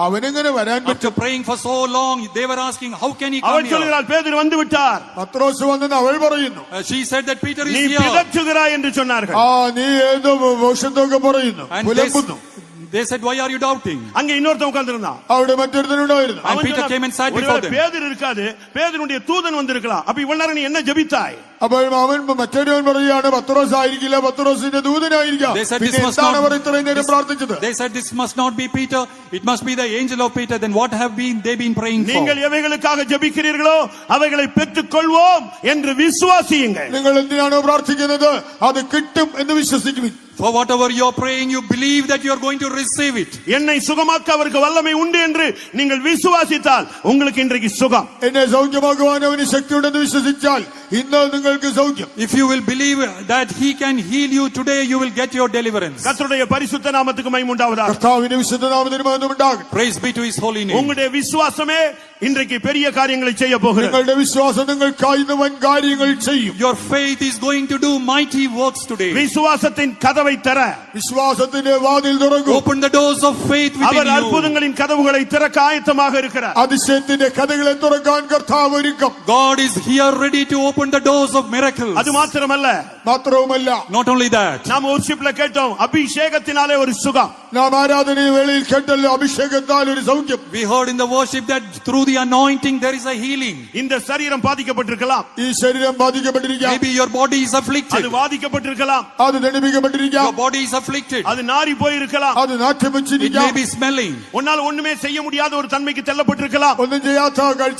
അവനെങ്ങനെ വരാൻ പറ്റും? After praying for so long, they were asking, how can he come அவள் here? சொல்கிறாள், பேதுரு வந்து விட்டார். പത്രോസ് വന്നെന്ന് അവൾ പറയുന്നു. She said that Peter is நீ here. பிதற்றுகிறாய் என்று சொன்னார்கள். നീ ഏതോ മോശത്തൊക്കെ പറയുന്നു, And പുലമ്പുന്നു. They said, why are you doubting? அங்க இன்னொருத்தன் உட்கார்ந்திருந்தான். അവിടെ മറ്റൊരുത്തനുണ്ടായിരുന്നു. And Peter came and sat before them. பேதுரு இருக்காது, பேதுருடைய தூதன் வந்திருக்கலாம். அப்ப இவ்வளவு நேரம் நீ என்ன ஜெபித்தாய்? അപ്പോൾ അവൻ മറ്റൊരുവൻ പറയുകയാണ് പത്രോസ് ആയിരിക്കില്ല, പത്രോസിന്റെ ദൂതനായിരിക്കാം. They said, പിന്നെ എന്താണ് അവർ ഇത്രയും നേരം പ്രാർത്ഥിച്ചത്? They said, this must not be Peter, it must be the angel of Peter. Then what have they been praying for? நீங்கள் எவைகளுக்காக ஜெபிக்கிறீர்களோ அவைகளை பெற்றுக்கொள்வோம் என்று விசுவாசியுங்கள். നിങ്ങൾ എന്തിനാണോ പ്രാർത്ഥിക്കുന്നത് അത് കിട്ടും എന്ന് വിശ്വസിക്കുവിൻ. For whatever you are praying, you believe that you are going to receive it. என்னை சுகமாக்க அவருக்கு வல்லமை உண்டு என்று நீங்கள் விசுவாசித்தால் உங்களுக்கு இன்றைக்கு சுகம். എന്നെ സൗഖ്യമാക്കുവാൻ അവന് ശക്തിയുണ്ടെന്ന് വിശ്വസിച്ചാൽ ഇന്ന് നിങ്ങൾക്ക് സൗഖ്യം. If you will believe that he can heal you today, you will get your deliverance. கர்த்தருடைய பரிசுத்த நாமத்துக்கு மகிமை உண்டாவதாக. കർത്താവിന്റെ വിശുദ്ധ നാമത്തിന് മഹത്വം ഉണ്ടാകട്ടെ. Praise be to his holy name. உங்களுடைய விசுவாசமே இன்றைக்கு பெரிய காரியங்களை செய்ய போகிறது. നിങ്ങളുടെ വിശ്വാസം നിങ്ങൾക്കായി വൻ കാര്യങ്ങൾ ചെയ്യും. Your faith is going to do mighty works today. விசுவாசத்தின் கதவை தர, വിശ്വാസത്തിന്റെ വാതിൽ തുറക്കും. Open the doors of faith within our you. அற்புதங்களின் கதவுகளை திறக்க ஆயத்தமாக இருக்கிறார். അതിശയത്തിന്റെ കഥകളെ തുറക്കാൻ കർത്താവ് ഒരുക്കം. God is here ready to open the doors of miracles. அது மாத்திரமல்ல, മാത്രവുമല്ല, Not only that, நாம் worshipல கேட்டோம், அபிஷேகத்தினாலே ஒரு சுகம். നാം ആരാധന വേളയിൽ കേട്ടല്ലോ അഭിഷേകത്താൽ ഒരു സൗഖ്യം. we heard in the worship that through the anointing there is a healing. இந்த சரீரம் பாதிக்கப்பட்டிருக்கலாம், ഈ ശരീരം ബാധിക്കപ്പെട്ടിരിക്കാം, Maybe your body is afflicted. அது பாதிக்கப்பட்டிருக்கலாம், അത് ദണ്ഡിപ്പിക്കപ്പെട്ടിരിക്കാം, Your body is afflicted. அது நாறி போயிருக்கலாம், അത് നാട്യം It may വെച്ചിരിക്കാം, be smelling. உன்னால் ஒண்ணுமே செய்ய முடியாத ஒரு தன்மைக்கு தள்ளப்பட்டிருக்கலாம். ഒന്നും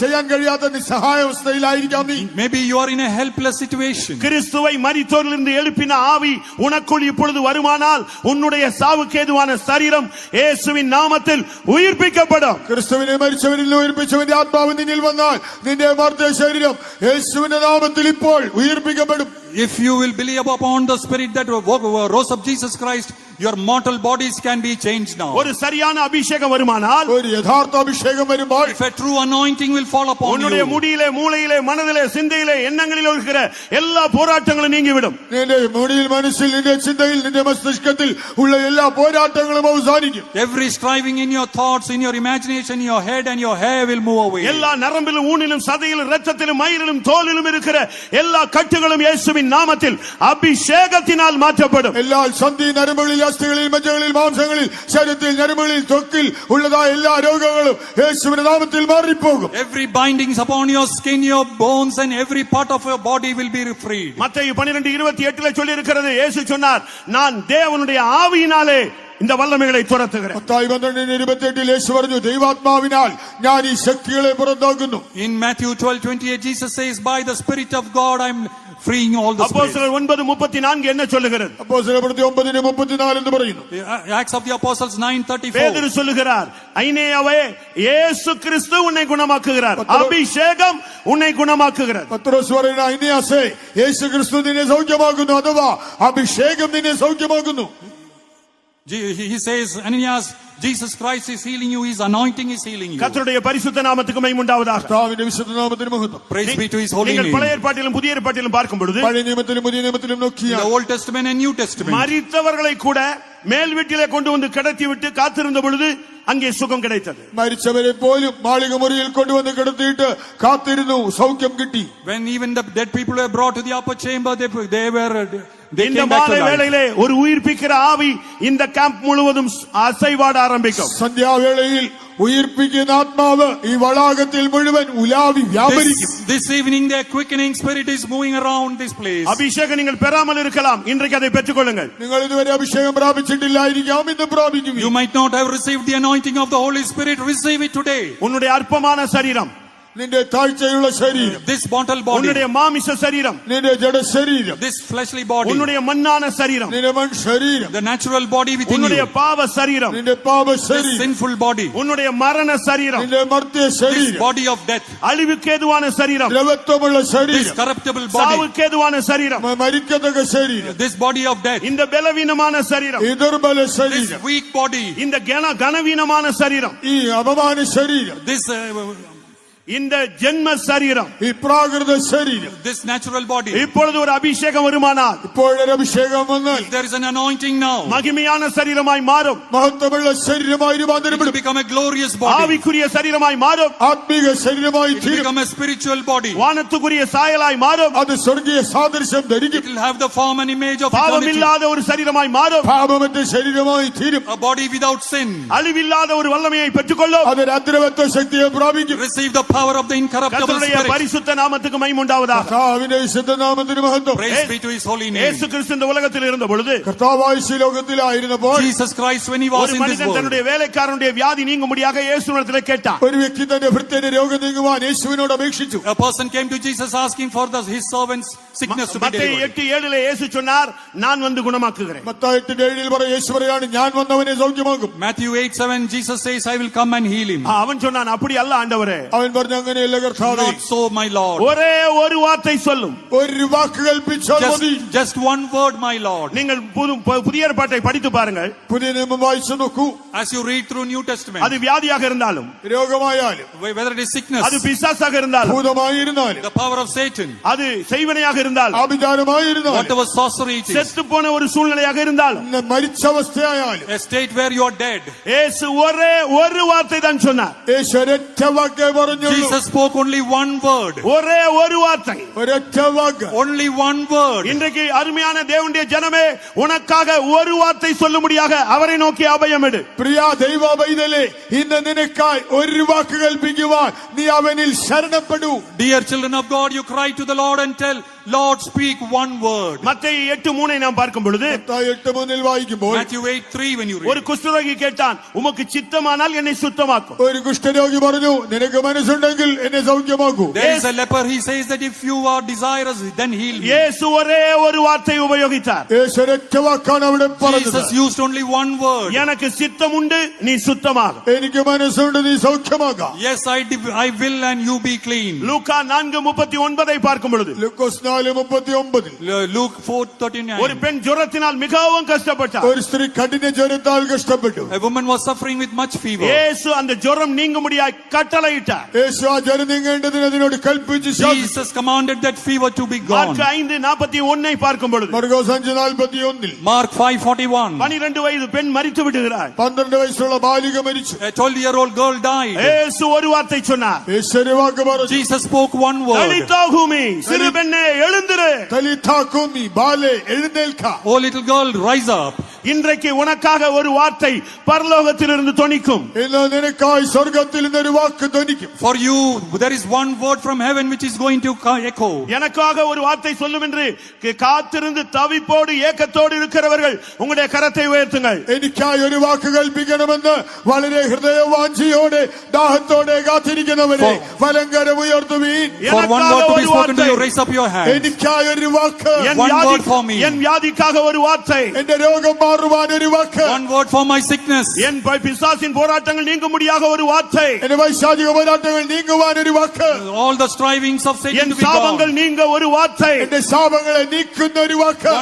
ചെയ്യാൻ കഴിയാത്ത നിസ്സഹായാവസ്ഥയിലായിരിക്കാം നീ. Maybe you are in a helpless situation. கிறிஸ்துவை மரித்தோரிலிருந்து எழுப்பின ஆவி உனக்குள் இப்பொழுது வருமானால் உன்னுடைய சாவுக்கு ஏதுவான சரீரம் இயேசுவின் நாமத்தில் உயிர்ப்பிக்கப்படும். ക്രിസ്തുവിനെ മരിച്ചവരിൽ നിന്ന് ഉയർപ്പിച്ചവന്റെ ആത്മാവ് നിന്നിൽ വന്നാൽ നിന്റെ മർദ്ദ ശരീരം യേശുവിന്റെ നാമത്തിൽ ഇപ്പോൾ ഉയർപ്പിക്കപ്പെടും. If you will believe upon the spirit that rose up Jesus Christ, your mortal bodies can be changed now. ஒரு சரியான அபிஷேகம் வருமானால், ഒരു യഥാർത്ഥ അഭിഷേകം വരുമ്പോൾ, If a true anointing will fall upon உன்னுடைய you, முடியிலே, மூளையிலே, மனதிலே, சிந்தையிலே, எண்ணங்களிலே இருக்கிற எல்லா போராட்டங்களும் நீங்கிவிடும். നിന്റെ മുടിയിൽ, മനസ്സിൽ, നിന്റെ ചിന്തയിൽ, നിന്റെ മസ്തിഷ്കത്തിൽ ഉള്ള എല്ലാ പോരാട്ടങ്ങളും അവസാനിക്കും. every striving in your thoughts, in your imagination, in your head and your hair will move away. எல்லா நரம்பிலும், ஊனிலும், சதையிலும், இரத்தத்திலும், மயிரிலும், தோலிலும் இருக்கிற எல்லா கட்டுகளும் இயேசுவின் நாமத்தில் அபிஷேகத்தினால் மாற்றப்படும். എല്ലാ സന്ധി നരമ്പുകളിൽ, അസ്ഥികളിൽ, മജ്ജകളിൽ, മാംസങ്ങളിൽ, ശരീരത്തിൽ, നരമ്പുകളിൽ, ത്വക്കിൽ ഉള്ളതായ എല്ലാ രോഗങ്ങളും യേശുവിന്റെ നാമത്തിൽ മാറിപ്പോകും. Every bindings upon your skin, your bones and every part of your body will be freed. மத்தேயு 12:28 சொல்லி இருக்கிறது, இயேசு சொன்னார், நான் தேவனுடைய ஆவியினாலே இந்த வல்லமைகளை துரத்துகிறேன். മത്തായി 12:28 യേശു പറഞ്ഞു, ദൈവാത്മാവിനാൽ ഞാൻ ഈ ശക്തികളെ പുറത്താക്കുന്നു. In Matthew 12:28 Jesus says, by the spirit of God I am freeing all the spirits. அப்போஸ்தலர் 9:34 என்ன சொல்லுகிறது? അപ്പോസ്തലപ്രവൃത്തി 9:34 എന്ന് പറയുന്നു. Acts of the Apostles 9:34. பேதுரு சொல்லுகிறார், ஐனேயாவே, இயேசு கிறிஸ்து உன்னை குணமாக்குகிறார், அபிஷேகம் உன்னை குணமாக்குகிறது. പത്രോസ് പറയുന്ന, ഐനിയാസേ, യേശു ക്രിസ്തു നിന്നെ സൗഖ്യമാക്കുന്നു, അഥവാ അഭിഷേകം നിന്നെ സൗഖ്യമാക്കുന്നു. He says, Ananias, Jesus Christ is healing you, his anointing is healing you. கர்த்தருடைய பரிசுத்த நாமத்துக்கு மகிமை உண்டாவதாக. കർത്താവിന്റെ വിശുദ്ധ നാമത്തിന് മഹത്വം. Praise be to his holy நீங்கள் name. பழைய ஏற்பாட்டிலும் புதிய ஏற்பாட்டிலும் பார்க்கும் பொழுது, പഴയ നിയമത്തിലും പുതിയ നിയമത്തിലും In നോക്കിയാൽ the Old Testament and New Testament, மரித்தவர்களை கூட மேல் வீட்டிலே கொண்டு வந்து கடத்தி விட்டு காத்திருந்த பொழுது அங்கே சுகம் கிடைத்தது. മരിച്ചവരെ പോലും മാളിക മുറിയിൽ കൊണ്ടുവന്ന് കിടത്തിയിട്ട് കാത്തിരുന്നു, സൗഖ്യം കിട്ടി. when even the dead people were brought to the upper chamber, they இந்த came back to மாலை life. வேளையிலே ஒரு உயிர்ப்பிக்கிற ஆவி இந்த கேம்ப் முழுவதும் அசைவாட ஆரம்பிக்கும். സന്ധ്യാവേളയിൽ ഉയിർപ്പിക്കുന്ന ആത്മാവ് ഈ വளாകത്തിൽ മുഴുവൻ ഉലാവി വ്യാപരിക്കും. This evening the quickening spirit is moving around this place. அபிஷேகம் நீங்கள் பெறாமல் இருக்கலாம், இன்றைக்கு அதை பெற்றுக்கொள்ளுங்கள். നിങ്ങൾ ഇതുവരെ അഭിഷേകം പ്രാപിച്ചിട്ടില്ലായിരിക്കാം, ഇന്ന് പ്രാപിക്കും. You might not have received the anointing of the Holy Spirit, receive it today. உன்னுடைய அற்பமான சரீரம், നിന്റെ താഴ്ചയുള്ള ശരീരം, This mortal body, உன்னுடைய மாமிச சரீரம், നിന്റെ ജഡ ശരീരം, this fleshly body, உன்னுடைய மண்ணான சரீரம், നിന്റെ മൺ ശരീരം, the natural body within உன்னுடைய you, பாவ சரீரம், നിന്റെ പാപ this ശരീരം, sinful body, உன்னுடைய மரண சரீரம், നിന്റെ മർത്യ this ശരീരം, body of death, அழிவுக்கு ஏதுவான சரீரம், ദ്രവത്വമുള്ള this ശരീരം, corruptible body, சாவுக்கு ஏதுவான சரீரம், മരിക്കത്തക്ക ശരീരം, this body of death, இந்த பலவீனமான சரீரம், ഈ ദുർബല this ശരീരം, weak body, இந்த கனவீனமான சரீரம், ഈ അപമാന ശരീരം, this இந்த ஜென்ம சரீரம், ഈ പ്രാകൃത ശരീരം, this natural body, இப்பொழுது ஒரு அபிஷேகம் வருமானால், ഇപ്പോഴൊരു അഭിഷേകം വന്നാൽ if there is an anointing now, மகிமையான சரீரமாய் மாறும். മഹത്വമുള്ള ശരീരമായി it will രൂപാന്തരപ്പെടും. become a glorious body. ஆவிக்குரிய சரீரமாய் மாறும். ആത്മീക ശരീരമായി It will തീരും. become a spiritual body. வானத்துக்குரிய சாயலாய் மாறும். അത് സ്വർഗീയ സാദൃശ്യം It ധരിക്കും. will have the form and image of பாவம் eternity. இல்லாத ஒரு சரீரமாய் மாறும். പാപമറ്റ ശരീരമായി തീരും. A body without sin. அழிவில்லாத ஒரு வல்லமையை பெற்றுக்கொள்ளும். അതൊരു അദ്രവത്വ ശക്തിയെ പ്രാപിക്കും. Receive the power of the incorruptible கர்த்தருடைய spirit. பரிசுத்த நாமத்துக்கு மகிமை உண்டாவதாக. കർത്താവിന്റെ വിശുദ്ധ നാമത്തിന് മഹത്വം. Praise be to his holy name. இயேசு கிறிஸ்து இந்த உலகத்தில் இருந்த பொழுது കർത്താവായ ഈ ലോകത്തിലായിരുന്നപ്പോൾ Jesus Christ, when he was ஒரு in this மனிதன் world, தன்னுடைய வேலைக்காரனுடைய வியாதி நீங்கும்படியாக இயேசுவிடத்தில் கேட்டான். ഒരു വ്യക്തി തന്റെ ഭൃത്യന്റെ രോഗം നീങ്ങുവാൻ യേശുവിനോട് അപേക്ഷിച്ചു. a person came to Jesus asking for his servant's sickness to be மத்தேயு delivered. 8:7 இயேசு சொன்னார், நான் வந்து குணமாக்குகிறேன். മത്തായി 8:7 പറയും യേശു പറയാണ് ഞാൻ വന്നവനെ സൗഖ്യമാക്കും. Matthew 8:7, Jesus says, I will come and heal him. அவன் சொன்னான், அப்படி அல்ல ஆண்டவரே, അവൻ പറഞ്ഞു അങ്ങനെയല്ല കർത്താവേ, Not so, my Lord. ஒரே ஒரு வார்த்தை சொல்லும். ഒരു വാക്ക് കൽപ്പിച്ചാൽ മതി. Just one word, my Lord. நீங்கள் புதிய ஏற்பாட்டை படித்து பாருங்கள். പുതിയ നിയമം വായിച്ചു നോക്കൂ. As you read through New Testament, அது வியாதியாக இருந்தாலும், രോഗമായാലും whether it is sickness, அது பிசாசாக இருந்தாலும், ഭൂതമായിരുന്നാലും the power of Satan, அது செய்வனையாக இருந்தாலும், ആഭിചാരമായിരുന്നാലും whatever sorcery it is, செத்து போன ஒரு சூழ்நிலையாக இருந்தாலும், മരിച്ച അവസ്ഥയായാലും a state where you are dead, இயேசு ஒரே ஒரு வார்த்தை தான் சொன்னார். യേശു ഒരൊറ്റ വാക്കേ പറഞ്ഞുള്ളൂ. Jesus spoke only one word. ஒரே ஒரு வார்த்தை. ഒരൊറ്റ വാക്ക്. Only one word. இன்றைக்கு அருமையான தேவனுடைய ஜனமே, உனக்காக ஒரு வார்த்தை சொல்லும்படியாக அவரை நோக்கி அபயம் எடு. പ്രിയ ദൈവ പൈതലേ, ഇന്ന് നിനക്കായി ഒരു വാക്ക് കൽപ്പിക്കുവാൻ നീ അവനിൽ ശരണപ്പെടൂ. Dear children of God, you cry to the Lord and tell, Lord, speak one word. மத்தேயு 8:3 நாம் பார்க்கும் பொழுது, മത്തായി 8:3 വായിക്കുമ്പോൾ Matthew 8:3 when you ஒரு read. குஷ்டரோகி கேட்டான், உமக்கு சித்தமானால் என்னை சுத்தமாக்கும். ഒരു കുഷ്ഠരോഗി പറഞ്ഞു നിനക്ക് മനസ്സുണ്ടെങ്കിൽ എന്നെ സൗഖ്യമാക്കൂ. There is a leper, he says that if you are desirous, then heal me. இயேசு ஒரே ஒரு வார்த்தை உபயோகித்தார். യേശു ഒരൊറ്റ വാക്കാണ് അവിടെ പറഞ്ഞത്. Jesus used only one word. எனக்கு சித்தம் உண்டு, நீ சுத்தமாக. എനിക്ക് മനസ്സുണ്ട്, നീ സൗഖ്യമാകാം. Yes, I will and you be clean. லூக்கா 4:39 பார்க்கும் பொழுது, ലൂക്കോസ് 4:39 Luke 4:39. ஒரு பெண் ஜுரத்தினால் மிகவும் கஷ்டப்பட்டார். ഒരു സ്ത്രീ കഠിന ജ്വരത്താൽ കഷ്ടപ്പെട്ടു. A woman was suffering with much fever. இயேசு அந்த ஜுரம் நீங்கும்படியாய் கட்டளையிட்டார். യേശു ആ ജ്വരം നീങ്ങേണ്ടതിന് അതിനോട് കൽപ്പിച്ചു ശാസിച്ചു. Jesus commanded that fever to be gone. Mark 5:41 பார்க்கும் பொழுது, മർക്കോസ് 5:41 Mark 5:41. 12 வயது பெண் மரித்து விடுகிறார். 12 വയസ്സുള്ള ബാലിക മരിച്ചു. A 12-year-old girl died. இயேசு ஒரு வார்த்தை சொன்னார். യേശു ഒരു വാക്ക് പറഞ്ഞു. Jesus spoke one word. தலித்தாகுமி, சிறு பெண்ணே எழுந்திரு. തലിഥാ കൂമി, ബാലേ എഴുന്നേൽക്ക. Oh little girl, rise up. இன்றைக்கு உனக்காக ஒரு வார்த்தை பரலோகத்திலிருந்து தொனிக்கும். ഇന്ന് നിനക്കായി സ്വർഗത്തിൽ നിന്നൊരു വാക്ക് ധ്വനിക്കും. For you, there is one word from heaven which is going to echo. எனக்காக ஒரு வார்த்தை சொல்லும் என்று காத்திருந்து தவிப்போடு ஏக்கத்தோடு இருக்கிறவர்கள் உங்களுடைய கரத்தை உயர்த்துங்கள். എനിക്കായി ഒരു വാക്ക് കൽപ്പിക്കണമെന്ന് വളരെ ഹൃദയവാഞ്ചിയോടെ ദാഹത്തോടെ കാത്തിരിക്കുന്നവരെ വലങ്കരം ഉയർത്തുവീൻ. For one word to be spoken to you, raise up your hand. എനിക്കായി ഒരു വാക്ക്. One word for me. என் வியாதிக்காக ஒரு வார்த்தை. എന്റെ രോഗം മാറുവാൻ ഒരു വാക്ക്. One word for my sickness. என் பிசாசின் போராட்டங்கள் நீங்கும்படியாக ஒரு வார்த்தை. എന്റെ വൈശാചിക പോരാട്ടങ്ങൾ നീങ്ങുവാൻ ഒരു വാക്ക്. All the strivings of Satan N to be சாபங்கள் gone. நீங்க ஒரு வார்த்தை. എന്റെ ശാപങ്ങളെ നീക്കുന്ന ഒരു വാക്ക്.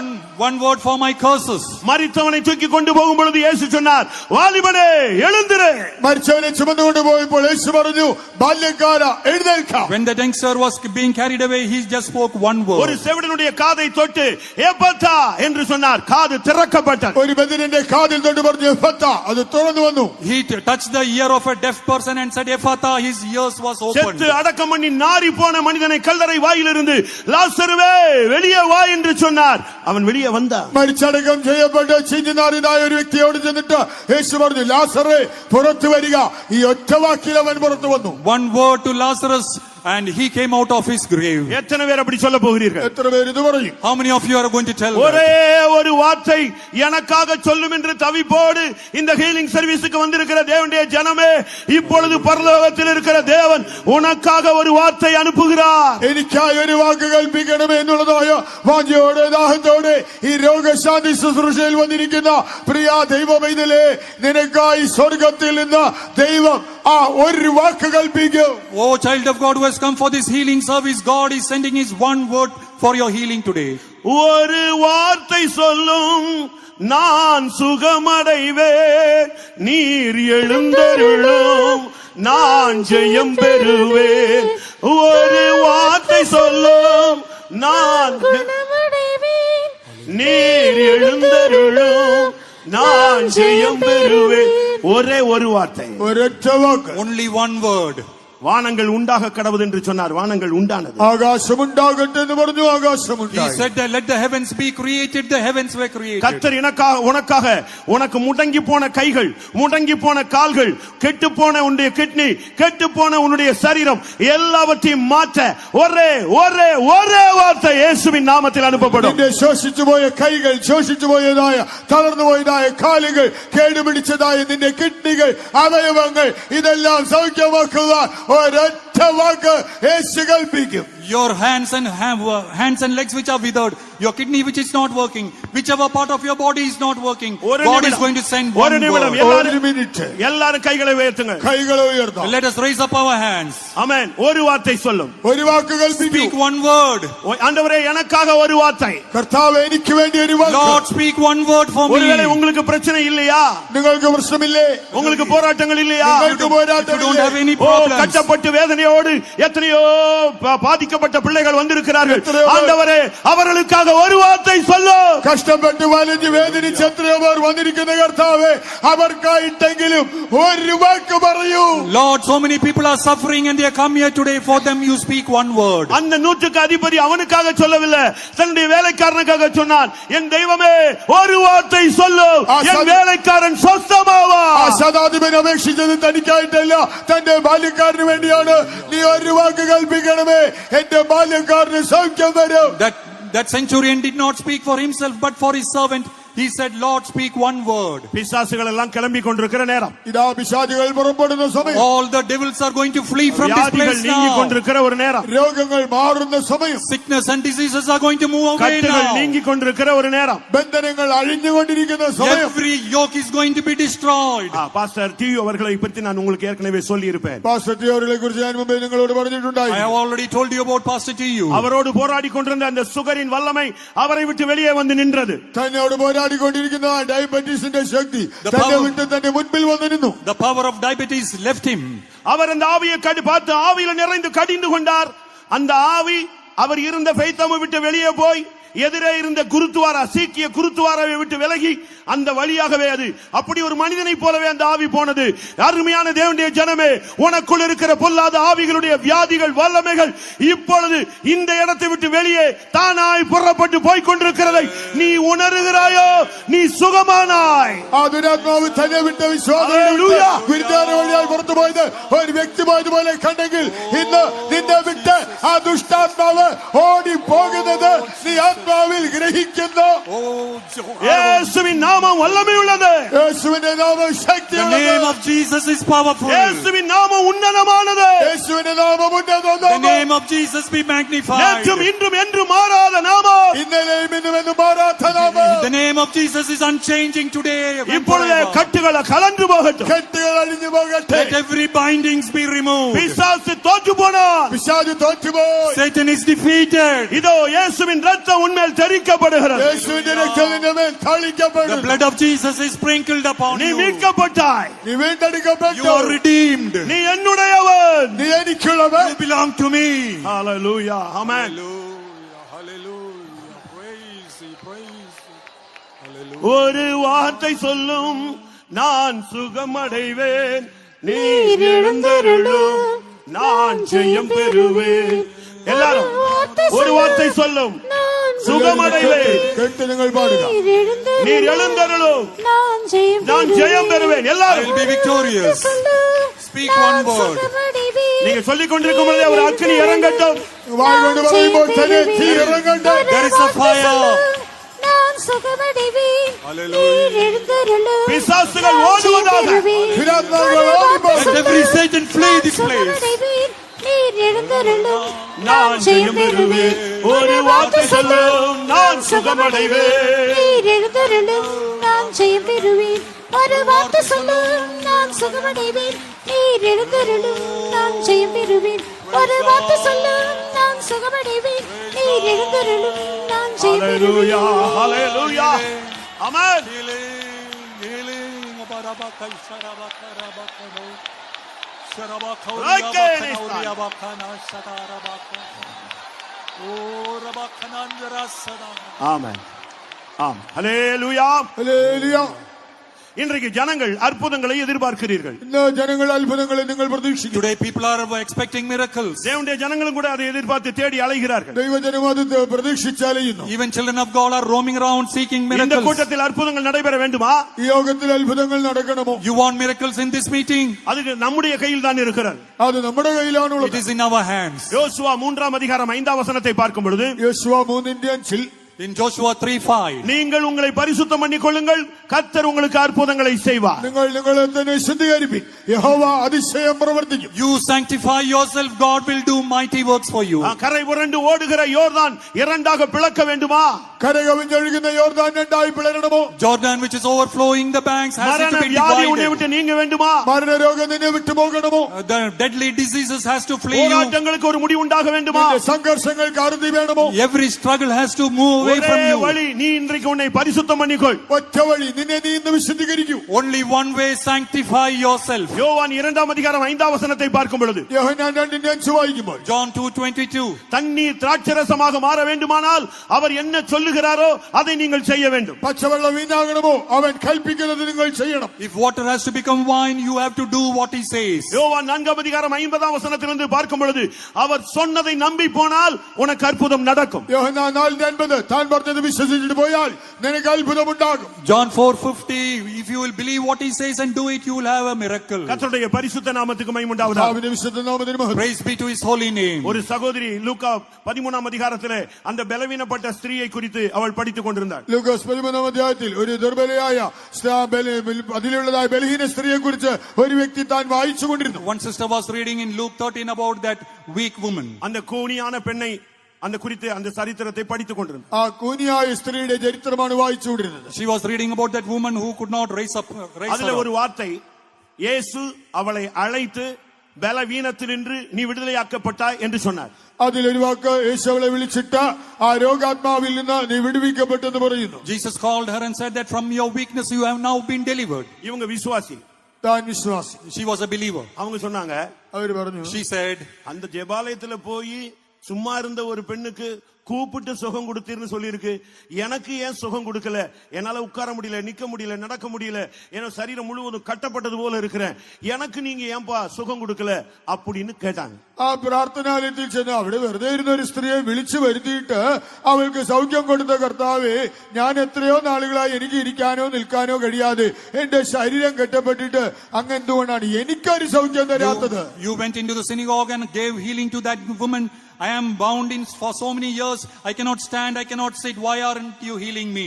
One word for my curses. மரித்தவனை தூக்கி கொண்டு போகும் பொழுது இயேசு சொன்னார், வாலிபனே எழுந்திரு. മരിച്ചവനെ ചുമന്നുകൊണ്ട് പോയപ്പോൾ യേശു പറഞ്ഞു, ബാല്യക്കാരാ എഴുന്നേൽക്കാം. When the youngster was being carried away, he just spoke one ஒரு word. செவிடனுடைய காதை தொட்டு ஏப்பத்தா என்று சொன்னார். காது திறக்கப்பட்டது. ഒരു ബദിരന്റെ കാതിൽ തൊട്ട് പറഞ്ഞു എഫത്താ, അത് തുറന്നു വന്നു. He touched the ear of a deaf person and said, Ephata, his ears was opened. செத்து அடக்கம் பண்ணி நாறி போன மனிதனை கல்லறை வாயிலிருந்து லாசருவே வெளியே வா என்று சொன்னார். அவன் வெளியே வந்தான். മരിച്ചടക്കം ചെയ്യപ്പെട്ട് ചിഞ്ഞുനാറിനായ ഒരു വ്യക്തിയോട് ചെന്നിട്ട് യേശു പറഞ്ഞു, ലാസറേ പുറത്തു വരിക. ഈ ഒറ്റ വാക്കിൽ അവൻ പുറത്തു വന്നു. One word to Lazarus and he came out of his grave. எத்தனை பேர் அப்படி சொல்ல போகிறீர்கள்? എത്ര പേര് ഇത് പറയും? How many of you are going to tell ஒரே that? ஒரு வார்த்தை எனக்காக சொல்லும் என்று தவிப்போடு இந்த ஹீலிங் சர்வீஸுக்கு வந்திருக்கிற தேவனுடைய ஜனமே, இப்பொழுது பரலோகத்தில் இருக்கிற தேவன் உனக்காக ஒரு வார்த்தை அனுப்புகிறார். എനിക്കായി ഒരു വാക്ക് കൽപ്പിക്കണമേ എന്നുള്ളതായ വാഞ്ചയോടെ ദാഹത്തോടെ ഈ രോഗശാന്തി ശുശ്രൂഷയിൽ വന്നിരിക്കുന്ന പ്രിയ ദൈവമൈതലേ, നിനക്കായി സ്വർഗത്തിൽ നിന്ന് ദൈവം ആ ഒരു വാക്ക് കൽപ്പിക്കും. Oh child of God who has come for this healing service, God is sending his one word for your healing today. ஒரு வார்த்தை சொல்லும் நான் சுகமடைவேன். நீர் எழுந்தருளும் நான் ஜெயம் பெறுவேன். ஒரு வார்த்தை சொல்லும் நான் குணமடைவேன். நீர் எழுந்தருளும் நான் ஜெயம் பெறுவேன். ஒரே ஒரு வார்த்தை, ഒരൊറ്റ വാക്ക്. Only one word. வானங்கள் உண்டாக கடவுது என்று சொன்னார். வானங்கள் உண்டானது. ആകാശമുണ്ടാകട്ടെ എന്ന് പറഞ്ഞു, He ആകാശമുണ്ടായി. said that let the heavens be created, the heavens were created. கர்த்தர் உனக்காக உனக்கு முடங்கி போன கைகள், முடங்கி போன கால்கள், கெட்டு போன உன்னுடைய கிட்னி, கெட்டு போன உன்னுடைய சரீரம் எல்லாவற்றையும் மாற்ற ஒரே ஒரே ஒரே வார்த்தை இயேசுவின் நாமத்தில் அனுப்பப்படும். നിന്റെ ശോഷിച്ചുപോയ കൈകൾ, ശോഷിച്ചുപോയതായ തളർന്നുപോയതായ കാലുകൾ, കേടുപിടിച്ചതായ നിന്റെ കിഡ്നികൾ, അവയവങ്ങൾ ഇതെല്ലാം സൗഖ്യമാക്കുവാൻ ഒരൊറ്റ വാക്ക് യേശു കൽപ്പിക്കും. Your hands and legs which are withered, your kidney which is not working, whichever part of your body is not working, God is going to send one word. ഒരു മിനിറ്റ് எல்லாரும் கைகளை உயர்த்துங்க. കൈകളെ ഉയർത്താം. Let us raise up our hands. ஆமென். ஒரு வார்த்தை சொல்லும். ഒരു വാക്ക് കൽപ്പിക്കൂ. Speak one word. ஆண்டவரே எனக்காக ஒரு வார்த்தை. കർത്താവേ എനിക്ക് വേണ്ടി ഒരു വാക്ക്. Lord, speak one word for me. ஒருவேளை உங்களுக்கு பிரச்சனை இல்லையா? നിങ്ങൾക്ക് പ്രശ്നമില്ലേ? உங்களுக்கு போராட்டங்கள் இல்லையா? നിങ്ങൾക്ക് If you don't പോരാട്ടമില്ലേ? have any O, problems, கட்டப்பட்டு வேதனையோடு எத்தனையோ பாதிக்கப்பட்ட பிள்ளைகள் வந்திருக்கிறார்கள். ஆண்டவரே அவர்களுக்காக ஒரு வார்த்தை சொல்லும். കഷ്ടപ്പെട്ട് വലഞ്ഞ് വേദനിച്ച് എത്രയോ പേർ വന്നിരിക്കുന്ന കർത്താവേ, അവർക്കായിട്ടെങ്കിലും ഒരു വാക്ക് പറയൂ. Lord, so many people are suffering and they come here today. For them you speak one word. அந்த நூற்றுக்கு அதிபதி அவனுக்காக சொல்லவில்லை, தன்னுடைய வேலைக்காரனுக்காக சொன்னான். என் தெய்வமே ஒரு வார்த்தை சொல்லும், என் வேலைக்காரன் ആ சொஸ்தமாவான். ശതാധിപൻ അപേക്ഷിച്ചത് തനിക്കായിട്ടല്ല, തന്റെ ബാല്യക്കാരന് വേണ്ടിയാണ്. നീ ഒരു വാക്ക് കൽപ്പിക്കണമേ, എന്റെ ബാല്യക്കാരന് സൗഖ്യം വരും. That centurion did not speak for himself but for his servant. He said, Lord, speak one word. பிசாசுகள் எல்லாம் கிளம்பி கொண்டிருக்கிற நேரம், ഇതാ പിശാചുകൾ പുറപ്പെടുന്ന സമയം, All the devils are going to flee from this வியாதிகள் place நீங்கி now. கொண்டிருக்கிற ஒரு நேரம், രോഗങ്ങൾ മാറുന്ന സമയം, Sickness and diseases are going to move away கட்டுகள் now. நீங்கி கொண்டிருக்கிற ஒரு நேரம். ബന്ധനങ്ങൾ അഴിഞ്ഞുകൊണ്ടിരിക്കുന്ന സമയം. Every yoke is going to be destroyed. Pastor TV அவர்களை பற்றி நான் உங்களுக்கு ஏற்கனவே சொல்லி இருப்பேன். പാസ്റ്റർ ടി അവരെ കുറിച്ച് ഞാൻ മുമ്പേ നിങ്ങളോട് പറഞ്ഞിട്ടുണ്ടായി. I have already told you about Pastor TU. அவரோடு போராடி கொண்டிருந்த அந்த சுகரின் வல்லமை அவரை விட்டு வெளியே வந்து நின்றது. തന്നോട് പോരാടിക്കൊണ്ടിരിക്കുന്ന ഡയബറ്റീസിന്റെ ശക്തി The തന്റെ power- വിട്ട് തന്റെ മുൻപിൽ വന്നിരുന്നു. The power of diabetes left him. அவர் அந்த ஆவியை பார்த்து ஆவியில நிறைந்து கடிந்து கொண்டார். அந்த ஆவி அவர் இருந்த பெய்தமை விட்டு வெளியே போய் எதிரே இருந்த குருத்துவாரா, சீக்கிய குருத்துவாராவை விட்டு விலகி அந்த வழியாகவே அது அப்படி ஒரு மனிதனை போலவே அந்த ஆவி போனது. அருமையான தேவனுடைய ஜனமே, உனக்குள் இருக்கிற பொல்லாத ஆவிகளுடைய வியாதிகள், வல்லமைகள் இப்பொழுது இந்த இடத்தை விட்டு வெளியே தானாய் புறப்பட்டு போய் கொண்டிருக்கிறதை நீ உணர்கிறாயோ? நீ சுகமானாய். ആ ദുരാത്മാവ് തന്നെ വിട്ട വിശ്വാസം ഹല്ലേലൂയ. ഗുരുദ്വാര വഴിയാൽ പുറത്തു പോയത് ഒരു വ്യക്തി പോയതുപോലെ കണ്ടെങ്കിൽ ഇന്ന് നിന്നെ വിട്ട് ആ ദുഷ്ടാത്മാവ് ഓടി പോകുന്നത് നീ ആത്മാവിൽ ഗ്രഹിക്കുന്നു. இயேசுவின் நாமம் வல்லமை உள்ளது. യേശുവിന്റെ നാമം The ശക്തിയുള്ളത്. name of Jesus is powerful. இயேசுவின் நாமம் உன்னதமானது. യേശുവിന്റെ നാമം ഉന്നതമാണ്. The name of Jesus be magnified. நேற்றும் இன்றும் என்றும் மாறாத நாமம். ഇന്നലെയും ഇന്നുമെന്നും മാറാത്ത നാമം. The name of Jesus is unchanging today. and இப்பொழுது forever. கட்டுகளை கலந்து போகட்டும். കെട്ടുകൾ അഴിഞ്ഞു പോകട്ടെ. Let every bindings be removed. பிசாசு தோற்று போனான். പിശാച് തോറ്റുപോയി. Satan is defeated. இதோ இயேசுவின் ரத்தம் உன்மேல் தெறிக்கப்படுகிறது. യേശുവിന്റെ രക്തം നിന്റെ മേൽ The തളിക്കപ്പെടും. blood of Jesus is sprinkled upon நீ you. மீட்கப்பட்டாய். നീ വീണ്ടെടുക്കപ്പെട്ടു. You are redeemed. நீ என்னுடையவன். നീ എനിക്കുള്ളവൻ. You belong to me. Hallelujah. Amen. Hallelujah. Praise Thee, praise Thee. ஒரு வார்த்தை சொல்லும், நான் சுகமடைவேன். நீர் எழுந்தருளும், நான் ஜெயம் பெறுவேன். எல்லாரும் ஒரு வார்த்தை சொல்லும், சுகமடைவேன். കേട്ട് നിങ്ങൾ പാടുക. நீர் எழுந்தருளும், நான் ஜெயம் பெறுவேன். I எல்லாரும் will be victorious. Speak one word. நீங்க சொல்லிக் கொண்டிருக்கும் பொழுதே ஒரு அக்கினி இறங்கட்டும். വായ് കൊണ്ട് പറയുമ്പോൾ തന്നെ തീ ഇറങ്ങട്ടെ. There is a fire. பிசாசுகள் ஓடுவதாக. ദുരാത്മാക്കൾ ഓടിപ്പോകും. Let every Satan flee this place. நான் ஜெயம் பெறுவேன். ஒரு வார்த்தை சொல்லும், நான் சுகமடைவேன். நான் ஜெயம் பெறுவேன். ஒரு வார்த்தை சொல்லும், நான் சுகமடைவேன். நீர் எழுந்தருளும், நான் ஜெயம் பெறுவேன். ஒரு வார்த்தை சொல்லும், நான் சுகமடைவேன். நீர் எழுந்தருளும், நான் ஜெயம் ஹalleluya, பெறுவேன். ஹalleluya. ஆமென். Healing. Barabaka, Sharabaka, Rabakano. Sharabaka, Rake Uriabakana, Shadarabaka. Oh, Rabakanandra Sadama. ஆமென். ஆம். ஹல்லேலூயா. ഹല്ലേലൂയ. இன்றைக்கு ஜனங்கள் அற்புதங்களை எதிர்பார்க்கிறீர்கள். ഇന്ന് ജനങ്ങൾ അത്ഭുതങ്ങളെ നിങ്ങൾ പ്രതീക്ഷിക്കും. Today people are expecting miracles. தேவனுடைய ஜனங்களும் கூட அதை எதிர்பார்த்து தேடி அலைகிறார்கள். ദൈവജനം അത് പ്രതീക്ഷിച്ചലയുന്നു. Even children of God are roaming around seeking இந்த miracles. கூட்டத்தில் அற்புதங்கள் நடைபெற வேண்டுமா? ഈ യോഗത്തിൽ അത്ഭുതങ്ങൾ നടക്കണമോ? You want miracles in this meeting? அதுக்கு நம்முடைய கையில் தான் இருக்கிறது. അത് നമ്മുടെ It കയ്യിലാണുള്ളത്. is in our hands. யோசுவா 3 அதிகாரம் 5 வசனத்தை பார்க்கும் பொழுது യോശുവ 3:5 In Joshua 3:5. நீங்கள் உங்களை பரிசுத்தம் பண்ணிக் கொள்ளுங்கள், கர்த்தர் உங்களுக்கு அற்புதங்களை செய்வார். നിങ്ങൾ നിങ്ങളെ തന്നെ ശുദ്ധീകരിപ്പിൻ, യഹോവ അതിശയം പ്രവർത്തിക്കും. You sanctify yourself, God will do mighty works for you. கரை புரண்டு ஓடுகிற யோர்தான் இரண்டாக பிளக்க வேண்டுமா? കര കവിഞ്ഞൊഴുകുന്ന യോർദാൻ രണ്ടായി പിളരണമോ? Jordan which is overflowing the banks has மரண to be வியாதி உன்னை divided. விட்டு நீங்க வேண்டுமா? മരണരോഗം നിന്നെ വിട്ടുപോകണമോ? The deadly diseases has to flee you. போராட்டங்களுக்கு ஒரு முடிவு உண்டாக வேண்டுமா? നിന്റെ സംഘർഷങ്ങൾക്ക് അറുതി വേണമോ? Every struggle has to move away from ஒரே you. வழி, நீ இன்றைக்கு உன்னை பரிசுத்தம் பண்ணிக்கொள். ഒറ്റ വഴി, നിന്നെ നീ ഇന്ന് വിശുദ്ധീകരിക്കൂ. Only one way, sanctify yourself. யோவான் 2 அதிகாரம் 5 வசனத்தை பார்க்கும் பொழுது യോഹന്നാൻ 2:5 വായിക്കുമ്പോൾ John 2:22. தண்ணீர் திராட்சரசமாக மாற வேண்டுமானால் அவர் என்ன சொல்லுகிறாரோ அதை நீங்கள் செய்ய வேண்டும். പച്ചവെള്ളം വീഞ്ഞാകണമോ? അവൻ കൽപ്പിക്കുന്നത് നിങ്ങൾ ചെയ്യണം. If water has to become wine, you have to do what he says. யோவான் 4 அதிகாரம் 50 வசனத்திலிருந்து பார்க்கும் பொழுது அவர் சொன்னதை நம்பி போனால் உனக்கு அற்புதம் நடக்கும். യോഹന്നാൻ 4:50 താൻ പറഞ്ഞത് വിശ്വസിച്ചിട്ട് പോയാൽ നിനക്ക് അത്ഭുതമുണ്ടാകും. John 4:50. If you will believe what he says and do it, you will have a miracle. கர்த்தருடைய பரிசுத்த நாமத்துக்கு மகிமை உண்டாவதாக. കർത്താവിന്റെ വിശുദ്ധ നാമത്തിന് മഹത്വം. Praise be to his holy name. ஒரு சகோதரி லூக்கா 13 அதிகாரத்திலே அந்த பலவீனப்பட்ட ஸ்திரீயை குறித்து அவள் படித்துக் கொண்டிருந்தாள். ലൂക്കോസ് 13 അധ്യായത്തിൽ ഒരു ദുർബലയായ അതിലുള്ളതായ ബലഹീന സ്ത്രീയെ കുറിച്ച് ഒരു വ്യക്തി താൻ വായിച്ചുകൊണ്ടിരുന്നു. One sister was reading in Luke 13 about that weak woman. அந்த கூனியான பெண்ணை அந்த குறித்து அந்த சரித்திரத்தை படித்துக் கொண்டிருந்தாள். ആ കൂനിയായ സ്ത്രീയുടെ ചരിത്രമാണ് വായിച്ചുകൊണ്ടിരുന്നത്. She was reading about that woman who could not raise அதுல her ஒரு up. வார்த்தை, இயேசு அவளை அழைத்து பலவீனத்தினின்று நீ விடுதலையாக்கப்பட்டாய் என்று சொன்னார். അതിലൊരു വാക്ക്, യേശു അവളെ വിളിച്ചിട്ട് ആ രോഗാത്മാവിൽ നിന്ന് നീ വിടുവിക്കപ്പെട്ടെന്ന് പറയുന്നു. Jesus called her and said that from your weakness you have now been delivered. இவங்க விசுவாசி, താൻ വിശ്വാസി. She was a believer. அவங்க சொன்னாங்க, അവര് പറഞ്ഞു, She said, அந்த ஜெபாலயத்துல போய் சும்மா இருந்த ஒரு பெண்ணுக்கு கூப்பிட்டு சுகம் கொடுத்தீர்னு சொல்லியிருக்கு. எனக்கு ஏன் சுகம் கொடுக்கல? என்னால உட்கார முடியல, நிக்க முடியல, நடக்க முடியல, என் சரீரம் முழுவதும் கட்டப்பட்டது போல இருக்கிறேன். எனக்கு நீங்க ஏன்பா சுகம் கொடுக்கல அப்படின்னு கேட்டாங்க. ആ പ്രാർത്ഥനാലയത്തിൽ ചെന്ന് അവിടെ വെറുതെ ഇരുന്ന ഒരു സ്ത്രീയെ വിളിച്ചു വരുത്തിയിട്ട് അവൾക്ക് സൗഖ്യം കൊടുത്ത കർത്താവേ, ഞാൻ എത്രയോ നാളുകളായി എനിക്ക് ഇരിക്കാനോ നിൽക്കാനോ കഴിയാതെ എന്റെ ശരീരം കെട്ടപ്പെട്ടിട്ട് അങ്ങ് എന്തുകൊണ്ടാണ് എനിക്കൊരു സൗഖ്യം തരാത്തത്? You went into the synagogue and gave healing to that woman. I am bound in for so many years. I cannot stand, I cannot sit. Why aren't you healing me?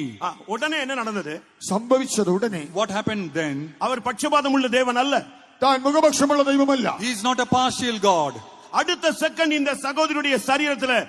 உடனே என்ன நடந்தது? സംഭവിച്ചത് ഉടനെ. What happened then? அவர் பட்சபாதம் உள்ள தேவன் அல்ல. താൻ മുഖപക്ഷമുള്ള ദൈവമല്ല. He is not a partial God. அடுத்த செகண்ட் இந்த சகோதரியுடைய சரீரத்துல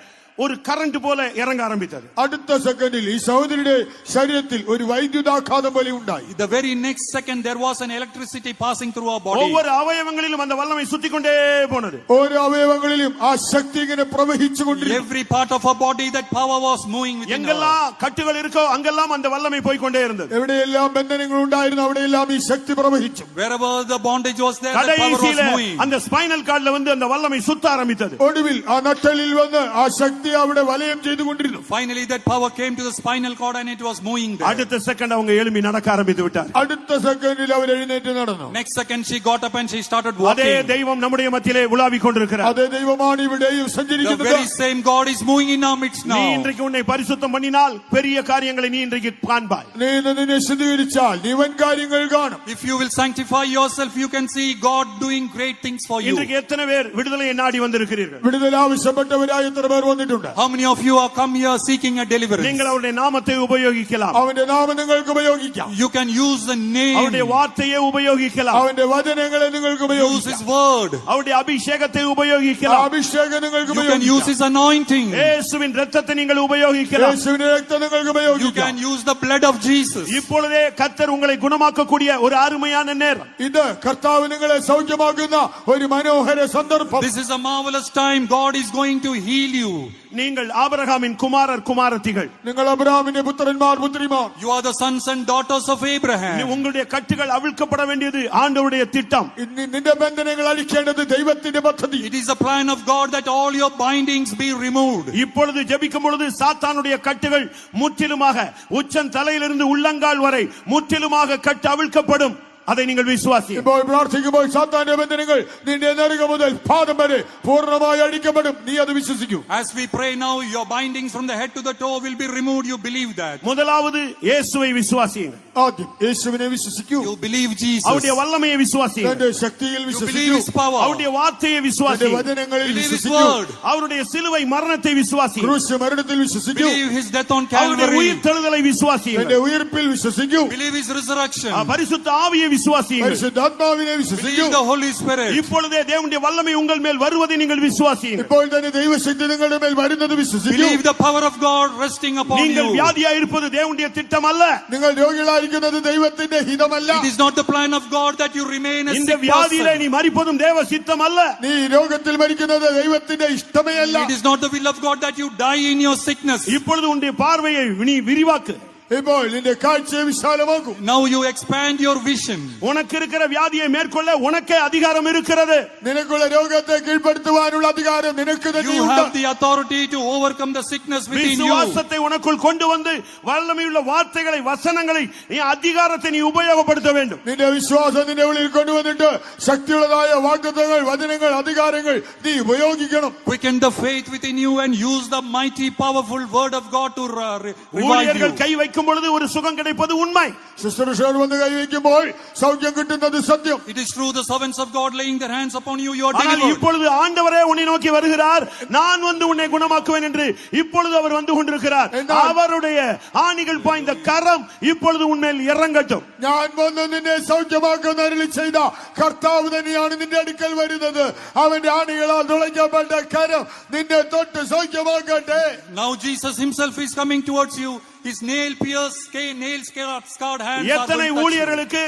ஒரு கரண்ட் போல இறங்க ஆரம்பித்தது. അടുത്ത സെക്കൻഡിൽ ഈ സഹോദരിയുടെ ശരീരത്തിൽ ഒരു വൈദ്യുതാഘാതം പോലെ ഉണ്ടായി. The very next second there was an electricity passing through her body. ஒவ்வொரு அவயவங்களிலும் அந்த வல்லமை சுத்திக் கொண்டே போனது. ഓരോ അവയവങ്ങളിലും ആ ശക്തി ഇങ്ങനെ പ്രവഹിച്ചുകൊണ്ടിരുന്നു. Every part of her body that power was moving within her. எங்கெல்லாம் கட்டுகள் இருக்கோ அங்கெல்லாம் அந்த வல்லமை போய் கொண்டே இருந்தது. എവിടെയെല്ലാം ബന്ധനങ്ങൾ ഉണ്ടായിരുന്നു അവിടെയെല്ലാം ഈ ശക്തി പ്രവഹിച്ചു. Wherever the bondage was there, the power was moving. அந்த ஸ்பைனல் கார்ட்ல வந்து அந்த வல்லமை சுத்த ஆரம்பித்தது. ഒടുവിൽ ആ നട്ടലിൽ വന്ന് ആ ശക്തി അവിടെ വലയം ചെയ്തുകൊണ്ടിരുന്നു. Finally that power came to the spinal cord and it was moving there. அடுத்த செகண்ட் அவங்க எழும்பி நடக்க ஆரம்பித்து விட்டார். അടുത്ത സെക്കൻഡിൽ അവർ എഴുന്നേറ്റ് നടന്നു. Next second she got up and she started அதே walking. தெய்வம் நம்முடைய மத்தியிலே உலாவிக் கொண்டிருக்கிறார். അതേ ദൈവമാണ് ഇവിടെയും The സഞ്ചരിക്കുന്നത്. very same God is moving in our midst நீ now. இன்றைக்கு உன்னை பரிசுத்தம் பண்ணினால் பெரிய காரியங்களை நீ இன்றைக்கு காண்பாய். നീ ഇന്ന് നിന്നെ ശുദ്ധീകരിച്ചാൽ നീ വൻ കാര്യങ്ങൾ കാണും. If you will sanctify yourself, you can see God doing great things for you. இன்றைக்கு எத்தனை பேர் விடுதலையை நாடி வந்திருக்கிறீர்கள்? വിടുതൽ ആവശ്യപ്പെട്ടവരായ എത്ര പേർ വന്നിട്ടുണ്ട്? How many of you are come here seeking a deliverance? நீங்கள் அவருடைய நாமத்தை உபயோகிக்கலாம். അവന്റെ നാമം നിങ്ങൾക്ക് ഉപയോഗിക്കാം. You can use the name, அவருடைய வார்த்தையை உபயோகிக்கலாம். അവന്റെ വചനങ്ങളെ നിങ്ങൾക്ക് use ഉപയോഗിക്കാം. his word. அவருடைய அபிஷேகத்தை ആ உபயோகிக்கலாம். അഭിഷേകം നിങ്ങൾക്ക് You can use ഉപയോഗിക്കാം. his anointing. இயேசுவின் இரத்தத்தை நீங்கள் உபயோகிக்கலாம். യേശുവിന്റെ രക്തം നിങ്ങൾക്ക് You ഉപയോഗിക്കാം. can use the blood of Jesus. இப்பொழுதே கர்த்தர் உங்களை குணமாக்கக்கூடிய ஒரு அருமையான நேரம். ഇത് കർത്താവ് നിങ്ങളെ സൗഖ്യമാക്കുന്ന ഒരു മനോഹര സന്ദർഭം. This is a marvelous time. God is going to heal you. நீங்கள் ஆபிரகாமின் குமாரர் குமாரத்திகள். നിങ്ങൾ അബ്രഹാമിന്റെ പുത്രന്മാർ പുത്രിമാർ. You are the sons and daughters of Abraham. உங்களுடைய கட்டுகள் அவிழ்க்கப்பட வேண்டியது ஆண்டவருடைய திட்டம். നിന്റെ ബന്ധനങ്ങൾ അഴിക്കേണ്ടത് ദൈവത്തിന്റെ പദ്ധതി. It is the plan of God that all your bindings be removed. இப்பொழுது ஜெபிக்கும் பொழுது சாத்தானுடைய கட்டுகள் முற்றிலுமாக உச்சன் தலையிலிருந்து உள்ளங்கால் வரை முற்றிலுமாக கட்டு அவிழ்க்கப்படும். அதை நீங்கள் விசுவாசியுங்கள். ഇപ്പോൾ പ്രാർത്ഥിക്കുമ്പോൾ സാത്താന്റെ ബന്ധനങ്ങൾ നിന്റെ നെറുക മുതൽ പാദം വരെ പൂർണ്ണമായി അഴിക്കപ്പെടും. നീ അത് വിശ്വസിക്കൂ. As we pray now, your bindings from the head to the toe will be removed. You believe that. முதலாவது இயேசுவை விசுவாசியுங்கள். ആദ്യം യേശുവിനെ വിശ്വസിക്കൂ. You believe Jesus. அவருடைய வல்லமையை விசுவாசியுங்கள். തന്റെ ശക്തിയിൽ You believe വിശ്വസിക്കൂ. his power. அவருடைய வார்த்தையை തന്റെ விசுவாசியுங்கள். വചനങ്ങളിൽ Believe his വിശ്വസിക്കൂ. word. அவருடைய சிலுவை மரணத்தை விசுவாசியுங்கள். ക്രൂശ് മരണത്തിൽ വിശ്വസിക്കൂ. Believe his death on அவருடைய Calvary. உயிர்த்தெழுதலை തന്റെ விசுவாசியுங்கள். ഉയർപ്പിൽ വിശ്വസിക്കൂ. Believe his resurrection. பரிசுத்த ஆவியை விசுவாசியுங்கள். പരിശുദ്ധാത്മാവിനെ വിശ്വസിക്കൂ. Believe the Holy Spirit. இப்பொழுதே தேவனுடைய வல்லமை உங்கள் மேல் வருவதை நீங்கள் விசுவாசியுங்கள். ഇപ്പോൾ തന്നെ ദൈവശക്തി നിങ്ങളുടെ മേൽ വരുന്നത് വിശ്വസിക്കൂ. Believe the power of God resting upon நீங்கள் you. வியாதியா இருப்பது தேவனுடைய திட்டம் அல்ல. നിങ്ങൾ രോഗികളായിരിക്കുന്നത് ദൈവത്തിന്റെ ഹിതമല്ല. It is not the plan of God that you remain a இந்த sick வியாதியிலே person. நீ மரிப்பதும் தேவ சித்தம் அல்ல. നീ രോഗത്തിൽ മരിക്കുന്നത് ദൈവത്തിന്റെ ഇഷ്ടമേ അല്ല. It is not the will of God that you die in your sickness. இப்பொழுது உன்னுடைய பார்வையை நீ விரிவாக்கு. ഇപ്പോൾ നിന്റെ കാഴ്ചയെ വിശാലമാക്കൂ. Now you expand your vision. உனக்கு இருக்கிற வியாதியை மேற்கொள்ள உனக்கே அதிகாரம் இருக்கிறது. നിനക്കുള്ള രോഗത്തെ കീഴ്പ്പെടുത്തുവാനുള്ള അധികാരം നിനക്ക് You തന്നെയുണ്ട്. have the authority to overcome the sickness within you. விசுவாசத்தை உனக்குள் கொண்டு வந்து வல்லமையுள்ள வார்த்தைகளை வசனங்களை நீ அதிகாரத்தை நீ உபயோகப்படுத்த வேண்டும். നിന്റെ വിശ്വാസം നിന്റെ ഉള്ളിൽ കൊണ്ടുവന്നിട്ട് ശക്തിയുള്ളതായ വാഗ്ദത്തങ്ങൾ വചനങ്ങൾ അധികാരങ്ങൾ നീ ഉപയോഗിക്കണം. Quicken the faith within you and use the mighty powerful word of God to revive ஊழியர்கள் you. கை வைக்கும் பொழுது ஒரு சுகம் கிடைப்பது உண்மை. ശുശ്രൂഷകർ വന്ന് കൈവയ്ക്കുമ്പോൾ സൗഖ്യം കിട്ടുന്നത് സത്യം. It is true, the servants of God laying their hands upon you, you are ஆனால் delivered. இப்பொழுது ஆண்டவரே உன்னை நோக்கி வருகிறார். நான் வந்து உன்னை குணமாக்குவேன் என்று இப்பொழுது அவர் வந்து கொண்டிருக்கிறார். அவருடைய ஆணிகள் பாய்ந்த கரம் இப்பொழுது உன்மேல் இறங்கட்டும். ഞാൻ വന്ന് നിന്നെ സൗഖ്യമാക്കുന്ന അരുളി ചെയ്ത കർത്താവ് തന്നെയാണ് നിന്റെ അടുക്കൽ വരുന്നത്. അവന്റെ ആണികളാൽ തുളയ്ക്കപ്പെട്ട കരം നിന്നെ തൊട്ട് സൗഖ്യമാക്കട്ടെ. Now Jesus himself is coming towards you. His nail-scarred hands are எத்தனை going to touch you. ஊழியர்களுக்கு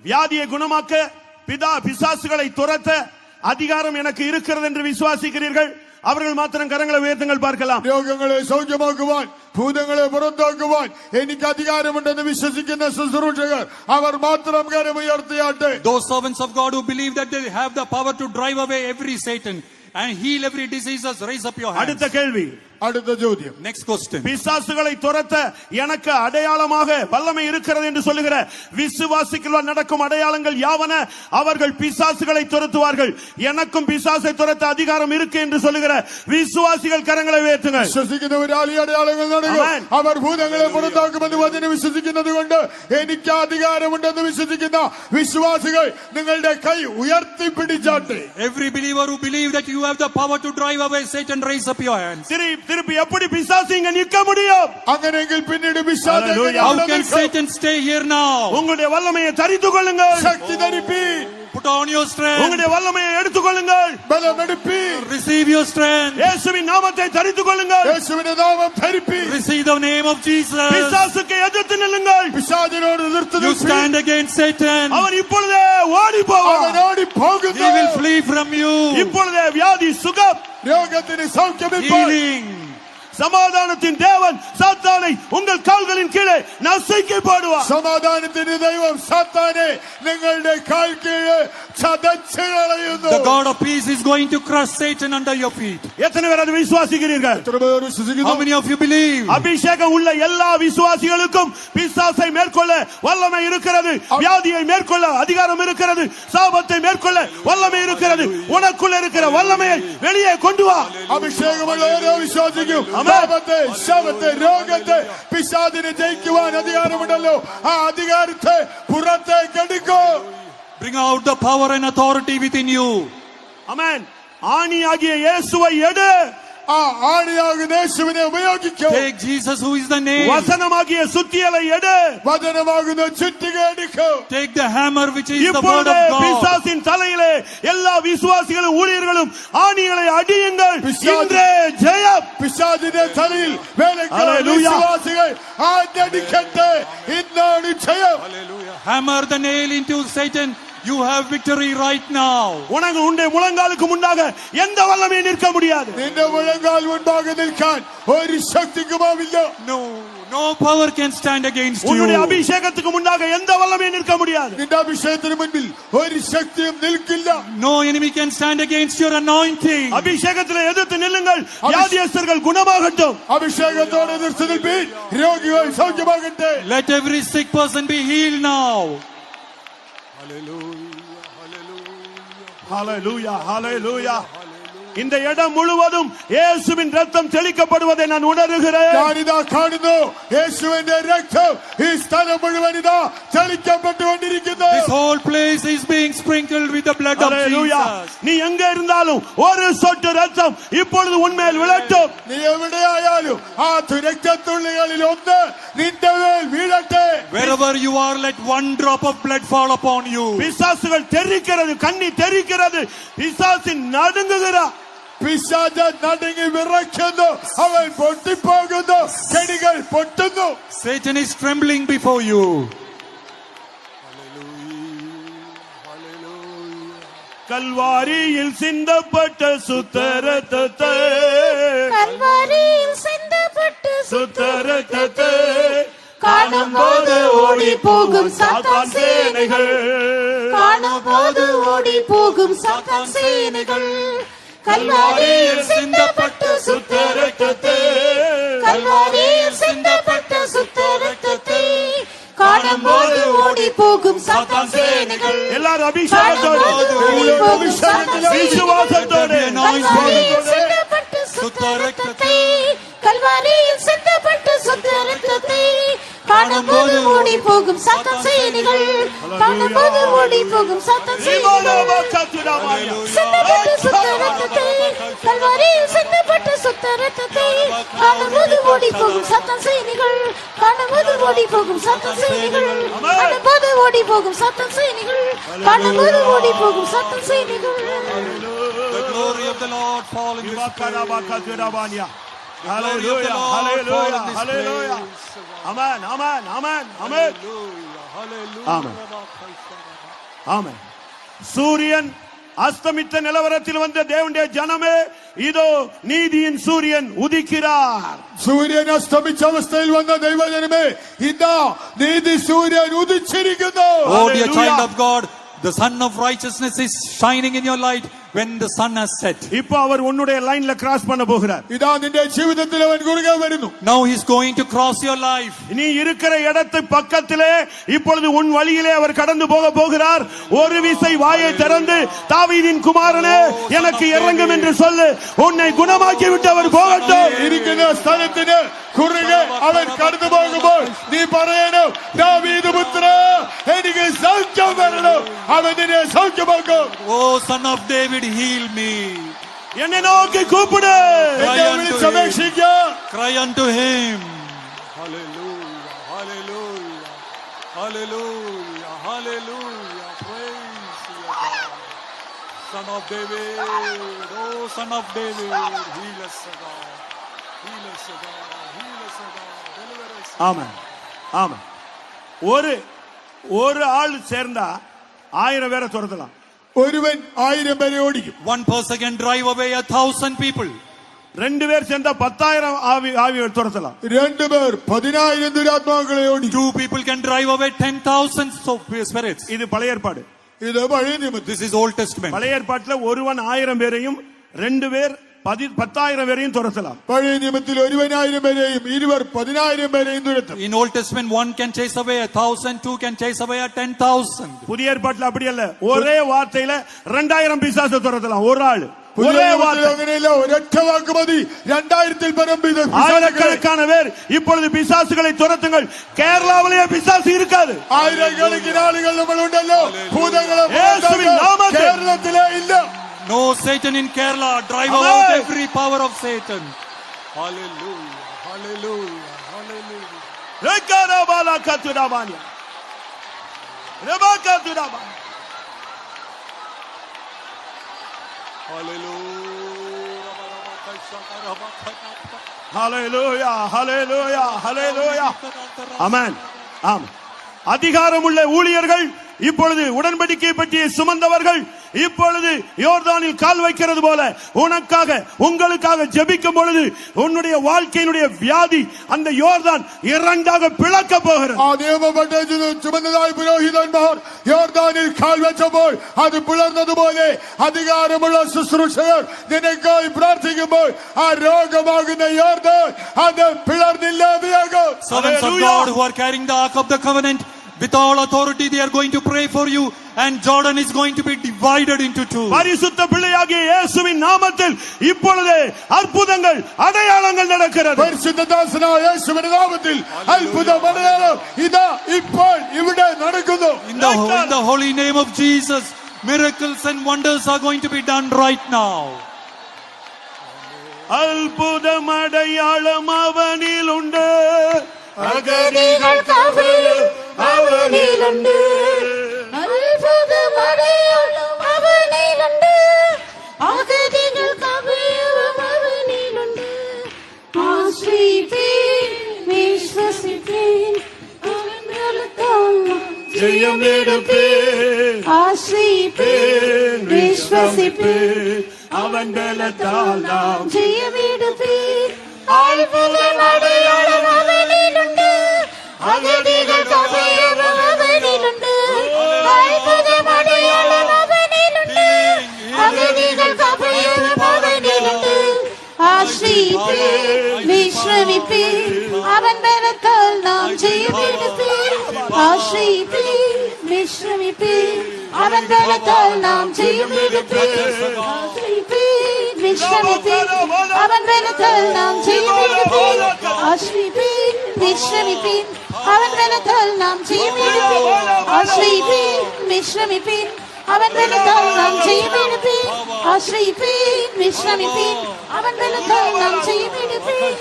வியாதியை குணமாக்க பிசாசுகளை துரத்த அதிகாரம் எனக்கு இருக்கிறது என்று விசுவாசிக்கிறீர்கள்? அவர்கள் மாத்திரம் கரங்களை உயர்த்துங்கள் பார்க்கலாம். രോഗങ്ങളെ സൗഖ്യമാക്കുവാൻ ഭൂതങ്ങളെ പുറത്താക്കുവാൻ എനിക്ക് അധികാരമുണ്ടെന്ന് വിശ്വസിക്കുന്ന ശുശ്രൂഷകർ അവർ മാത്രം കരമുയർത്തിയാട്ടെ. Those servants of God who believe that they have the power to drive away every Satan and heal every disease, raise up your hands. அடுத்த கேள்வி. അടുത്ത ചോദ്യം. Next question. பிசாசுகளை துரத்த எனக்கு அடையாளமாக வல்லமை இருக்கிறது என்று சொல்லுகிற விசுவாசிகளால் நடக்கும் அடையாளங்கள் யாவன? அவர்கள் பிசாசுகளை துரத்துவார்கள். எனக்கும் பிசாசை துரத்த அதிகாரம் இருக்கு என்று சொல்லுகிற விசுவாசிகள் கரங்களை உயர்த்துங்கள். വിശ്വസിക്കുന്നവരാൽ ഈ അടയാളങ്ങൾ നടക്കും. അവർ ഭൂതങ്ങളെ പുറത്താക്കുമെന്ന് വചനം വിശ്വസിക്കുന്നത് കൊണ്ട് എനിക്ക് അധികാരമുണ്ടെന്ന് വിശ്വസിക്കുന്ന വിശ്വാസികൾ നിങ്ങളുടെ കൈ ഉയർത്തിപ്പിടിച്ചാട്ടെ. Every believer who believe that you have the power to drive away Satan, raise up your hands. திருப்பி எப்படி பிசாசு இங்க நிற்க முடியும்? അങ്ങനെയെങ്കിൽ പിന്നീട് പിശാച് എങ്ങനെ How അവിടെ can നിൽക്കും? Satan stay here now? உங்களுடைய வல்லமையை தரித்துக் கொள்ளுங்கள். ശക്തി ധരിപ്പീൻ. Put on your strength. உங்களுடைய வல்லமையை எடுத்துக் கொள்ளுங்கள். ബലമെടുപ്പീൻ. Receive your strength. இயேசுவின் நாமத்தை தரித்துக் கொள்ளுங்கள். യേശുവിന്റെ നാമം ധരിപ്പീൻ. Receive the name of Jesus. பிசாசுக்கு எதிர்த்து நில்லுங்கள். പിശാചിനോട് എതിർത്ത് You നിൽപ്പീൻ. stand against Satan. அவன் இப்பொழுதே ஓடி போவான். അവൻ ഓടിപ്പോകുന്നു. He will flee from you. இப்பொழுதே வியாதி சுகம். രോഗത്തിന് സൗഖ്യമിപ്പോൾ. Healing. சமாதானத்தின் தேவன் சாத்தானை உங்கள் கால்களின் கீழே நசுக்கி போடுவார். സമാധാനത്തിന്റെ ദൈവം സാത്താനെ നിങ്ങളുടെ കാൽ കീഴ് ചതച്ച് കളയുന്നു. The God of peace is going to crush Satan under your feet. எத்தனை பேர் அதை விசுவாசிக்கிறீர்கள்? എത്ര പേർ വിശ്വസിക്കുന്നു? How many of you believe? அபிஷேகம் உள்ள எல்லா விசுவாசிகளுக்கும் பிசாசை மேற்கொள்ள வல்லமை இருக்கிறது. வியாதியை மேற்கொள்ள அதிகாரம் இருக்கிறது. சாபத்தை மேற்கொள்ள வல்லமை இருக்கிறது. உனக்குள்ள இருக்கிற வல்லமையை வெளியே கொண்டு வா. അഭിഷേകമുള്ള ഓരോ വിശ്വാസിക്കും പാപത്തെ, ശവത്തെ, രോഗത്തെ, പിശാചിനെ ജയിക്കുവാൻ അധികാരമുണ്ടല്ലോ. ആ അധികാരത്തെ പുറത്തേക്ക് എടുക്കൂ. Bring out the power and authority within you. ஆமென். ஆணியாகிய இயேசுவை எடு. ആ ആണിയാകുന്ന യേശുവിനെ ഉപയോഗിക്കൂ. Take Jesus who is the name. வசனமாகிய சுத்தியலை எடு. വചനമാകുന്ന ചുറ്റിക എടുക്കൂ. Take the hammer which is the word இப்பொழுது of God. பிசாசின் தலையிலே எல்லா விசுவாசிகளும் ஊழியர்களும் ஆணிகளை அடியுங்கள். இன்றே ஜெயம். പിശാചിന്റെ തലയിൽ വേലക്കാർ ഹല്ലേലൂയ. വിശ്വാസികൾ ആഞ്ഞടിക്കട്ടെ. ഇന്നാണ് ജയം. Hammer the nail into Satan You have victory right now. உனக்கு உன்னுடைய முழங்காலுக்கு முன்னாக எந்த வல்லமையும் நிற்க முடியாது. നിന്റെ മുഴങ്കാൽ മുൻപാകെ നിൽക്കാൻ ഒരു ശക്തിക്കുമാവില്ല. No power can stand against you. உன்னுடைய அபிஷேகத்துக்கு முன்னாக எந்த வல்லமையும் நிற்க முடியாது. നിന്റെ അഭിഷേകത്തിന് മുൻപിൽ ഒരു ശക്തിയും നിൽക്കില്ല. No enemy can stand against your anointing. அபிஷேகத்திலே எதிர்த்து நில்லுங்கள், வியாதியஸ்தர்கள் குணமாகட்டும். അഭിഷേകത്തോടെ എതിർത്ത് നിൽപ്പീൻ, രോഗികൾ സൗഖ്യമാകട്ടെ. Let every sick person be healed now. Hallelujah, hallelujah. இந்த இடம் முழுவதும் இயேசுவின் ரத்தம் தெளிக்கப்படுவதை நான் உணர்கிறேன். ഞാനിതാ കാണുന്നു യേശുവിന്റെ രക്തം ഈ സ്ഥലം മുഴുവൻ ഇതാ തെളിക്കപ്പെട്ടുകൊണ്ടിരിക്കുന്നു. This whole place is being sprinkled with the blood of Jesus. நீ எங்க இருந்தாலும் ஒரு சொட்டு ரத்தம் இப்பொழுது உன்மேல் விழட்டும். നീ എവിടെയായാലും ആ രക്തത്തുള്ളികളിൽ ഒന്ന് നിന്റെ മേൽ വീഴട്ടെ. Wherever you are, let one drop of blood fall upon you. பிசாசுகள் தெரிக்கிறது, கண்ணி தெரிக்கிறது, பிசாசின் நடுங்குகிறார். പിശാച് നടുങ്ങി വിറയ്ക്കുന്നു, അവൻ പൊട്ടിപ്പോകുന്നു, ചെടികൾ പൊട്ടുന്നു. Satan is trembling before you. கல்வாரியில் சிந்தப்பட்ட சுத்த ரத்தத்தை, கல்வாரியில் சிந்தப்பட்ட சுத்த ரத்தத்தை காணும்போது ஓடி போகும் சாத்தான் சேனைகள், காணும்போது ஓடி போகும் சாத்தான் சேனைகள். கல்வாரியில் சிந்தப்பட்ட சுத்த ரத்தத்தை, கல்வாரியில் சிந்தப்பட்ட சுத்த ரத்தத்தை காணும்போது ஓடி போகும் சாத்தான் சேனைகள். எல்லாரும் அபிஷேகத்தோடு, விசுவாசத்தோடு, கல்வாரியில் சிந்தப்பட்ட சுத்த ரத்தத்தை, கல்வாரியில் சிந்தப்பட்ட சுத்த ரத்தத்தை காணும்போது ஓடி போகும் சாத்தான் சேனைகள், காணும்போது ஓடி போகும் சாத்தான் சேனைகள். சிந்தப்பட்ட சுத்த ரத்தத்தை, கல்வாரியில் சிந்தப்பட்ட சுத்த ரத்தத்தை காணும்போது ஓடி போகும் சாத்தான் சேனைகள், காணும்போது ஓடி போகும் சாத்தான் சேனைகள், காணும்போது ஓடி போகும் சாத்தான் சேனைகள், காணும்போது ஓடி போகும் சாத்தான் சேனைகள். The glory of the Lord fall in this place. Hallelujah, hallelujah, hallelujah. Amen, amen, amen, amen. Amen. Amen. சூரியன் அஸ்தமித்த நிலவரத்தில் வந்த தேவனுடைய ஜனமே, இதோ நீதியின் சூரியன் உதிக்கிறார். സൂര്യൻ അസ്തമിച്ച അവസ്ഥയിൽ വന്ന ദൈവജനമേ, ഇതാ നീതി സൂര്യൻ ഉദിച്ചിരിക്കുന്നു. Oh dear child of God, the sun of righteousness is shining in your light when the sun has set. இப்போ அவர் உன்னுடைய லைன்ல கிராஸ் பண்ண போகிறார். ഇതാ നിന്റെ ജീവിതത്തിൽ അവൻ കുറുകെ വരുന്നു. Now he is going to cross your life. நீ இருக்கிற இடத்து பக்கத்திலே இப்பொழுது உன் வழியிலே அவர் கடந்து போக போகிறார். ஒரு விசை வாயை திறந்து, தாவீதின் குமாரனே எனக்கு இறங்கும் என்று சொல்லு. உன்னை குணமாக்கி விட்டு அவர் போகட்டும். ഇരിക്കുന്ന സ്ഥലത്തിന് കുറുകെ അവൻ കടന്നു പോകുമ്പോൾ നീ പറയണം, ദാവീദ് പുത്രാ എനിക്ക് സൗഖ്യം വരണം. അവൻ നിന്നെ സൗഖ്യമാക്കും. Oh son of David, heal me. என்னை நோக்கி கூப்பிடு. എന്നെ വിളിച്ചപേക്ഷിക്ക. Cry unto him. Hallelujah, hallelujah, hallelujah, hallelujah. Praise your God. Son of David, oh son of David, heal us, O God. Heal us, O God. Heal us, O God. Deliver us. ஆமா, ஆமா. ஒரு ஆள் சேர்ந்தா 1000 பேரை துரத்தலாம். ഒരുവൻ 1000 പേരെ ഓടിക്കും. One person can drive away 1,000 people. 2 പേർ சேர்ந்தா 10,000 ஆவியை துரத்தலாம். 2 പേർ 10,000 ദുരാത്മാക്കളെ ഓടിക്കും. 2 people can drive away 10,000 spirits. இது பழைய ஏற்பாடு. ഇത് പഴയ നിയമത്തിൽ. This is Old Testament. பழைய ஏற்பாட்டுல ஒருவன் 1000 பேரையும் 2 பேர் 10,000 பேரையும் துரத்தலாம். പഴയ നിയമത്തിൽ ഒരുവൻ 1000 പേരെയും 20 10,000 പേരെയും തുരത്തും. In Old Testament, 1 can chase away 1,000, 2 can chase away 10,000. புதிய ஏற்பாட்டுல அப்படி அல்ல. ஒரே வார்த்தையில 2000 பிசாசை துரத்தலாம் ஒரு ஆள். ஒரே வார்த்தை. അങ്ങനെയല്ല, ഒരൊറ്റ വാക്ക് മതി 2000-ൽ പരം ஆயிரக்கணக்கான பேர் இப்பொழுது பிசாசுகளை துரத்துங்கள். கேரளாவிலேயே பிசாசு இருக்காது. ആയിരക്കണക്കിന് ആളുകൾ നമ്മളുണ്ടല്ലോ. ഭൂതങ്ങളെ കേരളത്തിലെ ഇല്ല. No Satan in Kerala. Drive out every power of Satan. Hallelujah, hallelujah, hallelujah. Rekarabala katurabania. Rebakaturabania. Hallelujah, hallelujah, hallelujah. Amen. ஆம். அதிகாரமுள்ள ஊழியர்கள் இப்பொழுது உடன்படிக்கை பற்றிய சுமந்தவர்கள் இப்பொழுது யோர்தானில் கால் வைக்கிறது போல உனக்காக உங்களுக்காக ஜெபிக்கும் பொழுது உன்னுடைய வாழ்க்கையினுடைய வியாதி அந்த யோர்தான் இரண்டாக பிளக்க போகிறது. ചുമന്നതായ പുരോഹിതന്മാർ യോർദാനിൽ കാൽ വെച്ചപ്പോൾ അത് പിളർന്നതുപോലെ അധികാരമുള്ള ശുശ്രൂഷകർ നിനക്കായി പ്രാർത്ഥിക്കുമ്പോൾ ആ രോഗമാകുന്ന യോർദാൻ അത് പിളർന്നില്ലാതെയാകും. Servants of God who are carrying the ark of the covenant, with all authority they are going to pray for you, and Jordan is going to be divided into two. பரிசுத்த பிள்ளையாகிய இயேசுவின் நாமத்தில் இப்பொழுது அற்புதங்கள் அடையாளங்கள் நடக்கிறது. പരിശുദ്ധദാസനായ യേശുവിന്റെ നാമത്തിൽ അത്ഭുതം അടയാളം ഇതാ ഇപ്പോൾ ഇവിടെ നടക്കുന്നു. In the holy name of Jesus, miracles and wonders are going to be done right now. அற்புதம் அடையாளம் அவனில் உண்டு, അഗതികൾ കവിയും അവനിലുണ്ട്. അത്ഭുതം അടയാളം അവനിലുണ്ട്. അഗതികൾ കവിയും അവനിലുണ്ട്. ആശ്രയിപ്പീൻ, വിശ്വസിപ്പീൻ, അവൻ ബലത്താൽ ஜெயமெடுப்பேன். ആശ്രയിപ്പീൻ, വിശ്വസിപ്പീൻ, அவன் பலத்தால் நாம் ജയമെടുപ്പീൻ. അത്ഭുതം അടയാളം അവനിലുണ്ട്. അഗതികൾ കവിയും അവനിലുണ്ട്. അത്ഭുതം അടയാളം അവനിലുണ്ട്. അഗതികൾ കവിയും അവനിലുണ്ട്. ആശ്രയിപ്പീൻ, വിശ്രമിപ്പീൻ, അവൻ ബലത്താൽ നാം ജയമെടുപ്പീൻ. ആശ്രയിപ്പീൻ, വിശ്രമിപ്പീൻ, അവൻ ബലത്താൽ നാം ജയമെടുപ്പീൻ. ആശ്രയിപ്പീൻ, വിശ്രമിപ്പീൻ, അവൻ ബലത്താൽ നാം ജയമെടുപ്പീൻ. ആശ്രയിപ്പീൻ, വിശ്രമിപ്പീൻ, അവൻ ബലത്താൽ നാം ജയമെടുപ്പീൻ. ആശ്രയിപ്പീൻ, വിശ്രമിപ്പീൻ, അവൻ ബലത്താൽ നാം ജയമെടുപ്പീൻ. ആശ്രയിപ്പീൻ, വിശ്രമിപ്പീൻ, അവൻ ബലത്താൽ നാം ജയമെടുപ്പീൻ.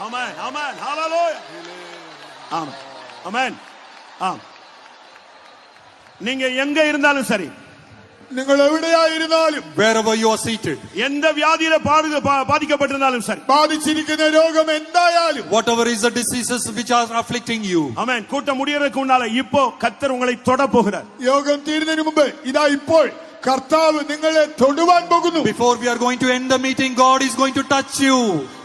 Amen, amen, hallelujah. Amen, amen. நீங்க எங்க இருந்தாலும் சரி, നിങ്ങൾ എവിടെയായിരുന്നാലും, Wherever you are seated, எந்த வியாதியில பாதிக்கப்பட்டிருந்தாலும் சரி, ബാധിച്ചിരിക്കുന്ന രോഗം എന്തായാലും, whatever is the diseases which are afflicting you, ஆமென். கூட்டம் முடியறதுக்கு முன்னால இப்போ கர்த்தர் உங்களை தொட போகிறார். യോഗം തീരുന്നതിന് മുമ്പ് ഇതാ ഇപ്പോൾ കർത്താവ് നിങ്ങളെ തൊടുവാൻ പോകുന്നു. before we are going to end the meeting, God is going to touch you.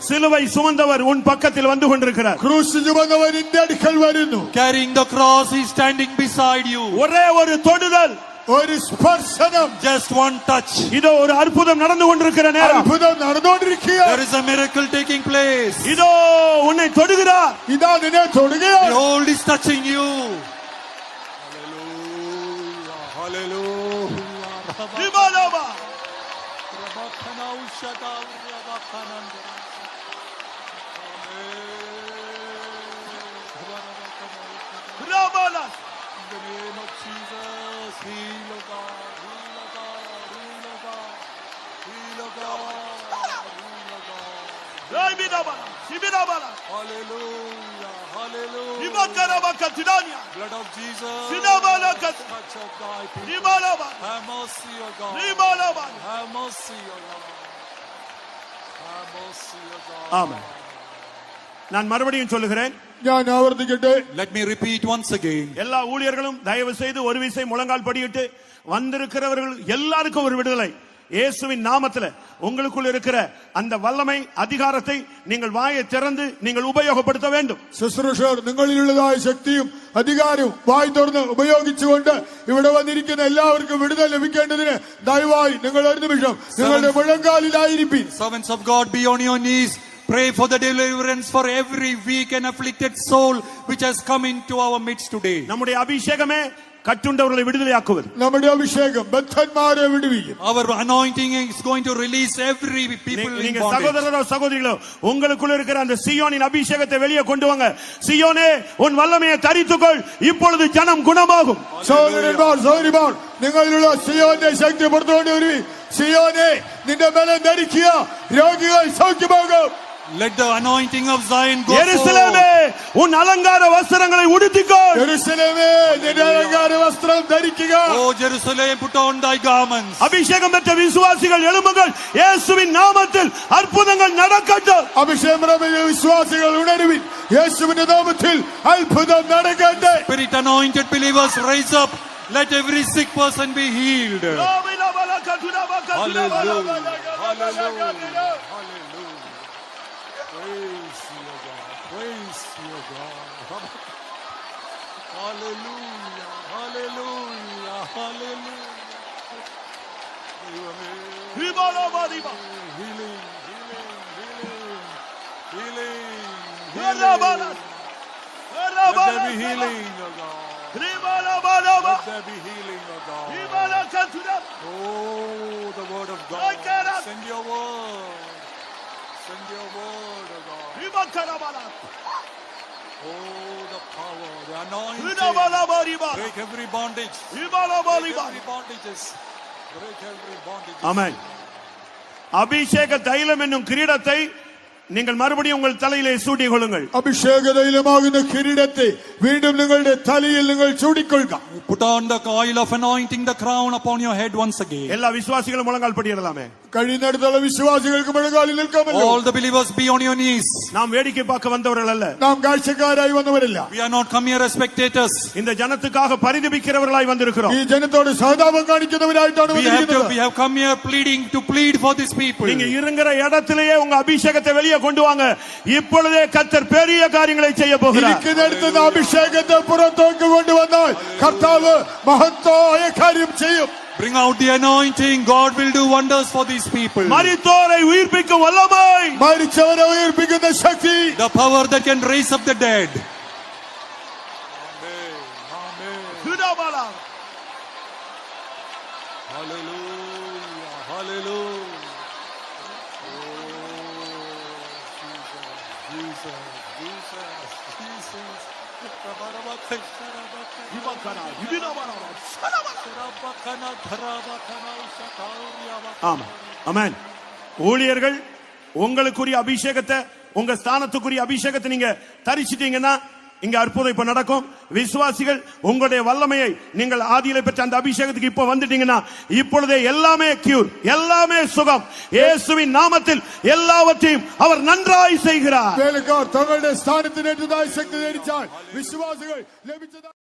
சிலுவை சுமந்தவர் உன் பக்கத்தில் வந்து கொண்டிருக்கிறார். ക്രൂശ് ചുമന്നവൻ നിന്റെ അടുക്കൽ വരുന്നു. Carrying the cross, he is standing beside you. ஒரே ஒரு தொடுதல், ഒരു സ്പർശനം, Just one touch. இதோ ஒரு அற்புதம் நடந்து கொண்டிருக்கிற நேரம், അത്ഭുതം നടന്നുകൊണ്ടിരിക്കുക. There is a miracle taking place. இதோ உன்னை தொடுகிறார். ഇതാ നിന്നെ തൊടുകയാണ്. Behold, is touching you. Hallelujah. திபாலோபா. ராபாலா. In the name of Jesus, heal, O God, heal, O God, heal, O God, heal, O God, heal, O God. ராபிதாபாலா, சிபிதாபாலா. Hallelujah, hallelujah. திபாகரபகதிதானியா. Blood of Jesus, சிதாபாலகத். touch of thy people. திபாலோபா. Have mercy, O God. திபாலோபா. Have mercy, O God. Have mercy, O God. ஆமென். நான் மறுபடியும் சொல்லுகிறேன், ഞാൻ ആവർത്തിക്കട്ടെ. Let me repeat once again. எல்லா ஊழியர்களும் தயவு செய்து ஒரு விசை முழங்கால் படியிட்டு வந்திருக்கிறவர்கள் எல்லாருக்கும் ஒரு விடுதலை. இயேசுவின் நாமத்தில் உங்களுக்குள் இருக்கிற அந்த வல்லமை அதிகாரத்தை நீங்கள் வாயை திறந்து நீங்கள் உபயோகப்படுத்த வேண்டும். ശുശ്രൂഷകർ നിങ്ങളിലുള്ളതായ ശക്തിയും അധികാരവും വായി തുറന്ന് ഉപയോഗിച്ചുകൊണ്ട് ഇവിടെ വന്നിരിക്കുന്ന എല്ലാവർക്കും വിടുതൽ ലഭിക്കേണ്ടതിന് ദയവായി നിങ്ങൾ ഒരു നിമിഷം നിങ്ങളുടെ മുഴങ്കാലിലായിരിക്കും. Servants of God, be on your knees. Pray for the deliverance for every weak and afflicted soul which has come into our midst today. நம்முடைய அபிஷேகமே கட்டுண்டவர்களை விடுதலையாக்குவது. നമ്മുടെ അഭിഷേകം ബദ്ധന്മാരെ വിടുവിക്കും. Our anointing is going to release every people in நீங்க bondage. சகோதரரோ சகோதரிகளோ உங்களுக்குள்ள இருக்கிற அந்த சியோனின் அபிஷேகத்தை வெளியே கொண்டு வாங்க. சியோனே உன் வல்லமையை தரித்துக்கொள், இப்பொழுது ஜனம் குணமாகும். സഹോദരന്മാർ സഹോദരിമാർ നിങ്ങളിലുള്ള സിയോന്റെ ശക്തി പുറത്തുകൊണ്ട് വരുവി. സിയോനെ നിന്റെ ബലം ധരിക്കുക, രോഗികൾ സൗഖ്യമാകും. Let the anointing of Zion go எருசலேமே forth. உன் அலங்கார வஸ்திரங்களை உடுத்திக்கோ. യെരൂശലേമേ നിന്റെ അലങ്കാര വസ്ത്രം ധരിക്കുക. Oh Jerusalem, put on thy garments. அபிஷேகம் பெற்ற விசுவாசிகள் எழும்புங்கள். இயேசுவின் நாமத்தில் அற்புதங்கள் நடக்கட்டும். അഭിഷേകം പ്രാപിച്ച വിശ്വാസികൾ ഉണരുവിൻ. യേശുവിന്റെ നാമത്തിൽ അത്ഭുതം നടക്കട്ടെ. Spirit anointed believers, rise up. Let every sick person be healed. Hallelujah. Hallelujah. Praise your God. Praise your God. Hallelujah. Hallelujah. Hallelujah. Healing. Healing. Healing. Healing. Let there be healing, O God. Let there be healing, O God. Oh, the word of God. Send your word. Send your word, O God. Oh, the power, the anointing. Break every bondage. Break every bondages. Break every bondage. ஆமென். அபிஷேக தைலம் என்னும் கிரீடத்தை நீங்கள் மறுபடியும் உங்கள் தலையிலே சூட்டிக் கொள்ளுங்கள். അഭിഷേക തൈലമാകുന്ന കിരീടത്തെ വീണ്ടും നിങ്ങളുടെ തലയിൽ നിങ്ങൾ ചൂടിക്കൊള്ളുക. Put on the oil of anointing, the crown upon your head once again. எல்லா விசுவாசிகளும் முழங்கால் படியிடலாமே. കഴിയുന്നിടത്തോളം വിശ്വാസികൾക്ക് മുഴങ്കാലിൽ നിൽക്കാമല്ലോ. All the believers be on your knees. நாம் வேடிக்கை பார்க்க வந்தவர்கள் அல்ல. നാം കാഴ്ചക്കാരായി വന്നവരല്ല. We are not come here as spectators. இந்த ஜனத்துக்காக பரிதபிக்கிறவர்களாய் வந்திருக்கிறோம். ഈ ജനത്തോട് സഹതാപം കാണിക്കുന്നവരായിട്ടാണ് വന്നിരിക്കുന്നത്. We have come here to plead for these people. நீங்க இருங்கிற இடத்திலேயே உங்க அபிஷேகத்தை வெளியே கொண்டு வாங்க. இப்பொழுதே கர்த்தர் பெரிய காரியங்களை செய்ய போகிறார். ഇരിക്കുന്നിടത്ത് അഭിഷേകത്തെ പുറത്തേക്ക് കൊണ്ടുവന്നാൽ കർത്താവ് മഹത്തായ കാര്യം ചെയ്യും. Bring out the anointing. God will do wonders for these people. மரித்தோரை உயிர்ப்பிக்கும் வல்லமை. മരിച്ചവരെ ഉയർപ്പിക്കുന്ന ശക്തി. The power that can raise up the dead. Hallelujah. Hallelujah. Jesus. ஆமா. ஆமென். ஊழியர்கள் உங்களுக்குரிய அபிஷேகத்தை, உங்க ஸ்தானத்துக்குரிய அபிஷேகத்தை நீங்க தரிச்சிட்டீங்கன்னா இங்க அற்புதம் இப்ப நடக்கும். விசுவாசிகள் உங்களுடைய வல்லமையை நீங்கள் ஆதியிலே பெற்ற அந்த அபிஷேகத்துக்கு இப்ப வந்துட்டீங்கன்னா இப்பொழுதே எல்லாமே கியூர், எல்லாமே சுகம். இயேசுவின் நாமத்தில் எல்லாவற்றையும் அவர் நன்றாய் செய்கிறார். വേലക്കാർ തങ്ങളുടെ സ്ഥാനത്തിനേറ്റതായ ശക്തി ധരിച്ചാൽ വിശ്വാസികൾ ലഭിച്ചത്